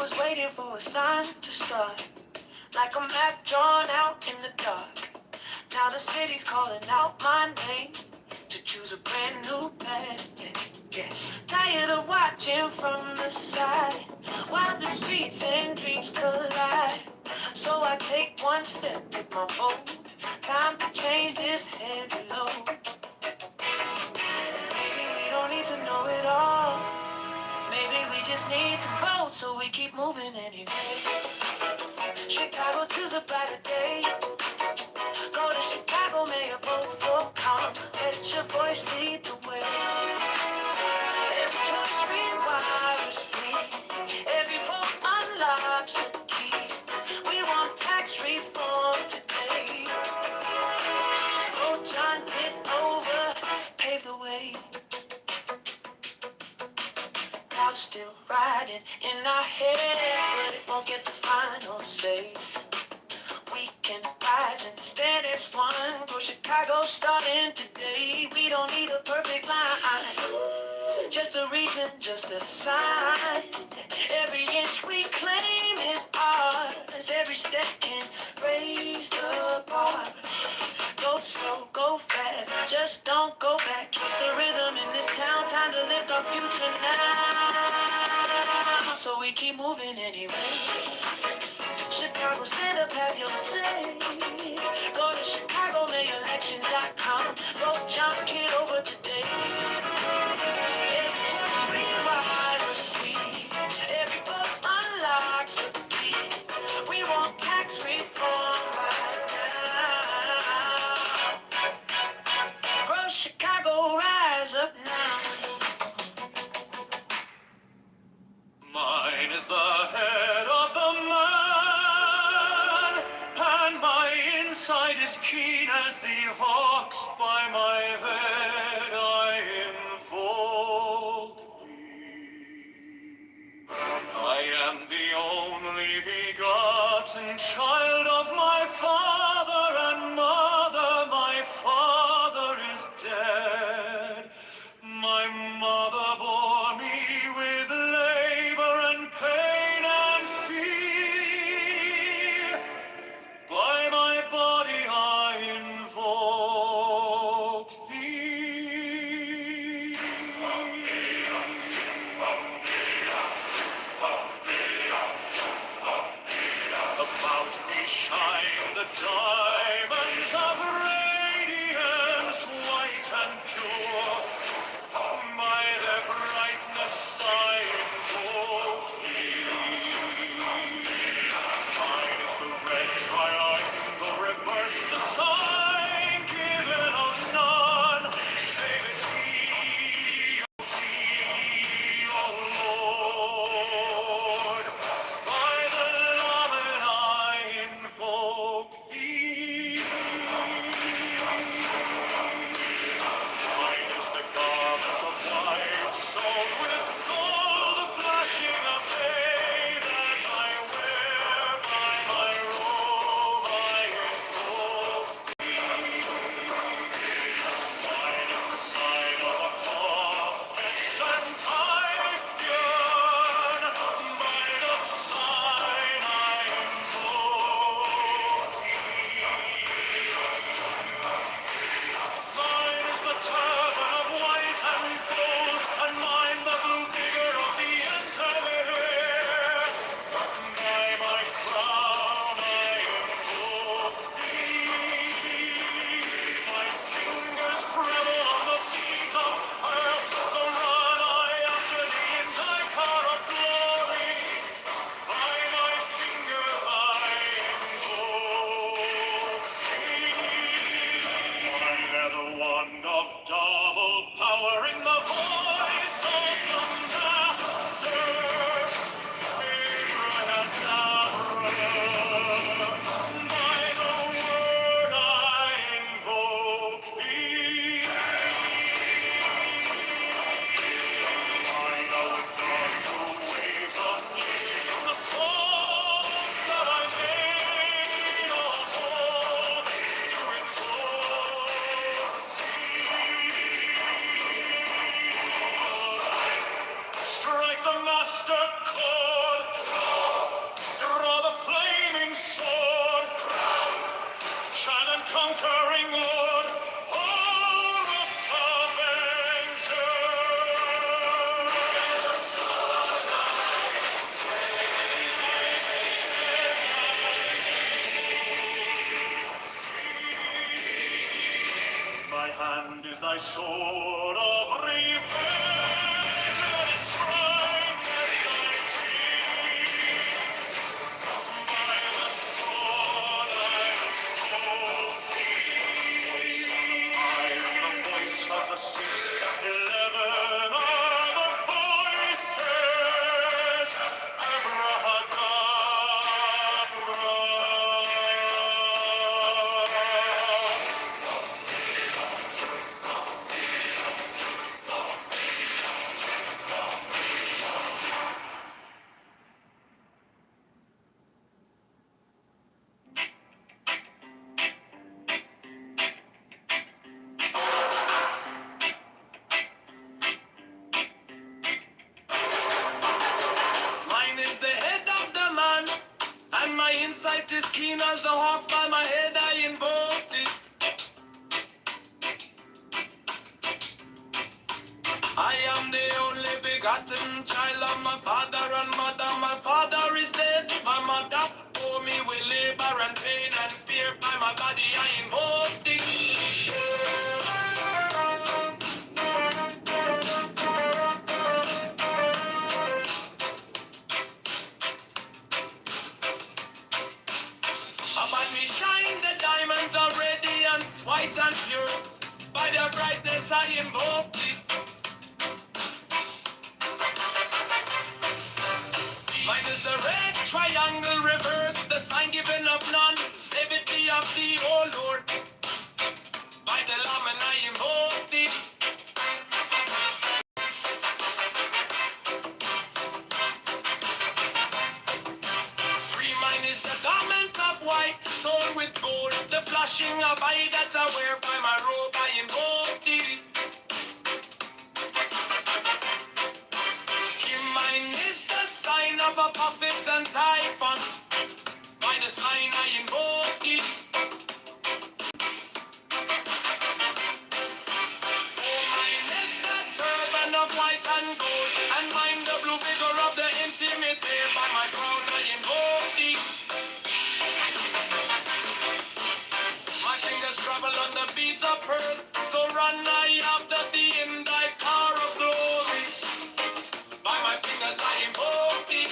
was waiting for a sign to start, like a map drawn out in the dark. Now the city's calling out my name to choose a brand new path. Yeah. Tired of watching from the side while the streets and dreams collide. So I take one step with my vote. Time to change this heavy load. Maybe we don't need to know it all. Maybe we just need to vote, so we keep moving anyway. Chicago to the brighter day. Go to Chicago, may a vote for calm. Let your voice lead the way. Every choice rewires me. Every vote unlocks a key. We want tax reform today. Vote John Kitover, pave the way. Clouds still riding in our heads, but it won't get the final say. We can rise and stand as one. Go Chicago starting today. We don't need a perfect line, just a reason, just a sign. Every inch we claim is ours. Every step can raise the bar. Go slow, go fast, just don't go back. Trust the rhythm in this town. Time to lift our future now. So we keep moving anyway. Chicago, stand up, have your say. Go to ChicagoMayElection.com. Vote John Kitover today. Every choice rewires we. Every vote unlocks a key. We want tax reform right now. Grow Chicago, rise up now. Mine is the head of the man, and my inside is keen as the hawks. By my head I invoke thee. I am the only begotten child of my father and mother. My father is dead. My mother bore me with labor and pain and fear. By my body I invoke thee. my sword of revenge, let it strike at thy cheek. By the sword I hold thee. The voice of the 611 are the voices. Mine is the head of the man, and my insight is keen as the hawks. By my head I invoked it. I am the only begotten child of my father and mother. My father is dead, my mother bore me with labor and pain and fear. By my body I invoked it. Upon me shine the diamonds are radiant, white and pure. By their brightness I invoke thee. Mine is the red triangle reverse, the sign given of none. Save it be of thee, O Lord. By the Lamb and I invoke thee. Free mine is the garment of white, sewn with gold. The flashing of eye that I wear by my robe, I invoke thee. Mine is the sign of a puppets and typhon. By the sign I invoke thee. For mine is the turban of white and gold, and mine the blue vigor of the intimate air. By my crown I invoke thee. My fingers travel on the beads of pearl, so run I after thee in thy car of glory. By my fingers I invoke thee.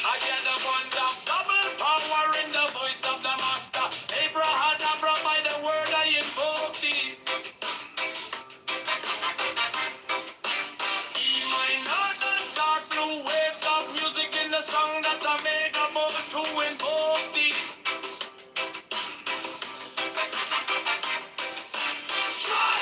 I hear the wand of double power in the voice of the master. Abrahadabra, by the word I invoke thee. Mine are the dark blue waves of music in the song that I made above to invoke thee. Strike!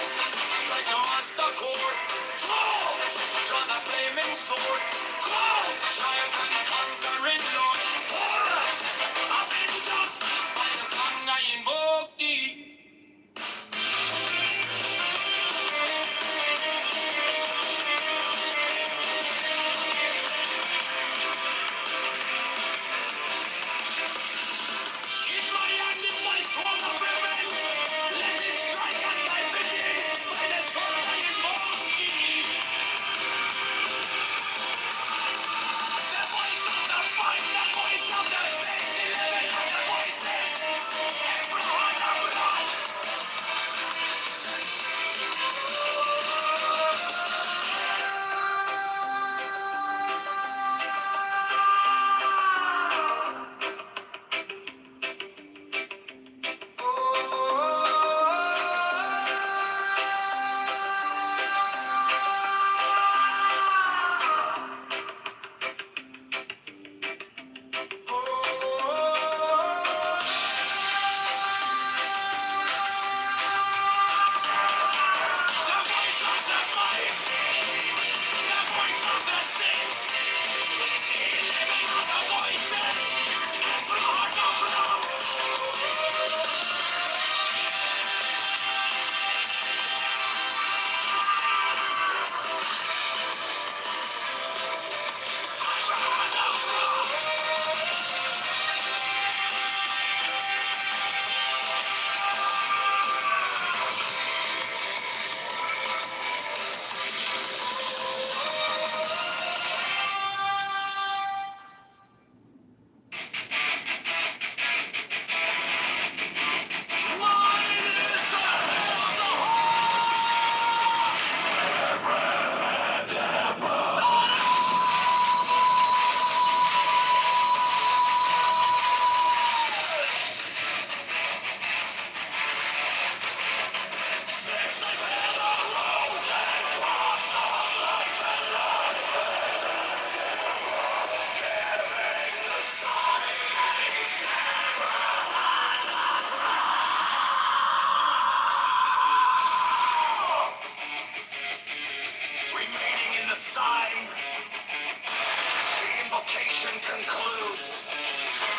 provocation concludes.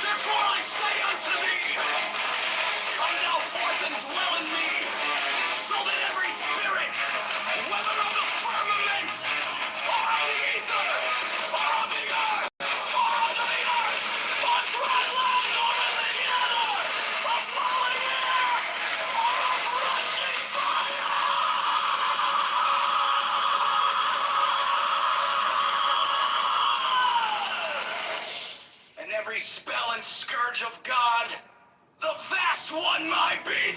Therefore I say unto thee, come thou forth and dwell in me, so that every spirit, whether of the firmament, or of the ether, or of the earth, or under the earth, or dry land, or in the ether, or flowing air, or of rushing fire, and every spell and scourge of God, the vast one might be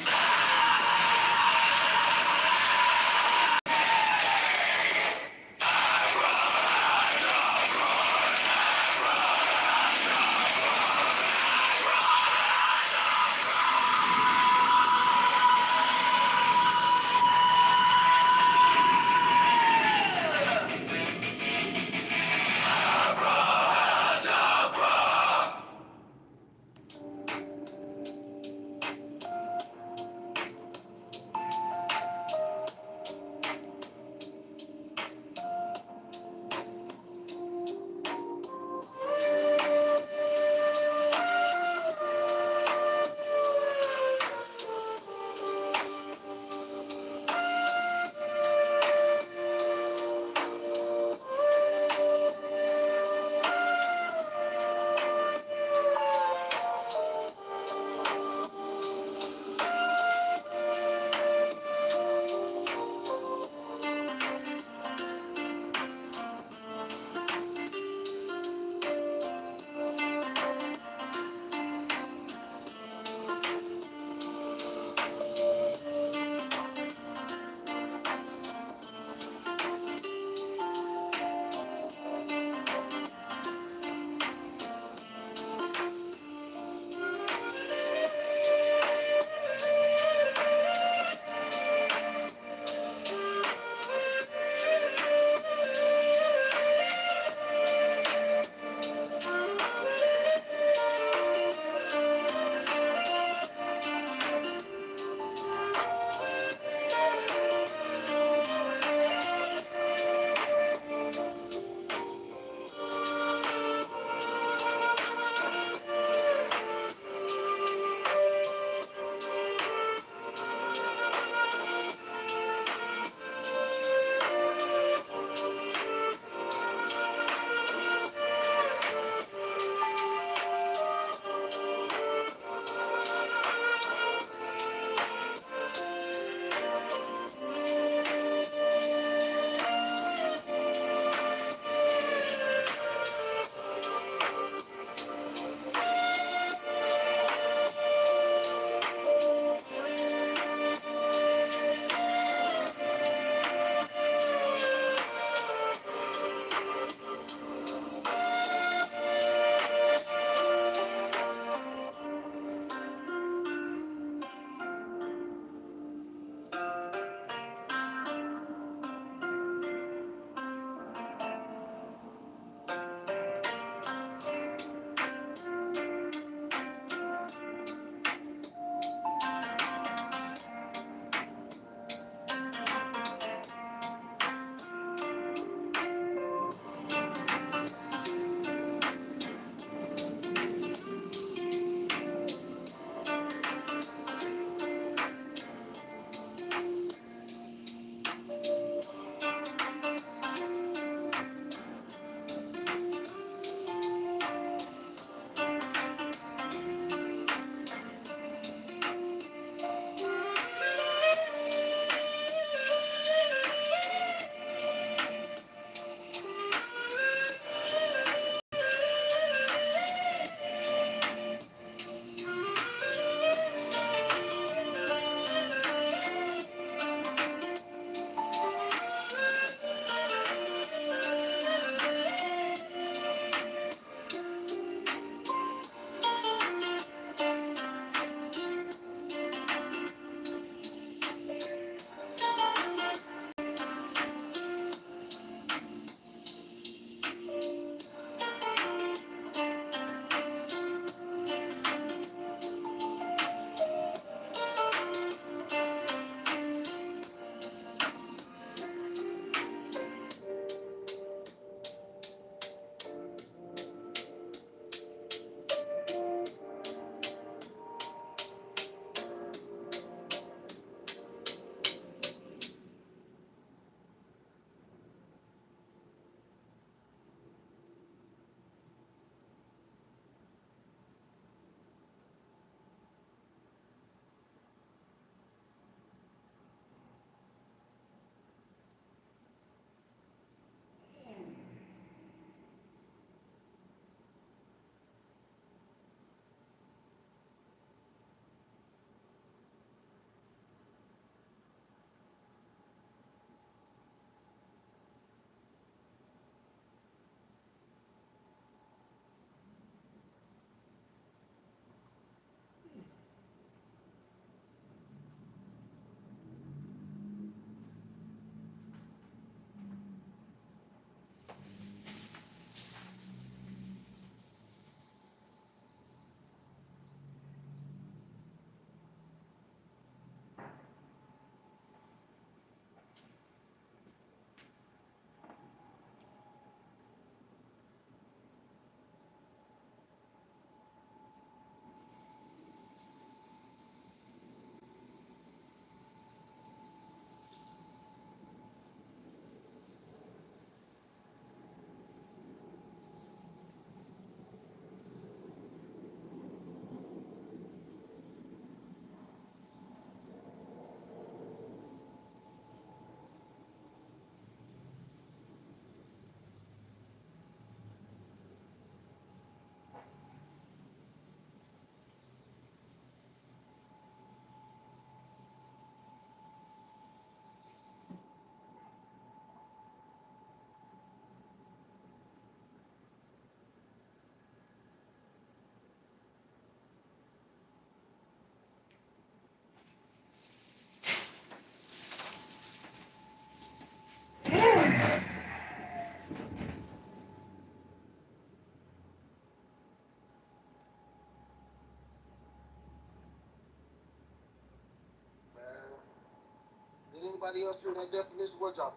anybody else hear that definition? What y'all?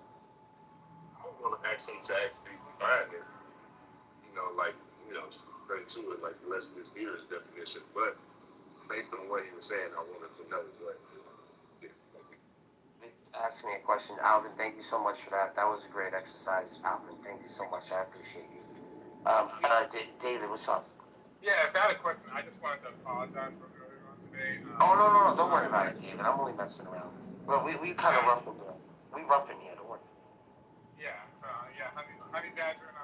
I was gonna ask him to actually define it. You know, like, you know, straight to it, like let's just hear his definition. But based on what he was saying, I wanted to know what. Ask me a question, Alvin. Thank you so much for that. That was a great exercise, Alvin. Thank you so much. I appreciate you. David, what's up? Yeah, if I had a question, I just wanted to apologize for earlier on today. Oh no, don't worry about it, David. I'm only messing around. Well, we kind of rough in here. We rough in here. Don't worry. Yeah, Honey Badger and